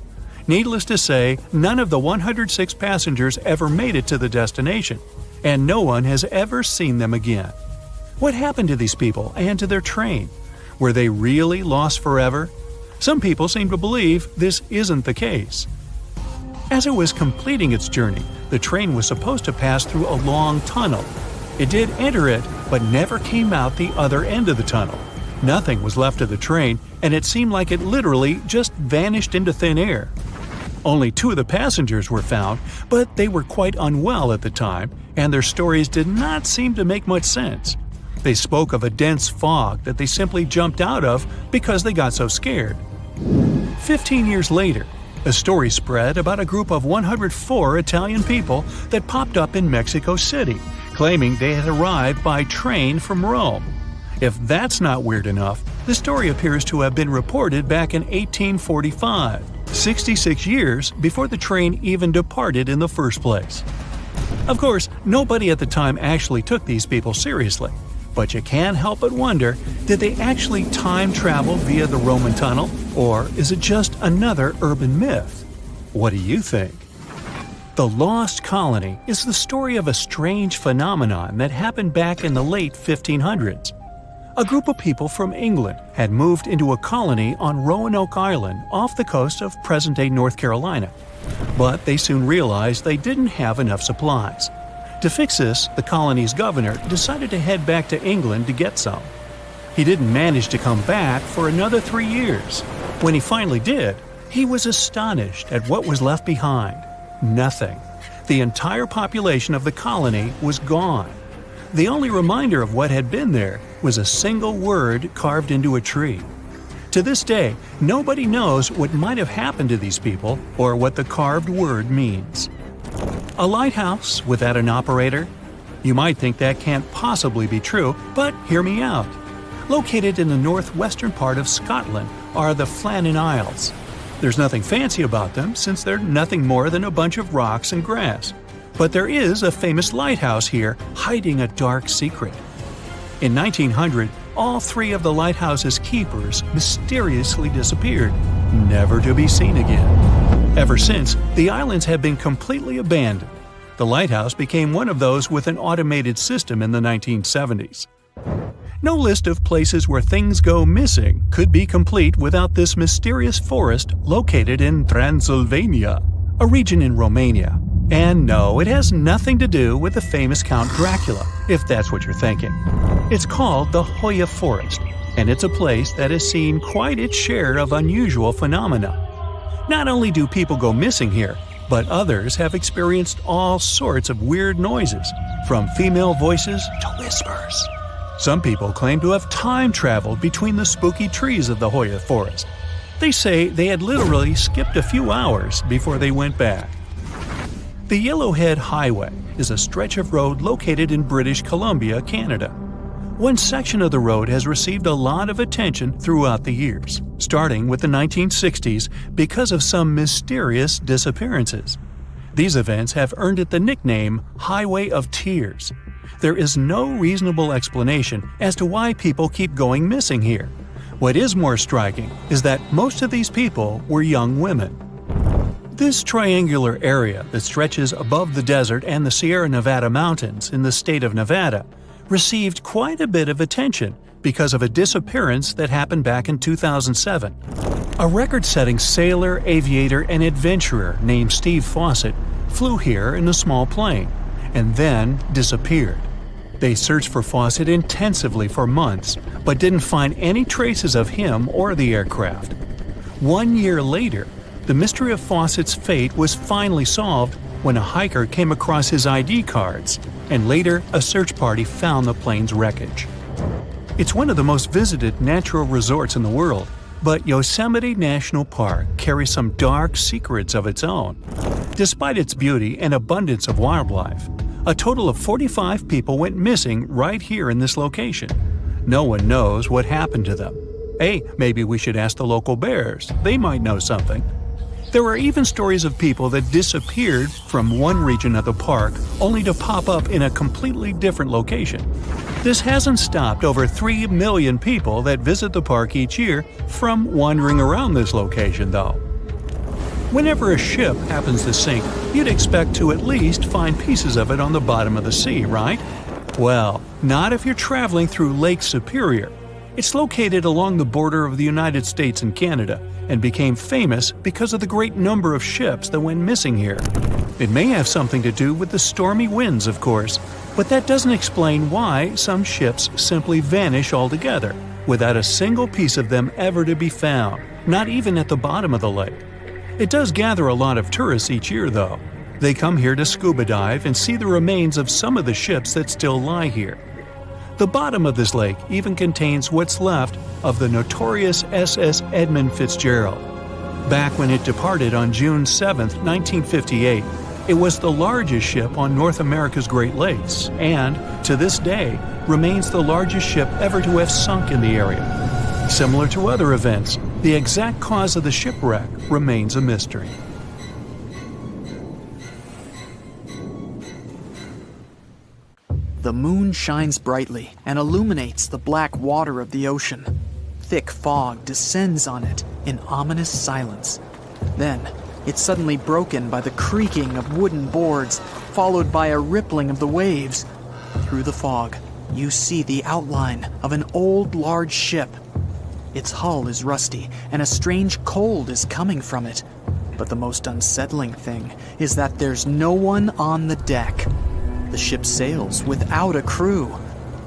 Needless to say, none of the 106 passengers ever made it to the destination, and no one has ever seen them again. What happened to these people and to their train? Were they really lost forever? Some people seem to believe this isn't the case. As it was completing its journey, the train was supposed to pass through a long tunnel. It did enter it, but never came out the other end of the tunnel. Nothing was left of the train, and it seemed like it literally just vanished into thin air. Only 2 of the passengers were found, but they were quite unwell at the time, and their stories did not seem to make much sense. They spoke of a dense fog that they simply jumped out of because they got so scared. 15 years later, a story spread about a group of 104 Italian people that popped up in Mexico City, claiming they had arrived by train from Rome. If that's not weird enough, the story appears to have been reported back in 1845, 66 years before the train even departed in the first place. Of course, nobody at the time actually took these people seriously, but you can't help but wonder, did they actually time travel via the Roman tunnel, or is it just another urban myth? What do you think? The Lost Colony is the story of a strange phenomenon that happened back in the late 1500s. A group of people from England had moved into a colony on Roanoke Island off the coast of present-day North Carolina. But they soon realized they didn't have enough supplies. To fix this, the colony's governor decided to head back to England to get some. He didn't manage to come back for another 3 years. When he finally did, he was astonished at what was left behind. Nothing. The entire population of the colony was gone. The only reminder of what had been there was a single word carved into a tree. To this day, nobody knows what might have happened to these people or what the carved word means. A lighthouse without an operator? You might think that can't possibly be true, but hear me out. Located in the northwestern part of Scotland are the Flannan Isles. There's nothing fancy about them since they're nothing more than a bunch of rocks and grass. But there is a famous lighthouse here hiding a dark secret. In 1900, all 3 of the lighthouse's keepers mysteriously disappeared, never to be seen again. Ever since, the islands have been completely abandoned. The lighthouse became one of those with an automated system in the 1970s. No list of places where things go missing could be complete without this mysterious forest located in Transylvania, a region in Romania. And no, it has nothing to do with the famous Count Dracula, if that's what you're thinking. It's called the Hoya Forest, and it's a place that has seen quite its share of unusual phenomena. Not only do people go missing here, but others have experienced all sorts of weird noises, from female voices to whispers. Some people claim to have time traveled between the spooky trees of the Hoya Forest. They say they had literally skipped a few hours before they went back. The Yellowhead Highway is a stretch of road located in British Columbia, Canada. One section of the road has received a lot of attention throughout the years, starting with the 1960s because of some mysterious disappearances. These events have earned it the nickname Highway of Tears. There is no reasonable explanation as to why people keep going missing here. What is more striking is that most of these people were young women. This triangular area that stretches above the desert and the Sierra Nevada mountains in the state of Nevada received quite a bit of attention because of a disappearance that happened back in 2007. A record-setting sailor, aviator, and adventurer named Steve Fawcett flew here in a small plane and then disappeared. They searched for Fawcett intensively for months, but didn't find any traces of him or the aircraft. 1 year later, the mystery of Fawcett's fate was finally solved when a hiker came across his ID cards, and later a search party found the plane's wreckage. It's one of the most visited natural resorts in the world, but Yosemite National Park carries some dark secrets of its own. Despite its beauty and abundance of wildlife, a total of 45 people went missing right here in this location. No one knows what happened to them. Hey, maybe we should ask the local bears. They might know something. There are even stories of people that disappeared from one region of the park only to pop up in a completely different location. This hasn't stopped over 3 million people that visit the park each year from wandering around this location, though. Whenever a ship happens to sink, you'd expect to at least find pieces of it on the bottom of the sea, right? Well, not if you're traveling through Lake Superior. It's located along the border of the United States and Canada, and became famous because of the great number of ships that went missing here. It may have something to do with the stormy winds, of course, but that doesn't explain why some ships simply vanish altogether, without a single piece of them ever to be found, not even at the bottom of the lake. It does gather a lot of tourists each year, though. They come here to scuba dive and see the remains of some of the ships that still lie here. The bottom of this lake even contains what's left of the notorious SS Edmund Fitzgerald. Back when it departed on June 7, 1958, it was the largest ship on North America's Great Lakes and, to this day, remains the largest ship ever to have sunk in the area. Similar to other events, the exact cause of the shipwreck remains a mystery. The moon shines brightly and illuminates the black water of the ocean. Thick fog descends on it in ominous silence. Then, it's suddenly broken by the creaking of wooden boards, followed by a rippling of the waves. Through the fog, you see the outline of an old, large ship. Its hull is rusty, and a strange cold is coming from it. But the most unsettling thing is that there's no one on the deck. The ship sails without a crew.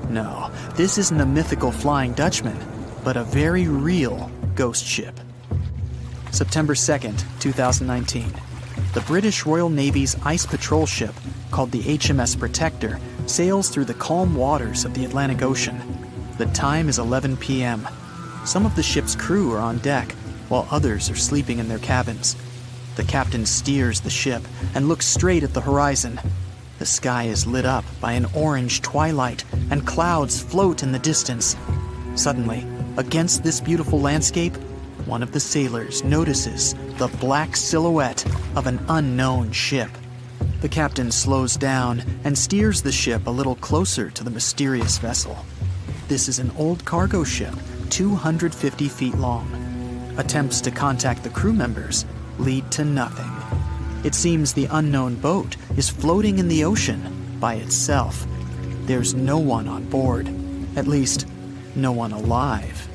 No, this isn't a mythical Flying Dutchman, but a very real ghost ship. September 2nd, 2019. The British Royal Navy's ice patrol ship, called the HMS Protector, sails through the calm waters of the Atlantic Ocean. The time is 11 p.m. Some of the ship's crew are on deck, while others are sleeping in their cabins. The captain steers the ship and looks straight at the horizon. The sky is lit up by an orange twilight, and clouds float in the distance. Suddenly, against this beautiful landscape, one of the sailors notices the black silhouette of an unknown ship. The captain slows down and steers the ship a little closer to the mysterious vessel. This is an old cargo ship, 250 feet long. Attempts to contact the crew members lead to nothing. It seems the unknown boat is floating in the ocean by itself. There's no one on board, at least, no one alive.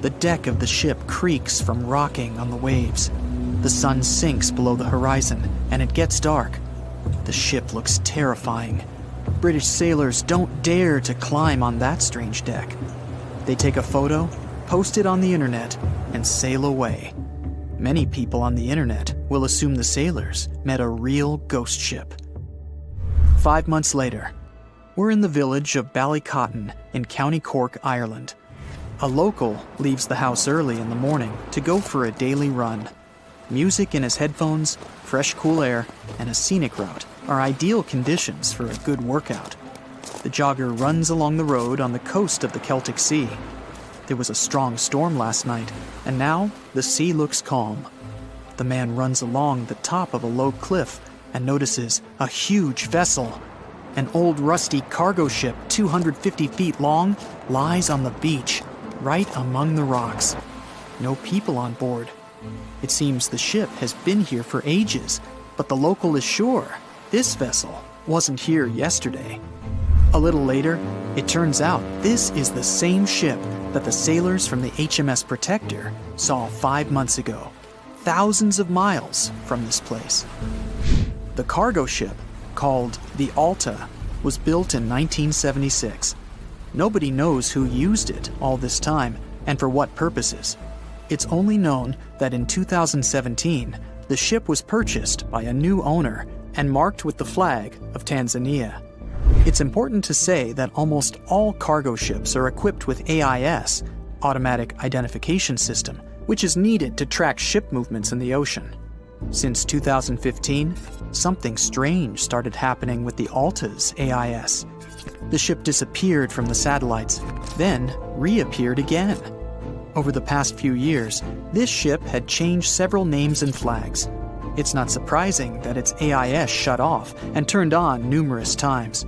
The deck of the ship creaks from rocking on the waves. The sun sinks below the horizon, and it gets dark. The ship looks terrifying. British sailors don't dare to climb on that strange deck. They take a photo, post it on the internet, and sail away. Many people on the internet will assume the sailors met a real ghost ship. 5 months later, we're in the village of Ballycotton in County Cork, Ireland. A local leaves the house early in the morning to go for a daily run. Music in his headphones, fresh cool air, and a scenic route are ideal conditions for a good workout. The jogger runs along the road on the coast of the Celtic Sea. There was a strong storm last night, and now the sea looks calm. The man runs along the top of a low cliff and notices a huge vessel. An old rusty cargo ship 250 feet long lies on the beach, right among the rocks. No people on board. It seems the ship has been here for ages, but the local is sure this vessel wasn't here yesterday. A little later, it turns out this is the same ship that the sailors from the HMS Protector saw 5 months ago, thousands of miles from this place. The cargo ship, called the Alta, was built in 1976. Nobody knows who used it all this time and for what purposes. It's only known that in 2017, The ship was purchased by a new owner and marked with the flag of Tanzania. It's important to say that almost all cargo ships are equipped with AIS, Automatic Identification System, which is needed to track ship movements in the ocean. Since 2015, something strange started happening with the Alta's AIS. The ship disappeared from the satellites, then reappeared again. Over the past few years, this ship had changed several names and flags. It's not surprising that its AIS shut off and turned on numerous times.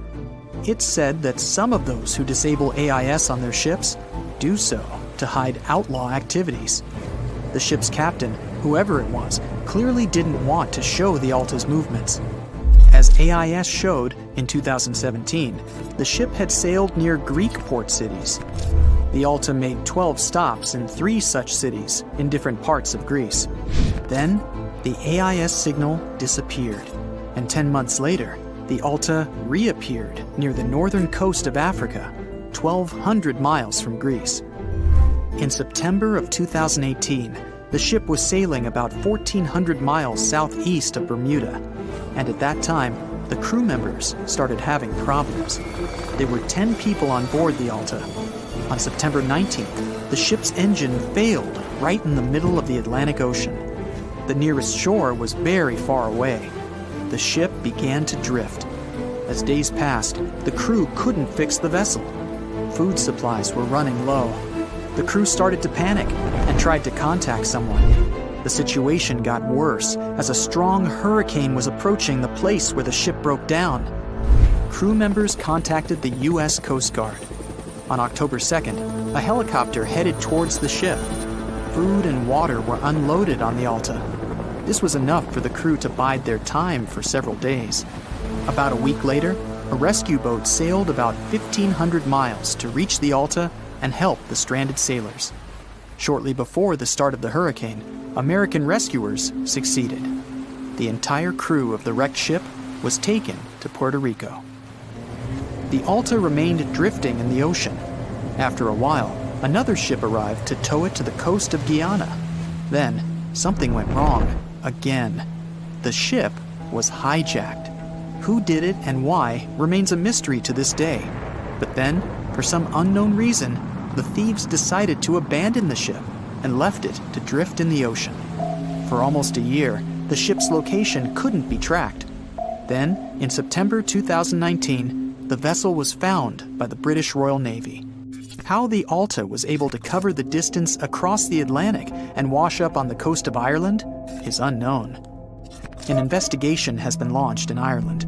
It's said that some of those who disable AIS on their ships do so to hide outlaw activities. The ship's captain, whoever it was, clearly didn't want to show the Alta's movements. As AIS showed in 2017, the ship had sailed near Greek port cities. The Alta made 12 stops in 3 such cities in different parts of Greece. Then, the AIS signal disappeared, and 10 months later, the Alta reappeared near the northern coast of Africa, 1,200 miles from Greece. In September of 2018, the ship was sailing about 1,400 miles southeast of Bermuda, and at that time, the crew members started having problems. There were 10 people on board the Alta. On September 19th, the ship's engine failed right in the middle of the Atlantic Ocean. The nearest shore was very far away. The ship began to drift. As days passed, the crew couldn't fix the vessel. Food supplies were running low. The crew started to panic and tried to contact someone. The situation got worse as a strong hurricane was approaching the place where the ship broke down. Crew members contacted the U.S. Coast Guard. On October 2nd, a helicopter headed towards the ship. Food and water were unloaded on the Alta. This was enough for the crew to bide their time for several days. About a week later, a rescue boat sailed about 1,500 miles to reach the Alta and help the stranded sailors. Shortly before the start of the hurricane, American rescuers succeeded. The entire crew of the wrecked ship was taken to Puerto Rico. The Alta remained drifting in the ocean. After a while, another ship arrived to tow it to the coast of Guyana. Then, something went wrong again. The ship was hijacked. Who did it and why remains a mystery to this day. But then, for some unknown reason, the thieves decided to abandon the ship and left it to drift in the ocean. For almost a year, the ship's location couldn't be tracked. Then, in September 2019, the vessel was found by the British Royal Navy. How the Alta was able to cover the distance across the Atlantic and wash up on the coast of Ireland is unknown. An investigation has been launched in Ireland.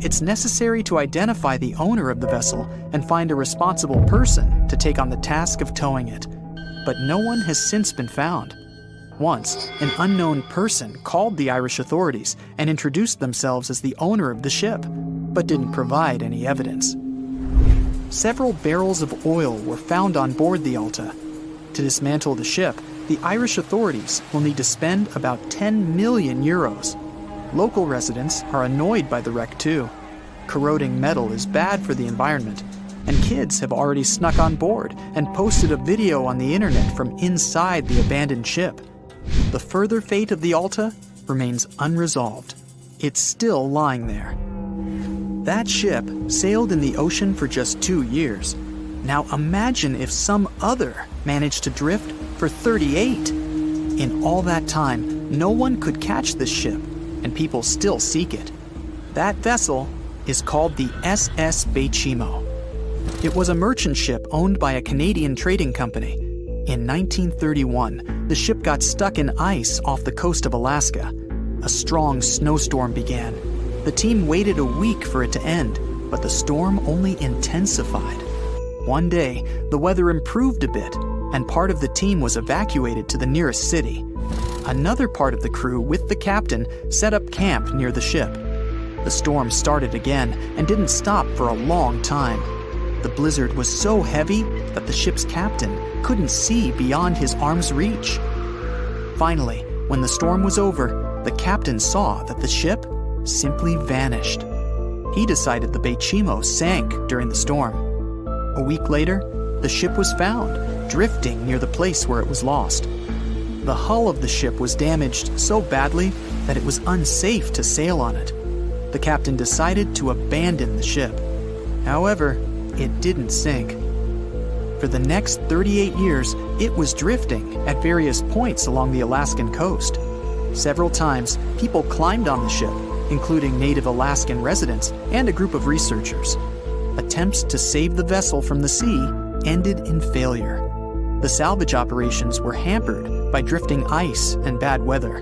It's necessary to identify the owner of the vessel and find a responsible person to take on the task of towing it. But no one has since been found. Once, an unknown person called the Irish authorities and introduced themselves as the owner of the ship, but didn't provide any evidence. Several barrels of oil were found on board the Alta. To dismantle the ship, the Irish authorities will need to spend about 10 million euros. Local residents are annoyed by the wreck too. Corroding metal is bad for the environment, and kids have already snuck on board and posted a video on the internet from inside the abandoned ship. The further fate of the Alta remains unresolved. It's still lying there. That ship sailed in the ocean for just 2 years. Now imagine if some other managed to drift for 38. In all that time, no one could catch this ship, and people still seek it. That vessel is called the SS Bechimo. It was a merchant ship owned by a Canadian trading company. In 1931, the ship got stuck in ice off the coast of Alaska. A strong snowstorm began. The team waited a week for it to end, but the storm only intensified. One day, the weather improved a bit, and part of the team was evacuated to the nearest city. Another part of the crew, with the captain, set up camp near the ship. The storm started again and didn't stop for a long time. The blizzard was so heavy that the ship's captain couldn't see beyond his arm's reach. Finally, when the storm was over, the captain saw that the ship simply vanished. He decided the Bechimo sank during the storm. A week later, the ship was found, drifting near the place where it was lost. The hull of the ship was damaged so badly that it was unsafe to sail on it. The captain decided to abandon the ship. However, it didn't sink. For the next 38 years, it was drifting at various points along the Alaskan coast. Several times, people climbed on the ship, including native Alaskan residents and a group of researchers. Attempts to save the vessel from the sea ended in failure. The salvage operations were hampered by drifting ice and bad weather.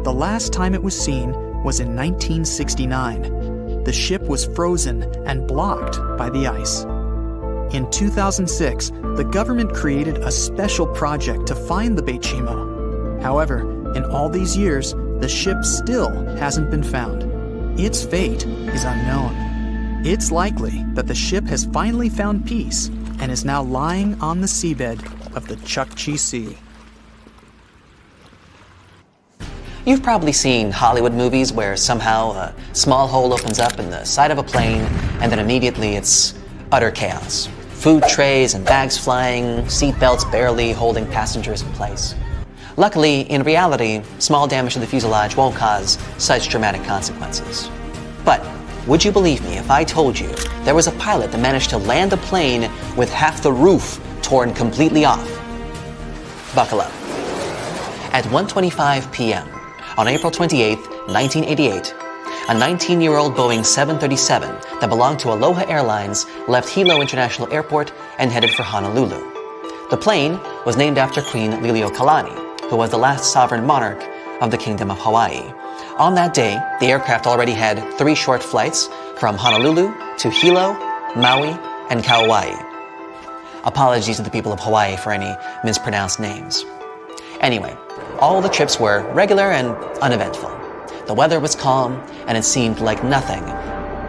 The last time it was seen was in 1969. The ship was frozen and blocked by the ice. In 2006, the government created a special project to find the Bechimo. However, in all these years, the ship still hasn't been found. Its fate is unknown. It's likely that the ship has finally found peace and is now lying on the seabed of the Chukchi Sea. You've probably seen Hollywood movies where somehow a small hole opens up in the side of a plane and then immediately it's utter chaos. Food trays and bags flying, seatbelts barely holding passengers in place. Luckily, in reality, small damage to the fuselage won't cause such dramatic consequences. But would you believe me if I told you there was a pilot that managed to land a plane with half the roof torn completely off? Buckle up. At 1:25 p.m. on April 28, 1988, a 19-year-old Boeing 737 that belonged to Aloha Airlines left Hilo International Airport and headed for Honolulu. The plane was named after Queen Liliuokalani, who was the last sovereign monarch of the Kingdom of Hawaii. On that day, the aircraft already had 3 short flights from Honolulu to Hilo, Maui, and Kauai. Apologies to the people of Hawaii for any mispronounced names. Anyway, all the trips were regular and uneventful. The weather was calm, and it seemed like nothing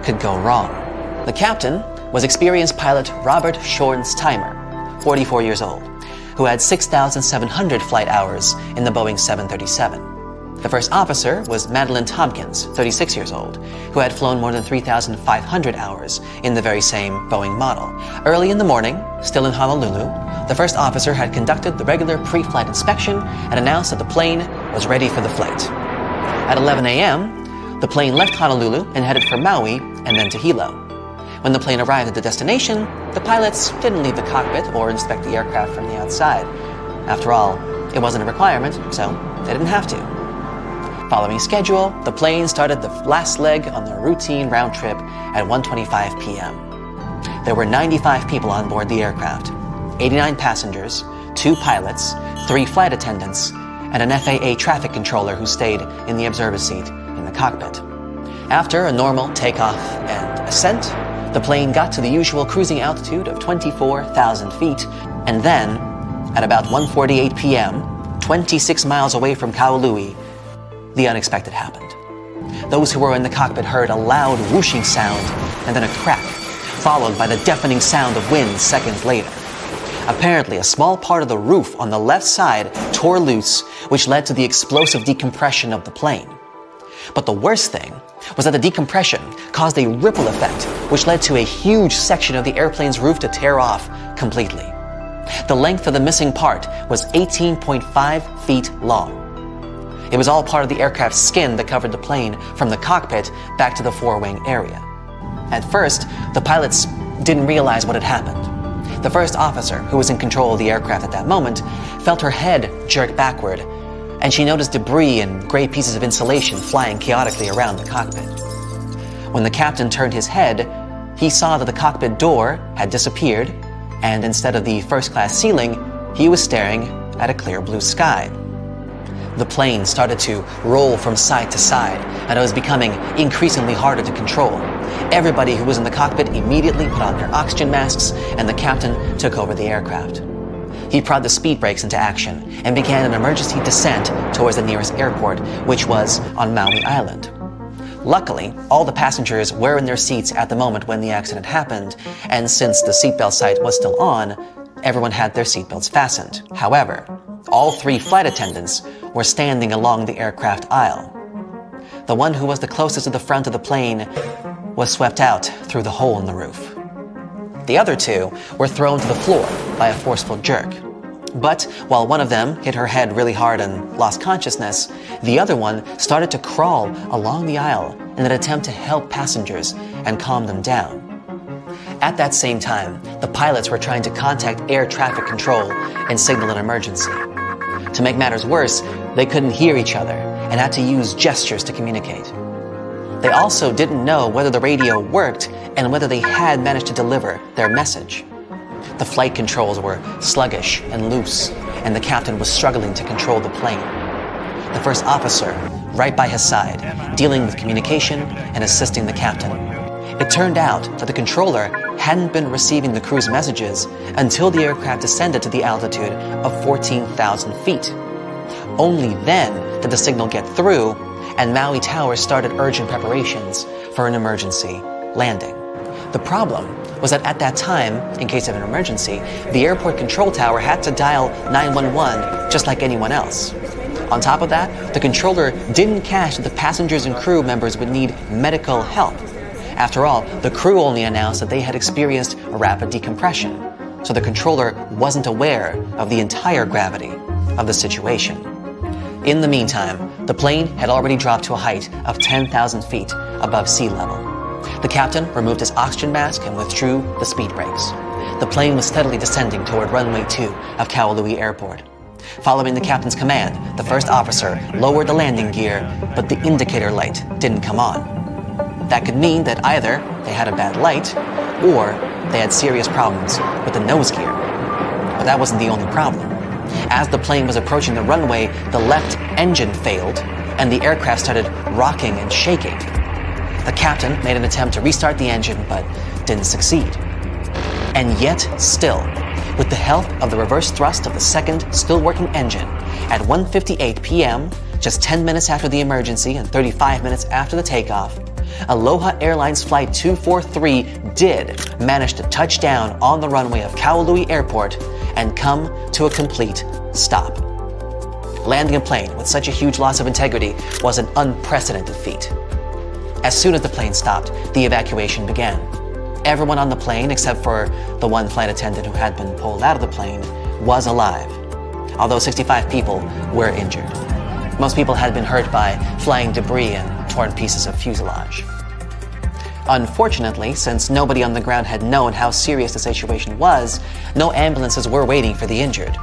could go wrong. The captain was experienced pilot Robert Schornsteimer, 44 years old, who had 6,700 flight hours in the Boeing 737. The first officer was Madeline Tompkins, 36 years old, who had flown more than 3,500 hours in the very same Boeing model. Early in the morning, still in Honolulu, the first officer had conducted the regular pre-flight inspection and announced that the plane was ready for the flight. At 11 a.m., the plane left Honolulu and headed for Maui and then to Hilo. When the plane arrived at the destination, the pilots didn't leave the cockpit or inspect the aircraft from the outside. After all, it wasn't a requirement, so they didn't have to. Following schedule, the plane started the last leg on their routine round trip at 1:25 p.m. There were 95 people on board the aircraft, 89 passengers, 2 pilots, 3 flight attendants, and an FAA traffic controller who stayed in the observer seat in the cockpit. After a normal takeoff and ascent, the plane got to the usual cruising altitude of 24,000 feet, and then, at about 1:48 p.m., 26 miles away from Kaului, the unexpected happened. Those who were in the cockpit heard a loud whooshing sound and then a crack, followed by the deafening sound of wind seconds later. Apparently, a small part of the roof on the left side tore loose, which led to the explosive decompression of the plane. But the worst thing was that the decompression caused a ripple effect, which led to a huge section of the airplane's roof to tear off completely. The length of the missing part was 18.5 feet long. It was all part of the aircraft's skin that covered the plane from the cockpit back to the forewing area. At first, the pilots didn't realize what had happened. The first officer, who was in control of the aircraft at that moment, felt her head jerk backward, and she noticed debris and gray pieces of insulation flying chaotically around the cockpit. When the captain turned his head, he saw that the cockpit door had disappeared, and instead of the first-class ceiling, he was staring at a clear blue sky. The plane started to roll from side to side, and it was becoming increasingly harder to control. Everybody who was in the cockpit immediately put on their oxygen masks, and the captain took over the aircraft. He prodded the speed brakes into action and began an emergency descent towards the nearest airport, which was on Maui Island. Luckily, all the passengers were in their seats at the moment when the accident happened, and since the seatbelt sight was still on, everyone had their seatbelts fastened. However, all 3 flight attendants were standing along the aircraft aisle. The one who was the closest to the front of the plane was swept out through the hole in the roof. The other 2 were thrown to the floor by a forceful jerk. But while one of them hit her head really hard and lost consciousness, the other one started to crawl along the aisle in an attempt to help passengers and calm them down. At that same time, the pilots were trying to contact air traffic control and signal an emergency. To make matters worse, they couldn't hear each other and had to use gestures to communicate. They also didn't know whether the radio worked and whether they had managed to deliver their message. The flight controls were sluggish and loose, and the captain was struggling to control the plane. The first officer, right by his side, dealing with communication and assisting the captain. It turned out that the controller hadn't been receiving the crew's messages until the aircraft descended to the altitude of 14,000 feet. Only then did the signal get through, and Maui Tower started urgent preparations for an emergency landing. The problem was that at that time, in case of an emergency, the airport control tower had to dial 911 just like anyone else. On top of that, the controller didn't catch that the passengers and crew members would need medical help. After all, the crew only announced that they had experienced a rapid decompression, so the controller wasn't aware of the entire gravity of the situation. In the meantime, the plane had already dropped to a height of 10,000 feet above sea level. The captain removed his oxygen mask and withdrew the speed brakes. The plane was steadily descending toward runway 2 of Kahului Airport. Following the captain's command, the first officer lowered the landing gear, but the indicator light didn't come on. That could mean that either they had a bad light, or they had serious problems with the nose gear. But that wasn't the only problem. As the plane was approaching the runway, the left engine failed, and the aircraft started rocking and shaking. The captain made an attempt to restart the engine, but didn't succeed. And yet, still, with the help of the reverse thrust of the second, still working engine, at 1:58 p.m., just 10 minutes after the emergency and 35 minutes after the takeoff, Aloha Airlines Flight 243 did manage to touch down on the runway of Kahului Airport and come to a complete stop. Landing a plane with such a huge loss of integrity was an unprecedented feat. As soon as the plane stopped, the evacuation began. Everyone on the plane, except for the one flight attendant who had been pulled out of the plane, was alive, although 65 people were injured. Most people had been hurt by flying debris and torn pieces of fuselage. Unfortunately, since nobody on the ground had known how serious the situation was, no ambulances were waiting for the injured.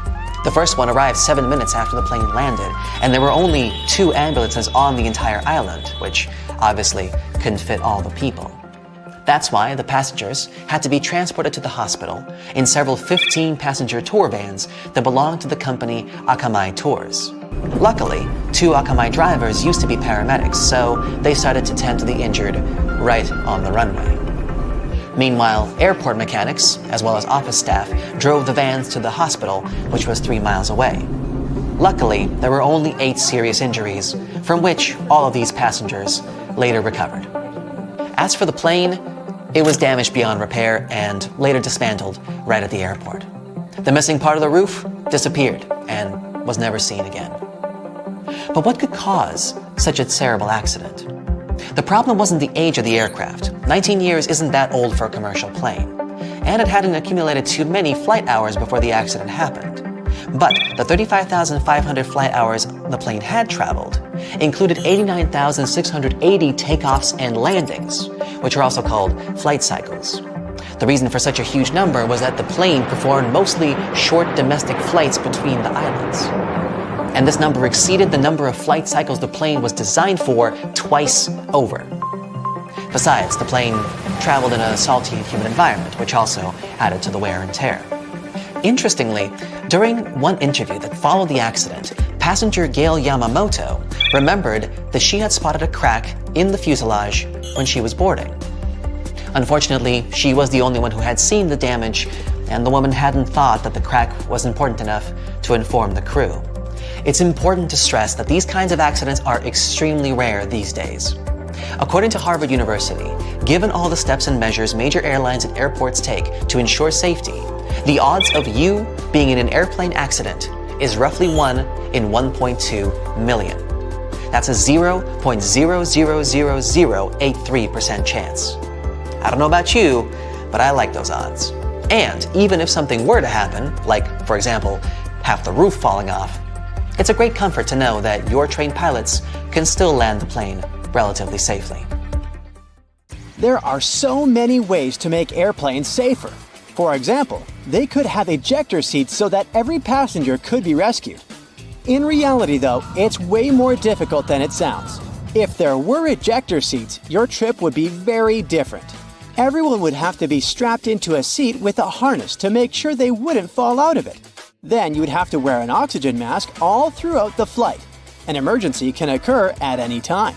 The first one arrived 7 minutes after the plane landed, and there were only 2 ambulances on the entire island, which obviously couldn't fit all the people. That's why the passengers had to be transported to the hospital in several 15-passenger tour vans that belonged to the company Akamai Tours. Luckily, 2 Akamai drivers used to be paramedics, so they started to tend to the injured right on the runway. Meanwhile, airport mechanics, as well as office staff, drove the vans to the hospital, which was 3 miles away. Luckily, there were only 8 serious injuries, from which all of these passengers later recovered. As for the plane, it was damaged beyond repair and later dismantled right at the airport. The missing part of the roof disappeared and was never seen again. But what could cause such a terrible accident? The problem wasn't the age of the aircraft. 19 years isn't that old for a commercial plane, and it hadn't accumulated too many flight hours before the accident happened. But the 35,500 flight hours the plane had traveled included 89,680 takeoffs and landings, which are also called flight cycles. The reason for such a huge number was that the plane performed mostly short domestic flights between the islands. And this number exceeded the number of flight cycles the plane was designed for twice over. Besides, the plane traveled in a salty and humid environment, which also added to the wear and tear. Interestingly, during one interview that followed the accident, passenger Gail Yamamoto remembered that she had spotted a crack in the fuselage when she was boarding. Unfortunately, she was the only one who had seen the damage, and the woman hadn't thought that the crack was important enough to inform the crew. It's important to stress that these kinds of accidents are extremely rare these days. According to Harvard University, given all the steps and measures major airlines and airports take to ensure safety, the odds of you being in an airplane accident is roughly 1 in 1.2 million. That's a 0.0000083% chance. I don't know about you, but I like those odds. And even if something were to happen, like, for example, half the roof falling off, it's a great comfort to know that your trained pilots can still land the plane relatively safely. There are so many ways to make airplanes safer. For example, they could have ejector seats so that every passenger could be rescued. In reality, though, it's way more difficult than it sounds. If there were ejector seats, your trip would be very different. Everyone would have to be strapped into a seat with a harness to make sure they wouldn't fall out of it. Then you'd have to wear an oxygen mask all throughout the flight. An emergency can occur at any time.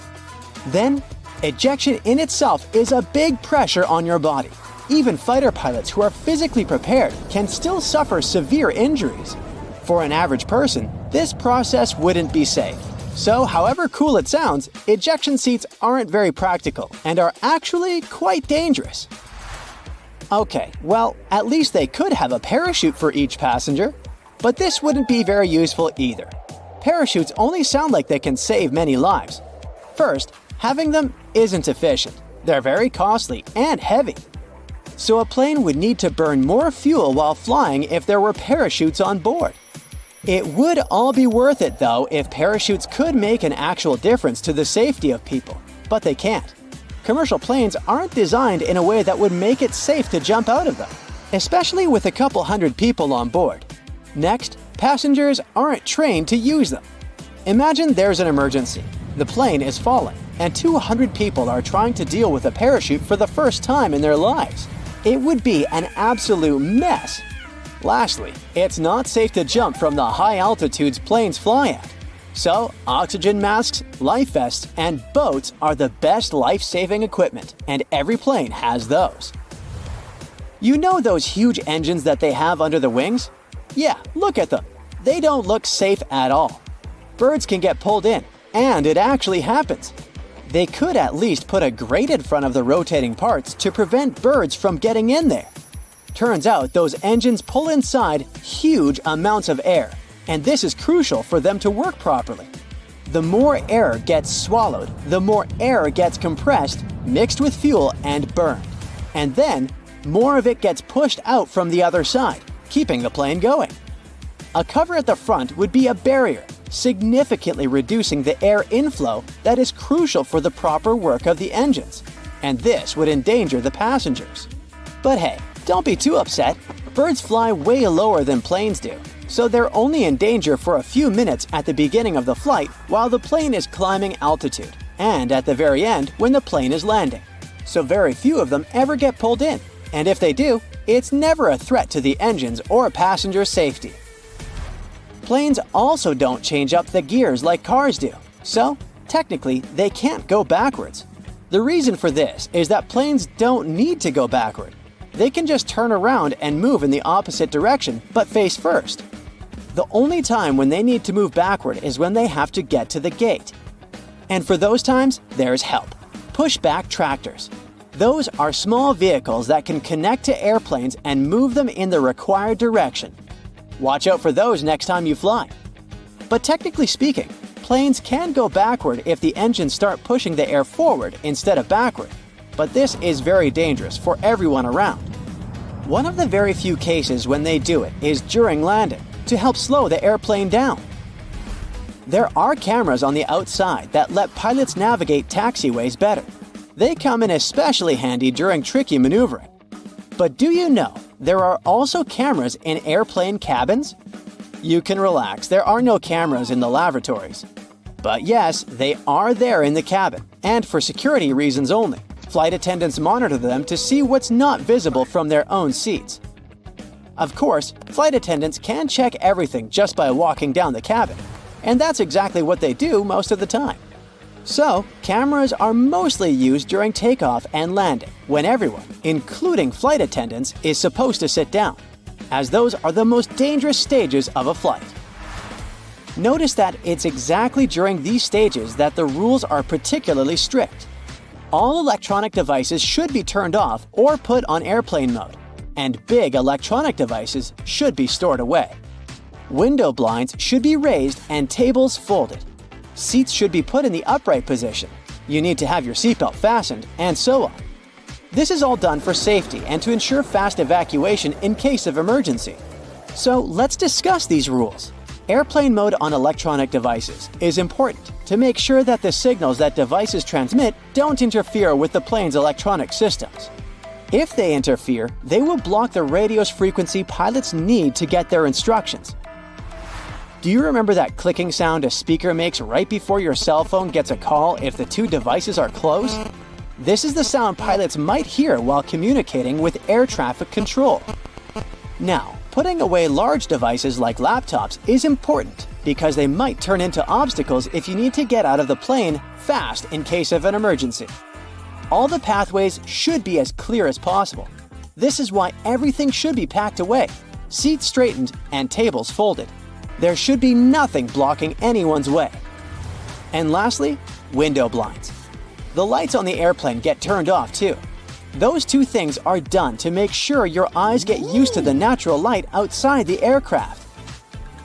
Then, ejection in itself is a big pressure on your body. Even fighter pilots who are physically prepared can still suffer severe injuries. For an average person, this process wouldn't be safe. So, however cool it sounds, ejection seats aren't very practical and are actually quite dangerous. Okay, well, at least they could have a parachute for each passenger. But this wouldn't be very useful either. Parachutes only sound like they can save many lives. First, having them isn't efficient. They're very costly and heavy. So a plane would need to burn more fuel while flying if there were parachutes on board. It would all be worth it, though, if parachutes could make an actual difference to the safety of people. But they can't. Commercial planes aren't designed in a way that would make it safe to jump out of them, especially with a couple hundred people on board. Next, passengers aren't trained to use them. Imagine there's an emergency. The plane is falling, and 200 people are trying to deal with a parachute for the first time in their lives. It would be an absolute mess. Lastly, it's not safe to jump from the high altitudes planes fly at. So, oxygen masks, life vests, and boats are the best life-saving equipment, and every plane has those. You know those huge engines that they have under the wings? Yeah, look at them. They don't look safe at all. Birds can get pulled in, and it actually happens. They could at least put a grate in front of the rotating parts to prevent birds from getting in there. Turns out those engines pull inside huge amounts of air, and this is crucial for them to work properly. The more air gets swallowed, the more air gets compressed, mixed with fuel, and burned. And then, more of it gets pushed out from the other side, keeping the plane going. A cover at the front would be a barrier, significantly reducing the air inflow that is crucial for the proper work of the engines, and this would endanger the passengers. But hey, don't be too upset. Birds fly way lower than planes do, so they're only in danger for a few minutes at the beginning of the flight while the plane is climbing altitude, and at the very end when the plane is landing. So very few of them ever get pulled in, and if they do, it's never a threat to the engines or passenger safety. Planes also don't change up the gears like cars do, so technically they can't go backwards. The reason for this is that planes don't need to go backward. They can just turn around and move in the opposite direction, but face first. The only time when they need to move backward is when they have to get to the gate. And for those times, there's help. Pushback tractors. Those are small vehicles that can connect to airplanes and move them in the required direction. Watch out for those next time you fly. But technically speaking, planes can go backward if the engines start pushing the air forward instead of backward. But this is very dangerous for everyone around. One of the very few cases when they do it is during landing, to help slow the airplane down. There are cameras on the outside that let pilots navigate taxiways better. They come in especially handy during tricky maneuvering. But do you know there are also cameras in airplane cabins? You can relax, there are no cameras in the lavatories. But yes, they are there in the cabin, and for security reasons only. Flight attendants monitor them to see what's not visible from their own seats. Of course, flight attendants can check everything just by walking down the cabin, and that's exactly what they do most of the time. So, cameras are mostly used during takeoff and landing, when everyone, including flight attendants, is supposed to sit down, as those are the most dangerous stages of a flight. Notice that it's exactly during these stages that the rules are particularly strict. All electronic devices should be turned off or put on airplane mode, and big electronic devices should be stored away. Window blinds should be raised and tables folded. Seats should be put in the upright position. You need to have your seatbelt fastened, and so on. This is all done for safety and to ensure fast evacuation in case of emergency. So let's discuss these rules. Airplane mode on electronic devices is important to make sure that the signals that devices transmit don't interfere with the plane's electronic systems. If they interfere, they will block the radio's frequency pilots need to get their instructions. Do you remember that clicking sound a speaker makes right before your cell phone gets a call if the two devices are close? This is the sound pilots might hear while communicating with air traffic control. Now, putting away large devices like laptops is important because they might turn into obstacles if you need to get out of the plane fast in case of an emergency. All the pathways should be as clear as possible. This is why everything should be packed away, seats straightened, and tables folded. There should be nothing blocking anyone's way. And lastly, window blinds. The lights on the airplane get turned off too. Those two things are done to make sure your eyes get used to the natural light outside the aircraft.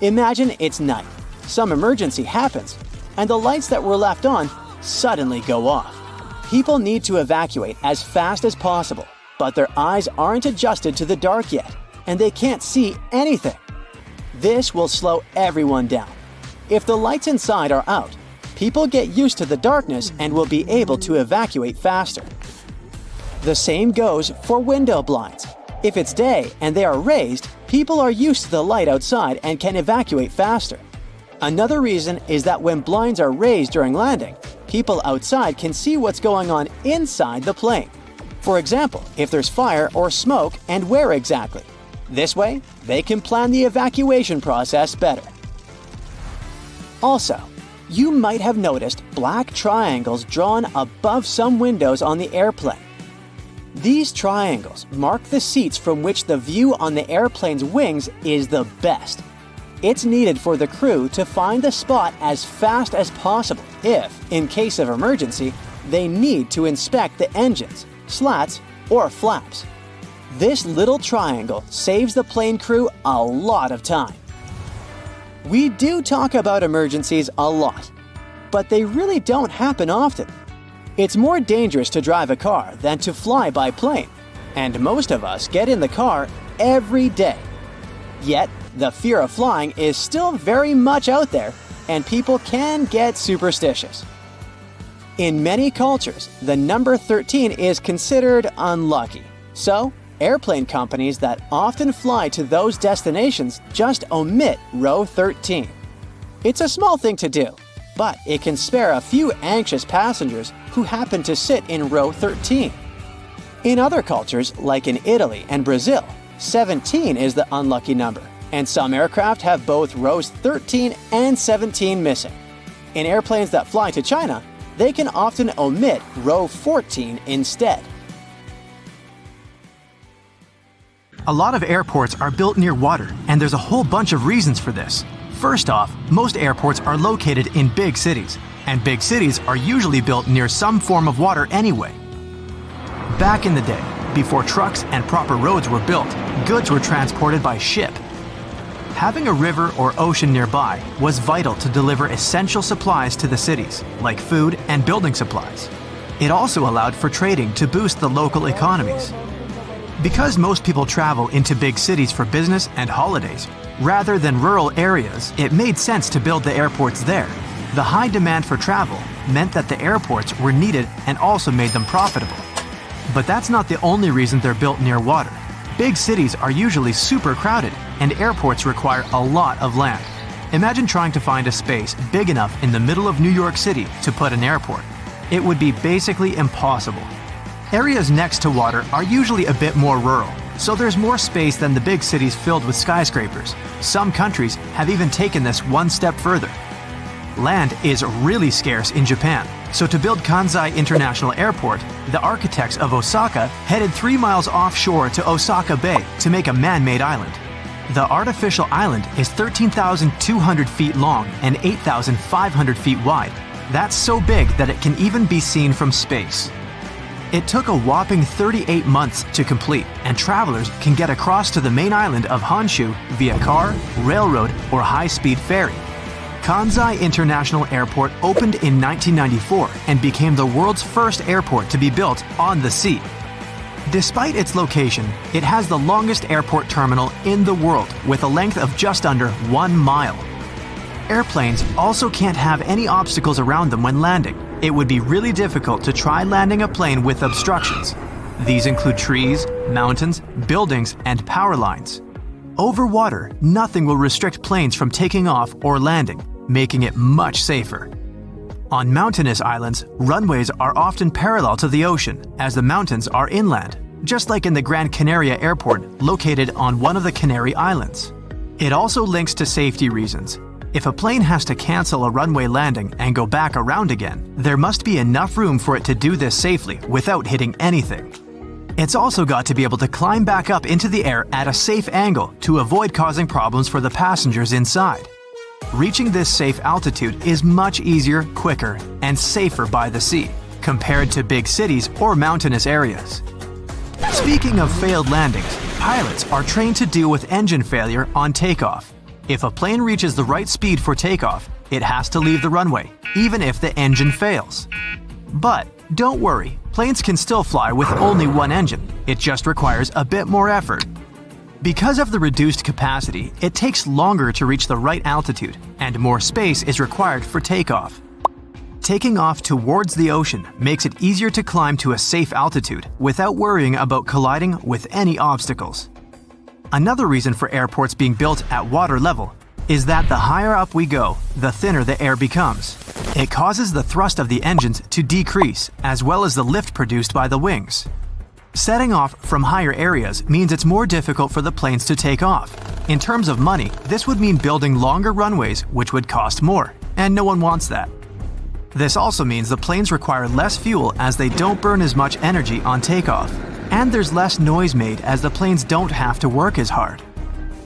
Imagine it's night, some emergency happens, and the lights that were left on suddenly go off. People need to evacuate as fast as possible, but their eyes aren't adjusted to the dark yet, and they can't see anything. This will slow everyone down. If the lights inside are out, people get used to the darkness and will be able to evacuate faster. The same goes for window blinds. If it's day and they are raised, people are used to the light outside and can evacuate faster. Another reason is that when blinds are raised during landing, people outside can see what's going on inside the plane. For example, if there's fire or smoke and where exactly. This way, they can plan the evacuation process better. Also, you might have noticed black triangles drawn above some windows on the airplane. These triangles mark the seats from which the view on the airplane's wings is the best. It's needed for the crew to find the spot as fast as possible if, in case of emergency, they need to inspect the engines, slats, or flaps. This little triangle saves the plane crew a lot of time. We do talk about emergencies a lot, but they really don't happen often. It's more dangerous to drive a car than to fly by plane, and most of us get in the car every day. Yet, the fear of flying is still very much out there, and people can get superstitious. In many cultures, the number 13 is considered unlucky. So, airplane companies that often fly to those destinations just omit row 13. It's a small thing to do, but it can spare a few anxious passengers who happen to sit in row 13. In other cultures, like in Italy and Brazil, 17 is the unlucky number, and some aircraft have both rows 13 and 17 missing. In airplanes that fly to China, they can often omit row 14 instead. A lot of airports are built near water, and there's a whole bunch of reasons for this. First off, most airports are located in big cities, and big cities are usually built near some form of water anyway. Back in the day, before trucks and proper roads were built, goods were transported by ship. Having a river or ocean nearby was vital to deliver essential supplies to the cities, like food and building supplies. It also allowed for trading to boost the local economies. Because most people travel into big cities for business and holidays, rather than rural areas, it made sense to build the airports there. The high demand for travel meant that the airports were needed and also made them profitable. But that's not the only reason they're built near water. Big cities are usually super crowded, and airports require a lot of land. Imagine trying to find a space big enough in the middle of New York City to put an airport. It would be basically impossible. Areas next to water are usually a bit more rural, so there's more space than the big cities filled with skyscrapers. Some countries have even taken this one step further. Land is really scarce in Japan, so to build Kansai International Airport, the architects of Osaka headed 3 miles offshore to Osaka Bay to make a man-made island. The artificial island is 13,200 feet long and 8,500 feet wide. That's so big that it can even be seen from space. It took a whopping 38 months to complete, and travelers can get across to the main island of Honshu via car, railroad, or high-speed ferry. Kansai International Airport opened in 1994 and became the world's first airport to be built on the sea. Despite its location, it has the longest airport terminal in the world with a length of just under 1 mile. Airplanes also can't have any obstacles around them when landing. It would be really difficult to try landing a plane with obstructions. These include trees, mountains, buildings, and power lines. Over water, nothing will restrict planes from taking off or landing, making it much safer. On mountainous islands, runways are often parallel to the ocean, as the mountains are inland, just like in the Gran Canaria Airport located on one of the Canary Islands. It also links to safety reasons. If a plane has to cancel a runway landing and go back around again, there must be enough room for it to do this safely without hitting anything. It's also got to be able to climb back up into the air at a safe angle to avoid causing problems for the passengers inside. Reaching this safe altitude is much easier, quicker, and safer by the sea, compared to big cities or mountainous areas. Speaking of failed landings, pilots are trained to deal with engine failure on takeoff. If a plane reaches the right speed for takeoff, it has to leave the runway, even if the engine fails. But don't worry, planes can still fly with only one engine. It just requires a bit more effort. Because of the reduced capacity, it takes longer to reach the right altitude, and more space is required for takeoff. Taking off towards the ocean makes it easier to climb to a safe altitude without worrying about colliding with any obstacles. Another reason for airports being built at water level is that the higher up we go, the thinner the air becomes. It causes the thrust of the engines to decrease, as well as the lift produced by the wings. Setting off from higher areas means it's more difficult for the planes to take off. In terms of money, this would mean building longer runways, which would cost more, and no one wants that. This also means the planes require less fuel as they don't burn as much energy on takeoff, and there's less noise made as the planes don't have to work as hard.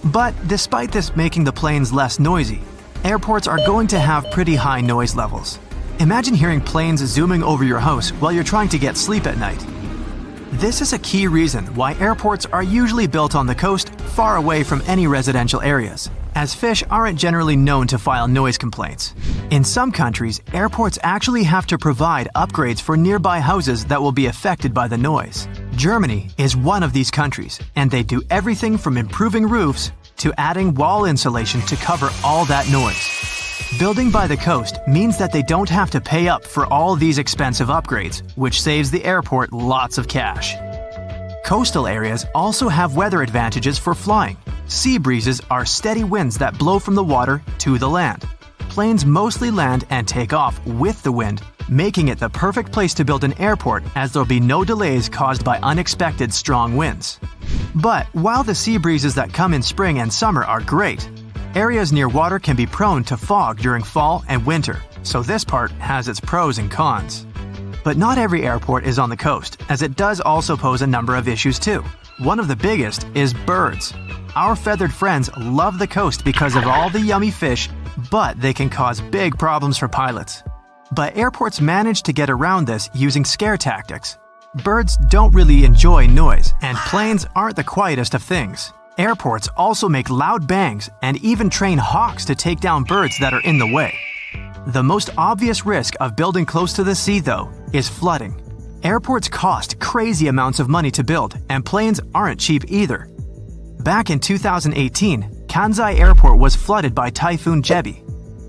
But despite this making the planes less noisy, airports are going to have pretty high noise levels. Imagine hearing planes zooming over your house while you're trying to get sleep at night. This is a key reason why airports are usually built on the coast, far away from any residential areas, as fish aren't generally known to file noise complaints. In some countries, airports actually have to provide upgrades for nearby houses that will be affected by the noise. Germany is one of these countries, and they do everything from improving roofs to adding wall insulation to cover all that noise. Building by the coast means that they don't have to pay up for all these expensive upgrades, which saves the airport lots of cash. Coastal areas also have weather advantages for flying. Sea breezes are steady winds that blow from the water to the land. Planes mostly land and take off with the wind, making it the perfect place to build an airport as there'll be no delays caused by unexpected strong winds. But while the sea breezes that come in spring and summer are great, areas near water can be prone to fog during fall and winter, so this part has its pros and cons. But not every airport is on the coast, as it does also pose a number of issues too. One of the biggest is birds. Our feathered friends love the coast because of all the yummy fish, but they can cause big problems for pilots. But airports manage to get around this using scare tactics. Birds don't really enjoy noise, and planes aren't the quietest of things. Airports also make loud bangs and even train hawks to take down birds that are in the way. The most obvious risk of building close to the sea, though, is flooding. Airports cost crazy amounts of money to build, and planes aren't cheap either. Back in 2018, Kansai Airport was flooded by Typhoon Jebi.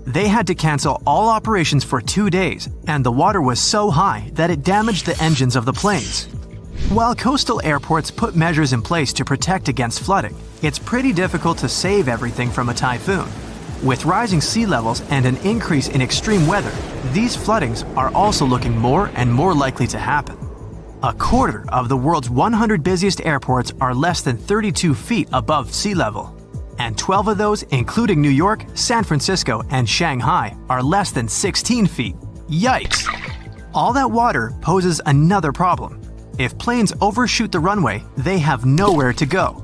They had to cancel all operations for 2 days, and the water was so high that it damaged the engines of the planes. While coastal airports put measures in place to protect against flooding, it's pretty difficult to save everything from a typhoon. With rising sea levels and an increase in extreme weather, these floodings are also looking more and more likely to happen. A quarter of the world's 100 busiest airports are less than 32 feet above sea level, and 12 of those, including New York, San Francisco, and Shanghai, are less than 16 feet. Yikes! All that water poses another problem. If planes overshoot the runway, they have nowhere to go.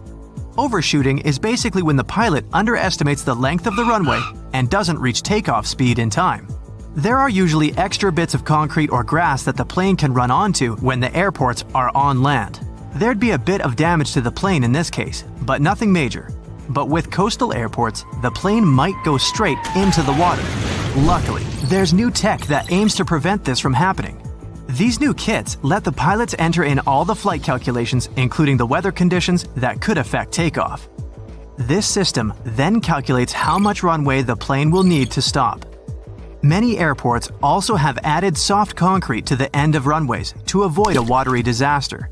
Overshooting is basically when the pilot underestimates the length of the runway and doesn't reach takeoff speed in time. There are usually extra bits of concrete or grass that the plane can run onto when the airports are on land. There'd be a bit of damage to the plane in this case, but nothing major. But with coastal airports, the plane might go straight into the water. Luckily, there's new tech that aims to prevent this from happening. These new kits let the pilots enter in all the flight calculations, including the weather conditions that could affect takeoff. This system then calculates how much runway the plane will need to stop. Many airports also have added soft concrete to the end of runways to avoid a watery disaster.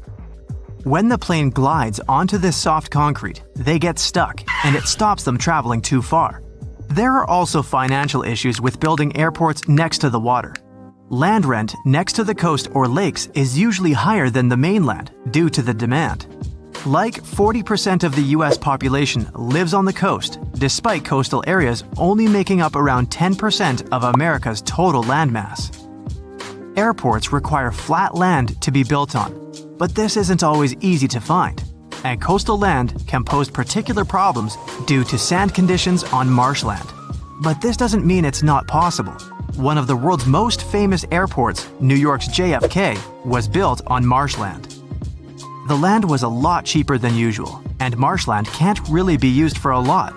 When the plane glides onto this soft concrete, they get stuck and it stops them traveling too far. There are also financial issues with building airports next to the water. Land rent next to the coast or lakes is usually higher than the mainland due to the demand. Like 40% of the US population lives on the coast, despite coastal areas only making up around 10% of America's total landmass. Airports require flat land to be built on, but this isn't always easy to find, and coastal land can pose particular problems due to sand conditions on marshland. But this doesn't mean it's not possible. One of the world's most famous airports, New York's JFK, was built on marshland. The land was a lot cheaper than usual, and marshland can't really be used for a lot.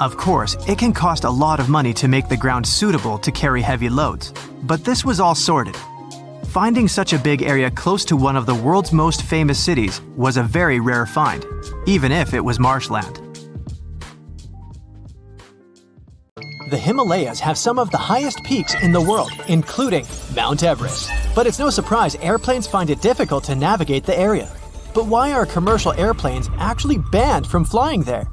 Of course, it can cost a lot of money to make the ground suitable to carry heavy loads, but this was all sorted. Finding such a big area close to one of the world's most famous cities was a very rare find, even if it was marshland. The Himalayas have some of the highest peaks in the world, including Mount Everest. But it's no surprise airplanes find it difficult to navigate the area. But why are commercial airplanes actually banned from flying there?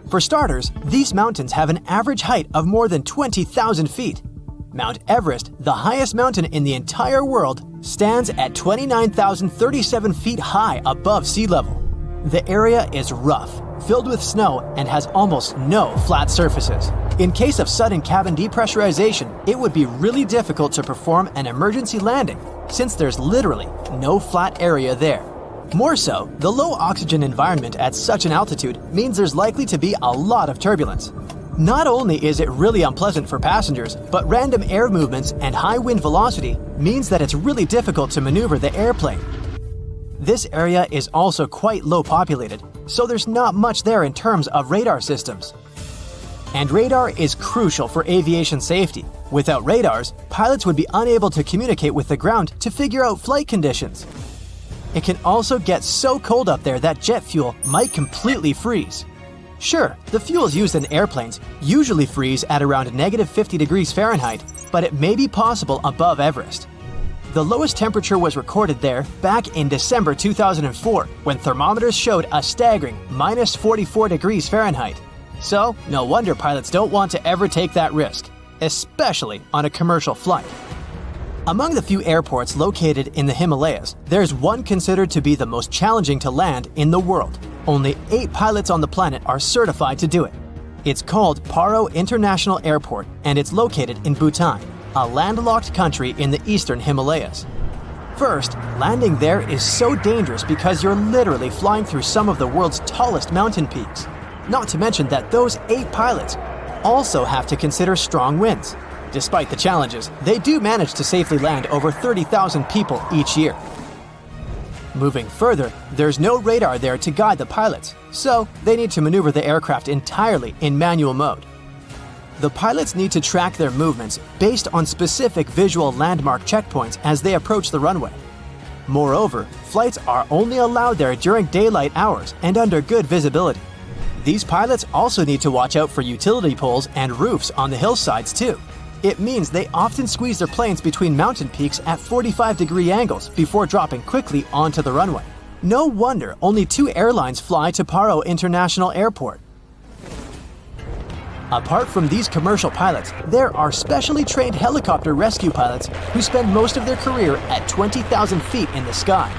For starters, these mountains have an average height of more than 20,000 feet. Mount Everest, the highest mountain in the entire world, stands at 29,037 feet high above sea level. The area is rough, filled with snow, and has almost no flat surfaces. In case of sudden cabin depressurization, it would be really difficult to perform an emergency landing, since there's literally no flat area there. More so, the low oxygen environment at such an altitude means there's likely to be a lot of turbulence. Not only is it really unpleasant for passengers, but random air movements and high wind velocity means that it's really difficult to maneuver the airplane. This area is also quite low populated, so there's not much there in terms of radar systems. And radar is crucial for aviation safety. Without radars, pilots would be unable to communicate with the ground to figure out flight conditions. It can also get so cold up there that jet fuel might completely freeze. Sure, the fuels used in airplanes usually freeze at around -50 degrees Fahrenheit, but it may be possible above Everest. The lowest temperature was recorded there back in December 2004, when thermometers showed a staggering -44 degrees Fahrenheit. So, no wonder pilots don't want to ever take that risk, especially on a commercial flight. Among the few airports located in the Himalayas, there's one considered to be the most challenging to land in the world. Only 8 pilots on the planet are certified to do it. It's called Paro International Airport, and it's located in Bhutan, a landlocked country in the eastern Himalayas. First, landing there is so dangerous because you're literally flying through some of the world's tallest mountain peaks. Not to mention that those 8 pilots also have to consider strong winds. Despite the challenges, they do manage to safely land over 30,000 people each year. Moving further, there's no radar there to guide the pilots, so they need to maneuver the aircraft entirely in manual mode. The pilots need to track their movements based on specific visual landmark checkpoints as they approach the runway. Moreover, flights are only allowed there during daylight hours and under good visibility. These pilots also need to watch out for utility poles and roofs on the hillsides too. It means they often squeeze their planes between mountain peaks at 45-degree angles before dropping quickly onto the runway. No wonder only 2 airlines fly to Paro International Airport. Apart from these commercial pilots, there are specially trained helicopter rescue pilots who spend most of their career at 20,000 feet in the sky.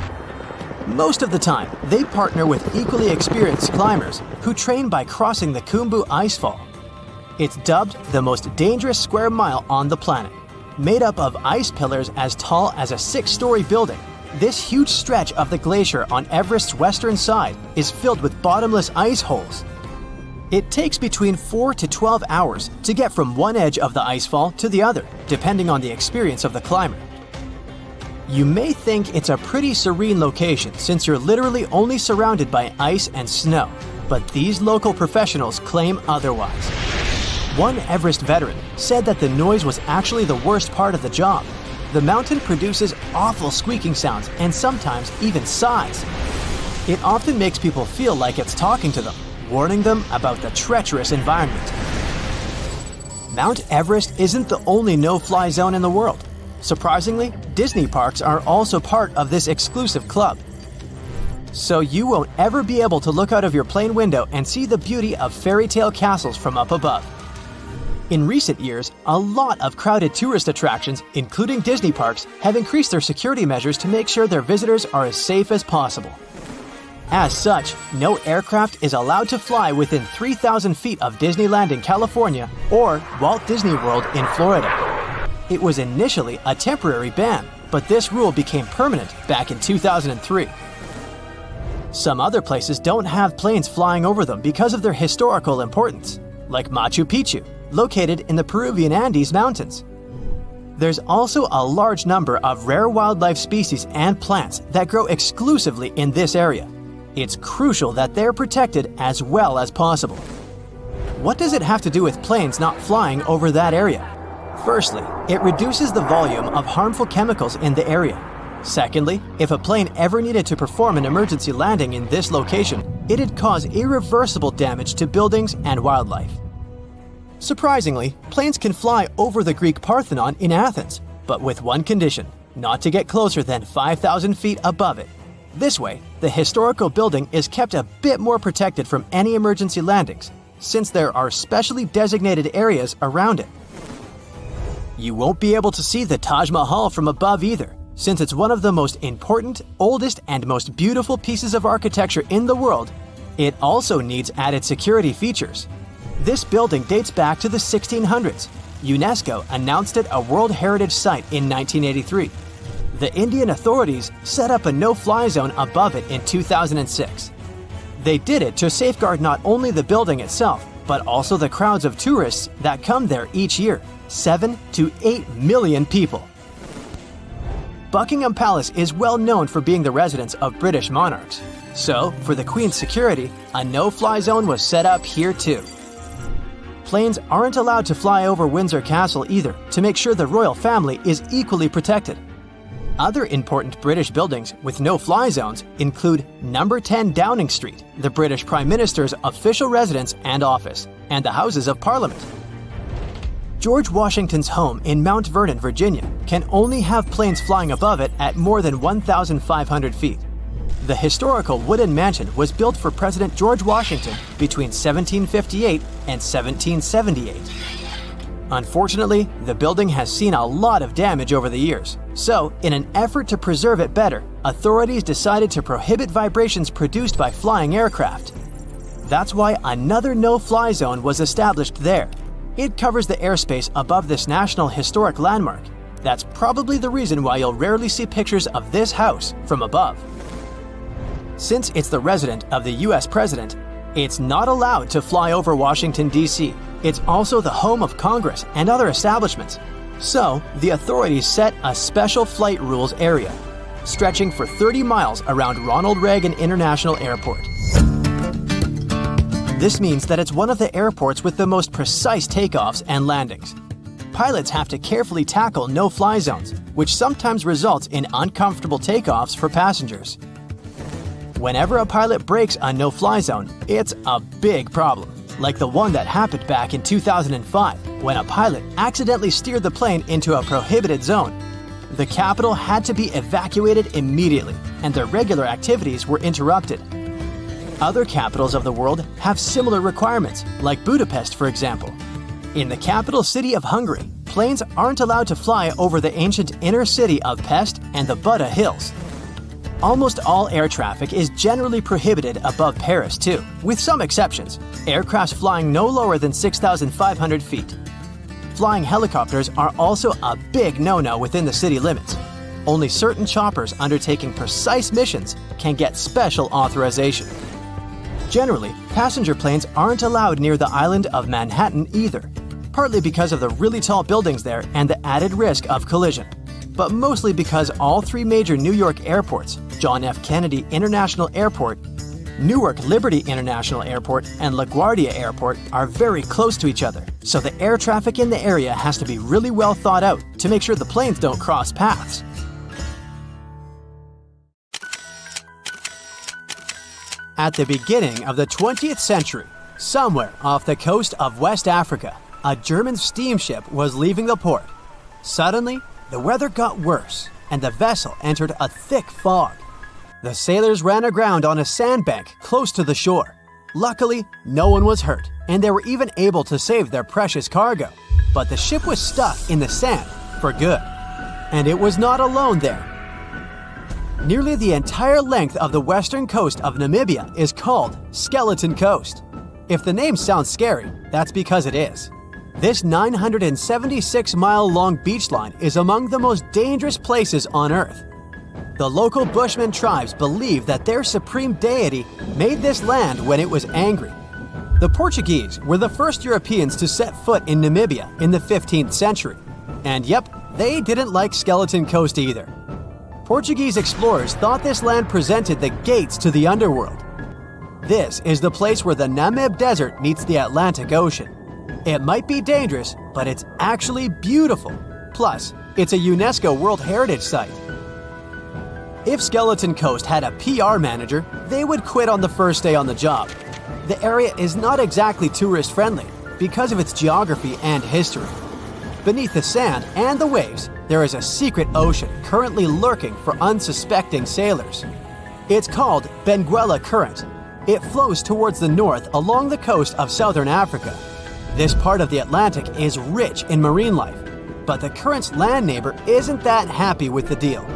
Most of the time, they partner with equally experienced climbers who train by crossing the Khumbu Icefall. It's dubbed the most dangerous square mile on the planet. Made up of ice pillars as tall as a 6-story building, this huge stretch of the glacier on Everest's western side is filled with bottomless ice holes. It takes between 4 to 12 hours to get from one edge of the icefall to the other, depending on the experience of the climber. You may think it's a pretty serene location since you're literally only surrounded by ice and snow, but these local professionals claim otherwise. One Everest veteran said that the noise was actually the worst part of the job. The mountain produces awful squeaking sounds and sometimes even sighs. It often makes people feel like it's talking to them, warning them about the treacherous environment. Mount Everest isn't the only no-fly zone in the world. Surprisingly, Disney parks are also part of this exclusive club. So you won't ever be able to look out of your plane window and see the beauty of fairy tale castles from up above. In recent years, a lot of crowded tourist attractions, including Disney parks, have increased their security measures to make sure their visitors are as safe as possible. As such, no aircraft is allowed to fly within 3,000 feet of Disneyland in California or Walt Disney World in Florida. It was initially a temporary ban, but this rule became permanent back in 2003. Some other places don't have planes flying over them because of their historical importance, like Machu Picchu, located in the Peruvian Andes Mountains. There's also a large number of rare wildlife species and plants that grow exclusively in this area. It's crucial that they're protected as well as possible. What does it have to do with planes not flying over that area? Firstly, it reduces the volume of harmful chemicals in the area. Secondly, if a plane ever needed to perform an emergency landing in this location, it'd cause irreversible damage to buildings and wildlife. Surprisingly, planes can fly over the Greek Parthenon in Athens, but with one condition: not to get closer than 5,000 feet above it. This way, the historical building is kept a bit more protected from any emergency landings, since there are specially designated areas around it. You won't be able to see the Taj Mahal from above either, since it's one of the most important, oldest, and most beautiful pieces of architecture in the world. It also needs added security features. This building dates back to the 1600s. UNESCO announced it a World Heritage Site in 1983. The Indian authorities set up a no-fly zone above it in 2006. They did it to safeguard not only the building itself, but also the crowds of tourists that come there each year, 7 to 8 million people. Buckingham Palace is well known for being the residence of British monarchs. So, for the Queen's security, a no-fly zone was set up here too. Planes aren't allowed to fly over Windsor Castle either, to make sure the royal family is equally protected. Other important British buildings with no-fly zones include Number 10 Downing Street, the British Prime Minister's official residence and office, and the Houses of Parliament. George Washington's home in Mount Vernon, Virginia, can only have planes flying above it at more than 1,500 feet. The historical wooden mansion was built for President George Washington between 1758 and 1778. Unfortunately, the building has seen a lot of damage over the years, so in an effort to preserve it better, authorities decided to prohibit vibrations produced by flying aircraft. That's why another no-fly zone was established there. It covers the airspace above this National Historic Landmark. That's probably the reason why you'll rarely see pictures of this house from above. Since it's the residence of the US President, it's not allowed to fly over Washington, D.C. It's also the home of Congress and other establishments. So, the authorities set a special flight rules area, stretching for 30 miles around Ronald Reagan International Airport. This means that it's one of the airports with the most precise takeoffs and landings. Pilots have to carefully tackle no-fly zones, which sometimes results in uncomfortable takeoffs for passengers. Whenever a pilot breaks a no-fly zone, it's a big problem, like the one that happened back in 2005, when a pilot accidentally steered the plane into a prohibited zone. The capital had to be evacuated immediately, and their regular activities were interrupted. Other capitals of the world have similar requirements, like Budapest, for example. In the capital city of Hungary, planes aren't allowed to fly over the ancient inner city of Pest and the Buda Hills. Almost all air traffic is generally prohibited above Paris too, with some exceptions. Aircrafts flying no lower than 6,500 feet. Flying helicopters are also a big no-no within the city limits. Only certain choppers undertaking precise missions can get special authorization. Generally, passenger planes aren't allowed near the island of Manhattan either, partly because of the really tall buildings there and the added risk of collision, but mostly because all three major New York airports, John F. Kennedy International Airport, Newark Liberty International Airport and LaGuardia Airport are very close to each other, so the air traffic in the area has to be really well thought out to make sure the planes don't cross paths. At the beginning of the 20th century, somewhere off the coast of West Africa, a German steamship was leaving the port. Suddenly, the weather got worse, and the vessel entered a thick fog. The sailors ran aground on a sandbank close to the shore. Luckily, no one was hurt, and they were even able to save their precious cargo. But the ship was stuck in the sand for good. And it was not alone there. Nearly the entire length of the western coast of Namibia is called Skeleton Coast. If the name sounds scary, that's because it is. This 976-mile-long beach line is among the most dangerous places on Earth. The local Bushman tribes believe that their supreme deity made this land when it was angry. The Portuguese were the first Europeans to set foot in Namibia in the 15th century. And yep, they didn't like Skeleton Coast either. Portuguese explorers thought this land presented the gates to the underworld. This is the place where the Namib Desert meets the Atlantic Ocean. It might be dangerous, but it's actually beautiful. Plus, it's a UNESCO World Heritage Site. If Skeleton Coast had a PR manager, they would quit on the first day on the job. The area is not exactly tourist-friendly because of its geography and history. Beneath the sand and the waves, there is a secret ocean currently lurking for unsuspecting sailors. It's called Benguela Current. It flows towards the north along the coast of southern Africa. This part of the Atlantic is rich in marine life, but the current's land neighbor isn't that happy with the deal.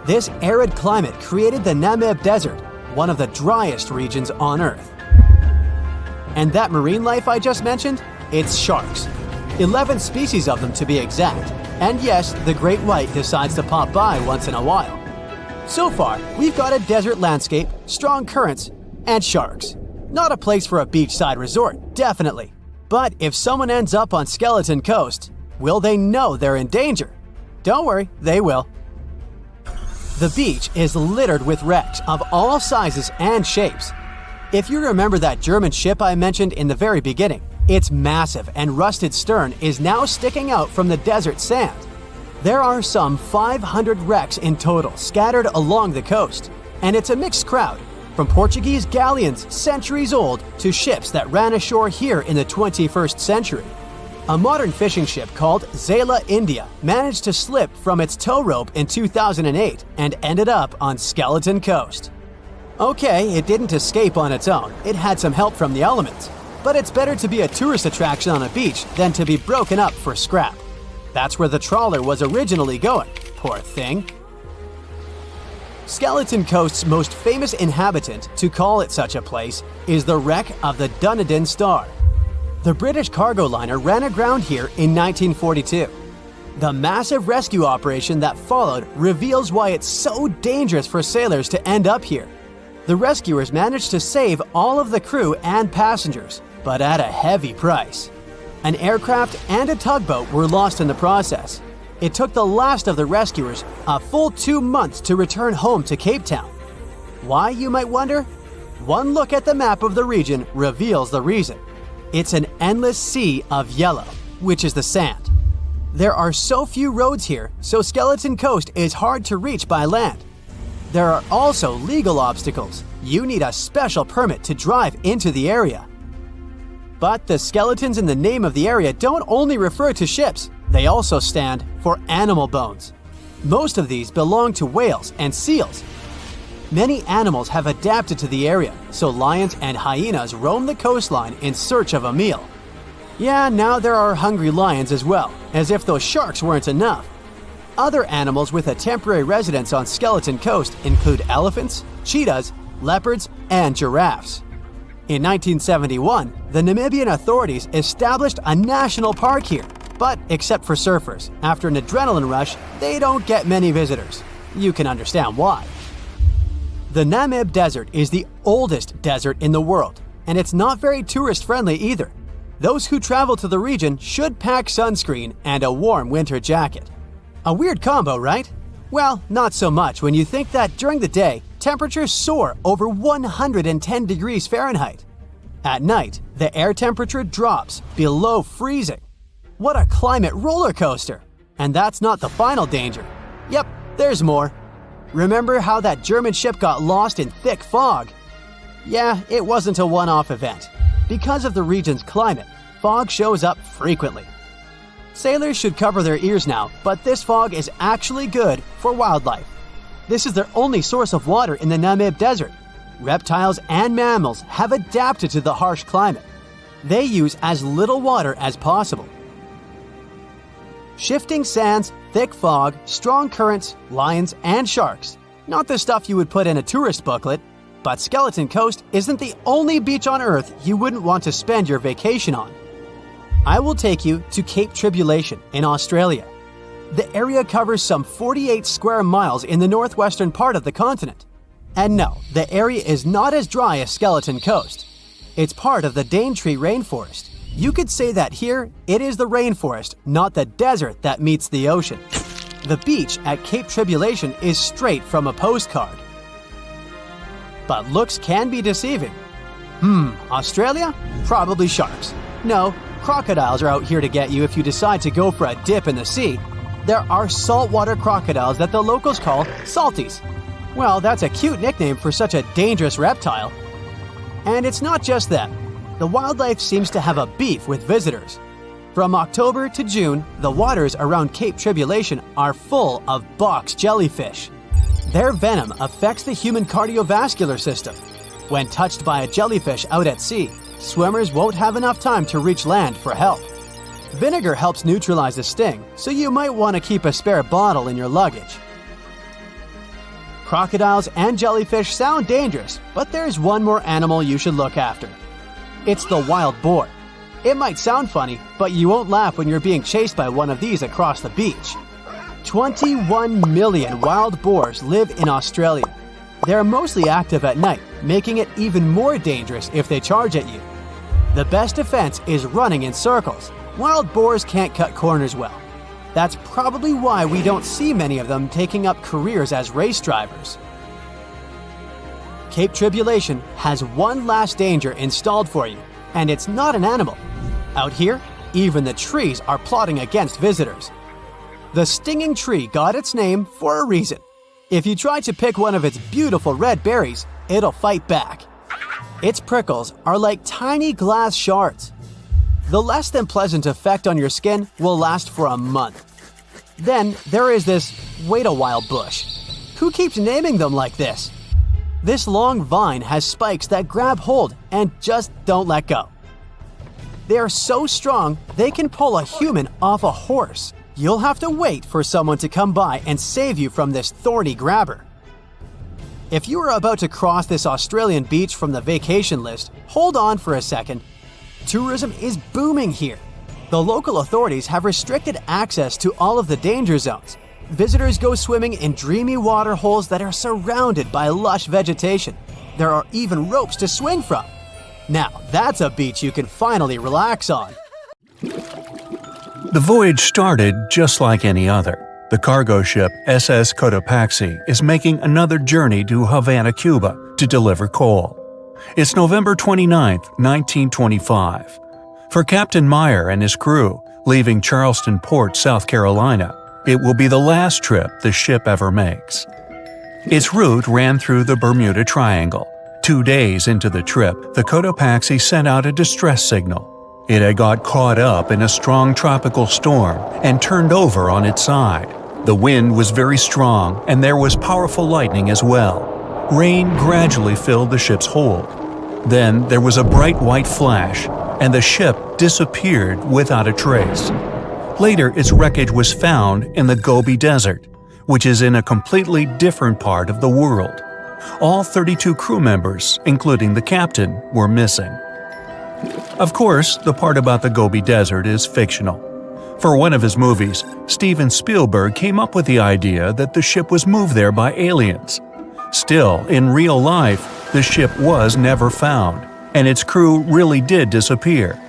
This arid climate created the Namib Desert, one of the driest regions on Earth. And that marine life I just mentioned? It's sharks. 11 species of them to be exact. And yes, the great white decides to pop by once in a while. So far, we've got a desert landscape, strong currents, and sharks. Not a place for a beachside resort, definitely. But if someone ends up on Skeleton Coast, will they know they're in danger? Don't worry, they will. The beach is littered with wrecks of all sizes and shapes. If you remember that German ship I mentioned in the very beginning, its massive and rusted stern is now sticking out from the desert sand. There are some 500 wrecks in total scattered along the coast, and it's a mixed crowd, from Portuguese galleons centuries old to ships that ran ashore here in the 21st century. A modern fishing ship called Zela India managed to slip from its tow rope in 2008 and ended up on Skeleton Coast. Okay, it didn't escape on its own, it had some help from the elements. But it's better to be a tourist attraction on a beach than to be broken up for scrap. That's where the trawler was originally going, poor thing. Skeleton Coast's most famous inhabitant, to call it such a place, is the wreck of the Dunedin Star. The British cargo liner ran aground here in 1942. The massive rescue operation that followed reveals why it's so dangerous for sailors to end up here. The rescuers managed to save all of the crew and passengers, but at a heavy price. An aircraft and a tugboat were lost in the process. It took the last of the rescuers a full 2 months to return home to Cape Town. Why, you might wonder? One look at the map of the region reveals the reason. It's an endless sea of yellow, which is the sand. There are so few roads here, so Skeleton Coast is hard to reach by land. There are also legal obstacles. You need a special permit to drive into the area. But the skeletons in the name of the area don't only refer to ships, they also stand for animal bones. Most of these belong to whales and seals. Many animals have adapted to the area, so lions and hyenas roam the coastline in search of a meal. Yeah, now there are hungry lions as well, as if those sharks weren't enough. Other animals with a temporary residence on Skeleton Coast include elephants, cheetahs, leopards, and giraffes. In 1971, the Namibian authorities established a national park here, but except for surfers, after an adrenaline rush, they don't get many visitors. You can understand why. The Namib Desert is the oldest desert in the world, and it's not very tourist-friendly either. Those who travel to the region should pack sunscreen and a warm winter jacket. A weird combo, right? Well, not so much when you think that during the day, temperatures soar over 110 degrees Fahrenheit. At night, the air temperature drops below freezing. What a climate roller coaster! And that's not the final danger. Yep, there's more. Remember how that German ship got lost in thick fog? Yeah, it wasn't a one-off event. Because of the region's climate, fog shows up frequently. Sailors should cover their ears now, but this fog is actually good for wildlife. This is their only source of water in the Namib Desert. Reptiles and mammals have adapted to the harsh climate. They use as little water as possible. Shifting sands, thick fog, strong currents, lions, and sharks. Not the stuff you would put in a tourist booklet, but Skeleton Coast isn't the only beach on Earth you wouldn't want to spend your vacation on. I will take you to Cape Tribulation in Australia. The area covers some 48 square miles in the northwestern part of the continent. And no, the area is not as dry as Skeleton Coast. It's part of the Daintree rainforest. You could say that here, it is the rainforest, not the desert that meets the ocean. The beach at Cape Tribulation is straight from a postcard. But looks can be deceiving. Australia? Probably sharks. No, crocodiles are out here to get you if you decide to go for a dip in the sea. There are saltwater crocodiles that the locals call salties. Well, that's a cute nickname for such a dangerous reptile. And it's not just them. The wildlife seems to have a beef with visitors. From October to June, the waters around Cape Tribulation are full of box jellyfish. Their venom affects the human cardiovascular system. When touched by a jellyfish out at sea, swimmers won't have enough time to reach land for help. Vinegar helps neutralize the sting, so you might want to keep a spare bottle in your luggage. Crocodiles and jellyfish sound dangerous, but there's one more animal you should look after. It's the wild boar. It might sound funny, but you won't laugh when you're being chased by one of these across the beach. 21 million wild boars live in Australia. They're mostly active at night, making it even more dangerous if they charge at you. The best defense is running in circles. Wild boars can't cut corners well. That's probably why we don't see many of them taking up careers as race drivers. Cape Tribulation has one last danger installed for you, and it's not an animal. Out here, even the trees are plotting against visitors. The stinging tree got its name for a reason. If you try to pick one of its beautiful red berries, it'll fight back. Its prickles are like tiny glass shards. The less than pleasant effect on your skin will last for a month. Then there is this wait-a-while bush. Who keeps naming them like this? This long vine has spikes that grab hold and just don't let go. They are so strong they can pull a human off a horse. You'll have to wait for someone to come by and save you from this thorny grabber. If you are about to cross this Australian beach from the vacation list, hold on for a second. Tourism is booming here. The local authorities have restricted access to all of the danger zones. Visitors go swimming in dreamy water holes that are surrounded by lush vegetation. There are even ropes to swing from. Now, that's a beach you can finally relax on. The voyage started just like any other. The cargo ship SS Cotopaxi is making another journey to Havana, Cuba, to deliver coal. It's November 29, 1925. For Captain Meyer and his crew, leaving Charleston Port, South Carolina, it will be the last trip the ship ever makes. Its route ran through the Bermuda Triangle. 2 days into the trip, the Cotopaxi sent out a distress signal. It had got caught up in a strong tropical storm and turned over on its side. The wind was very strong and there was powerful lightning as well. Rain gradually filled the ship's hold. Then there was a bright white flash, and the ship disappeared without a trace. Later, its wreckage was found in the Gobi Desert, which is in a completely different part of the world. All 32 crew members, including the captain, were missing. Of course, the part about the Gobi Desert is fictional. For one of his movies, Steven Spielberg came up with the idea that the ship was moved there by aliens. Still, in real life, the ship was never found, and its crew really did disappear.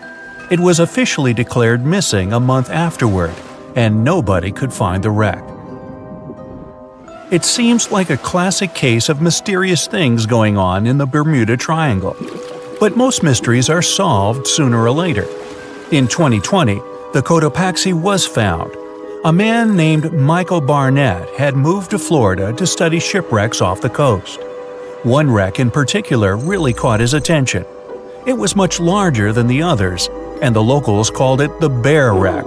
It was officially declared missing a month afterward, and nobody could find the wreck. It seems like a classic case of mysterious things going on in the Bermuda Triangle. But most mysteries are solved sooner or later. In 2020, the Cotopaxi was found. A man named Michael Barnett had moved to Florida to study shipwrecks off the coast. One wreck in particular really caught his attention. It was much larger than the others, and the locals called it the Bear Wreck.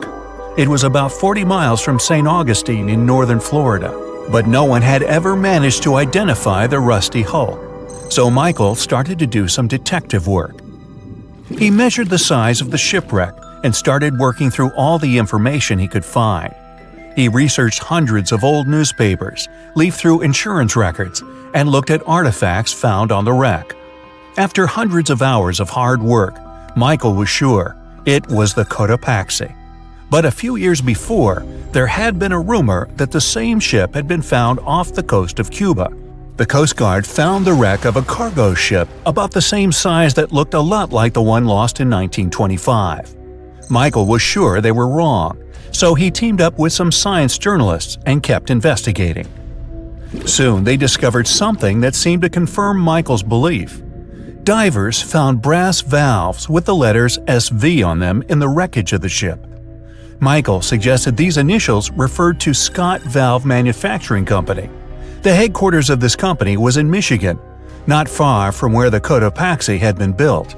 It was about 40 miles from St. Augustine in northern Florida, but no one had ever managed to identify the rusty hull. So Michael started to do some detective work. He measured the size of the shipwreck and started working through all the information he could find. He researched hundreds of old newspapers, leafed through insurance records, and looked at artifacts found on the wreck. After hundreds of hours of hard work, Michael was sure it was the Cotopaxi. But a few years before, there had been a rumor that the same ship had been found off the coast of Cuba. The Coast Guard found the wreck of a cargo ship about the same size that looked a lot like the one lost in 1925. Michael was sure they were wrong, so he teamed up with some science journalists and kept investigating. Soon they discovered something that seemed to confirm Michael's belief. Divers found brass valves with the letters SV on them in the wreckage of the ship. Michael suggested these initials referred to Scott Valve Manufacturing Company. The headquarters of this company was in Michigan, not far from where the Cotopaxi had been built.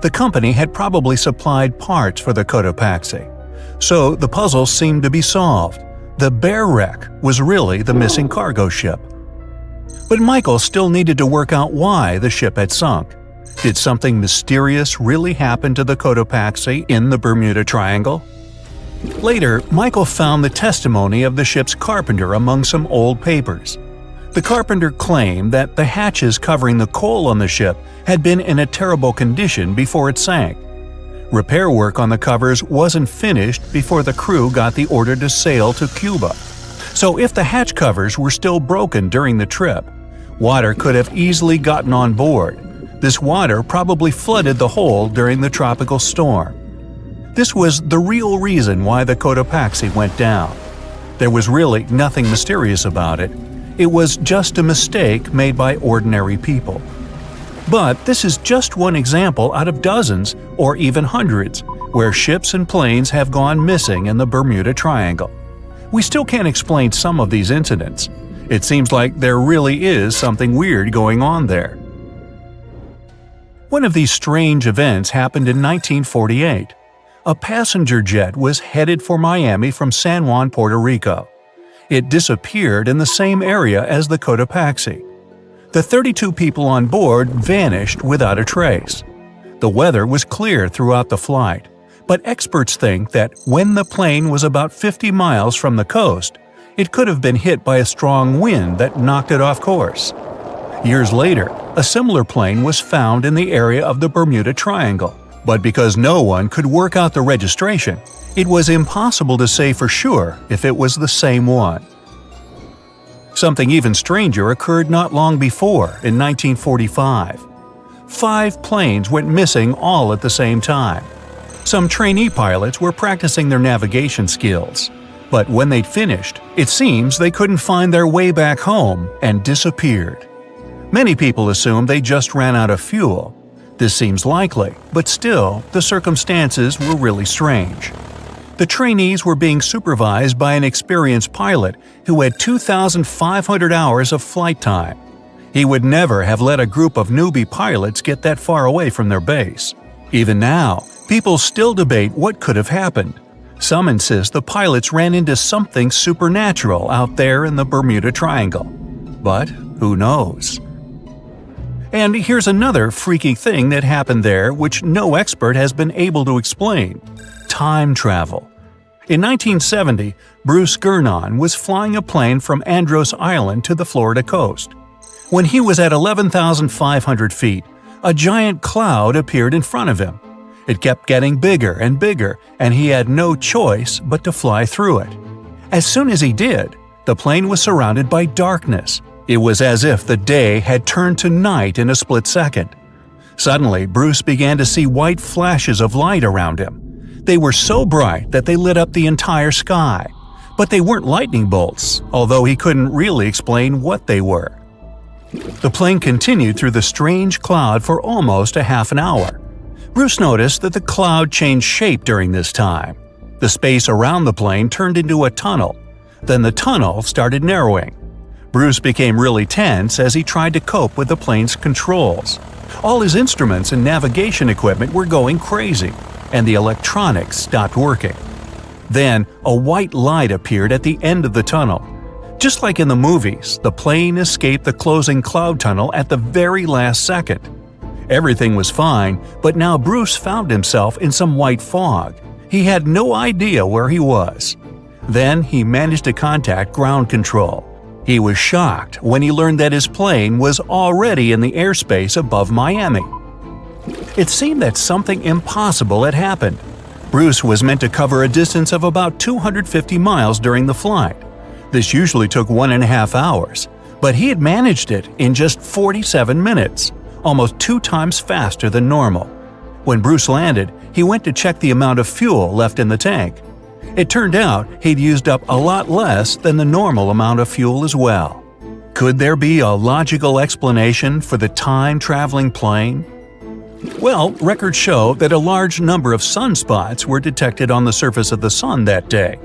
The company had probably supplied parts for the Cotopaxi. So the puzzle seemed to be solved. The Bear Wreck was really the missing cargo ship. But Michael still needed to work out why the ship had sunk. Did something mysterious really happen to the Cotopaxi in the Bermuda Triangle? Later, Michael found the testimony of the ship's carpenter among some old papers. The carpenter claimed that the hatches covering the coal on the ship had been in a terrible condition before it sank. Repair work on the covers wasn't finished before the crew got the order to sail to Cuba. So if the hatch covers were still broken during the trip, water could have easily gotten on board. This water probably flooded the hold during the tropical storm. This was the real reason why the Cotopaxi went down. There was really nothing mysterious about it. It was just a mistake made by ordinary people. But this is just one example out of dozens, or even hundreds, where ships and planes have gone missing in the Bermuda Triangle. We still can't explain some of these incidents. It seems like there really is something weird going on there. One of these strange events happened in 1948. A passenger jet was headed for Miami from San Juan, Puerto Rico. It disappeared in the same area as the Cotopaxi. The 32 people on board vanished without a trace. The weather was clear throughout the flight, but experts think that when the plane was about 50 miles from the coast, it could have been hit by a strong wind that knocked it off course. Years later, a similar plane was found in the area of the Bermuda Triangle, but because no one could work out the registration, it was impossible to say for sure if it was the same one. Something even stranger occurred not long before, in 1945. 5 planes went missing all at the same time. Some trainee pilots were practicing their navigation skills, but when they'd finished, it seems they couldn't find their way back home and disappeared. Many people assumed they just ran out of fuel. This seems likely, but still, the circumstances were really strange. The trainees were being supervised by an experienced pilot who had 2,500 hours of flight time. He would never have let a group of newbie pilots get that far away from their base. Even now, people still debate what could have happened. Some insist the pilots ran into something supernatural out there in the Bermuda Triangle. But who knows? And here's another freaky thing that happened there which no expert has been able to explain: time travel. In 1970, Bruce Gernon was flying a plane from Andros Island to the Florida coast. When he was at 11,500 feet, a giant cloud appeared in front of him. It kept getting bigger and bigger, and he had no choice but to fly through it. As soon as he did, the plane was surrounded by darkness. It was as if the day had turned to night in a split second. Suddenly, Bruce began to see white flashes of light around him. They were so bright that they lit up the entire sky. But they weren't lightning bolts, although he couldn't really explain what they were. The plane continued through the strange cloud for almost a half an hour. Bruce noticed that the cloud changed shape during this time. The space around the plane turned into a tunnel. Then the tunnel started narrowing. Bruce became really tense as he tried to cope with the plane's controls. All his instruments and navigation equipment were going crazy, and the electronics stopped working. Then, a white light appeared at the end of the tunnel. Just like in the movies, the plane escaped the closing cloud tunnel at the very last second. Everything was fine, but now Bruce found himself in some white fog. He had no idea where he was. Then he managed to contact ground control. He was shocked when he learned that his plane was already in the airspace above Miami. It seemed that something impossible had happened. Bruce was meant to cover a distance of about 250 miles during the flight. This usually took 1.5 hours, but he had managed it in just 47 minutes, almost 2 times faster than normal. When Bruce landed, he went to check the amount of fuel left in the tank. It turned out he'd used up a lot less than the normal amount of fuel as well. Could there be a logical explanation for the time-traveling plane? Well, records show that a large number of sunspots were detected on the surface of the sun that day,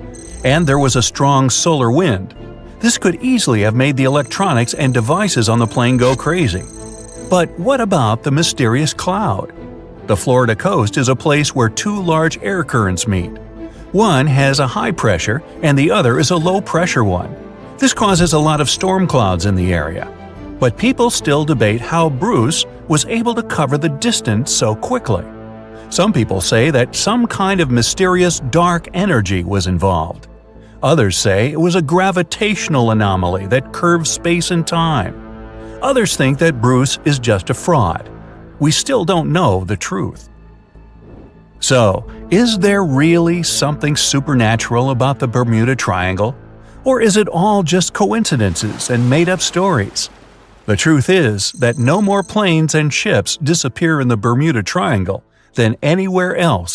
and there was a strong solar wind. This could easily have made the electronics and devices on the plane go crazy. But what about the mysterious cloud? The Florida coast is a place where 2 large air currents meet. One has a high pressure and the other is a low pressure one. This causes a lot of storm clouds in the area. But people still debate how Bruce was able to cover the distance so quickly. Some people say that some kind of mysterious dark energy was involved. Others say it was a gravitational anomaly that curves space and time. Others think that Bruce is just a fraud. We still don't know the truth. So, is there really something supernatural about the Bermuda Triangle? Or is it all just coincidences and made-up stories? The truth is that no more planes and ships disappear in the Bermuda Triangle than anywhere else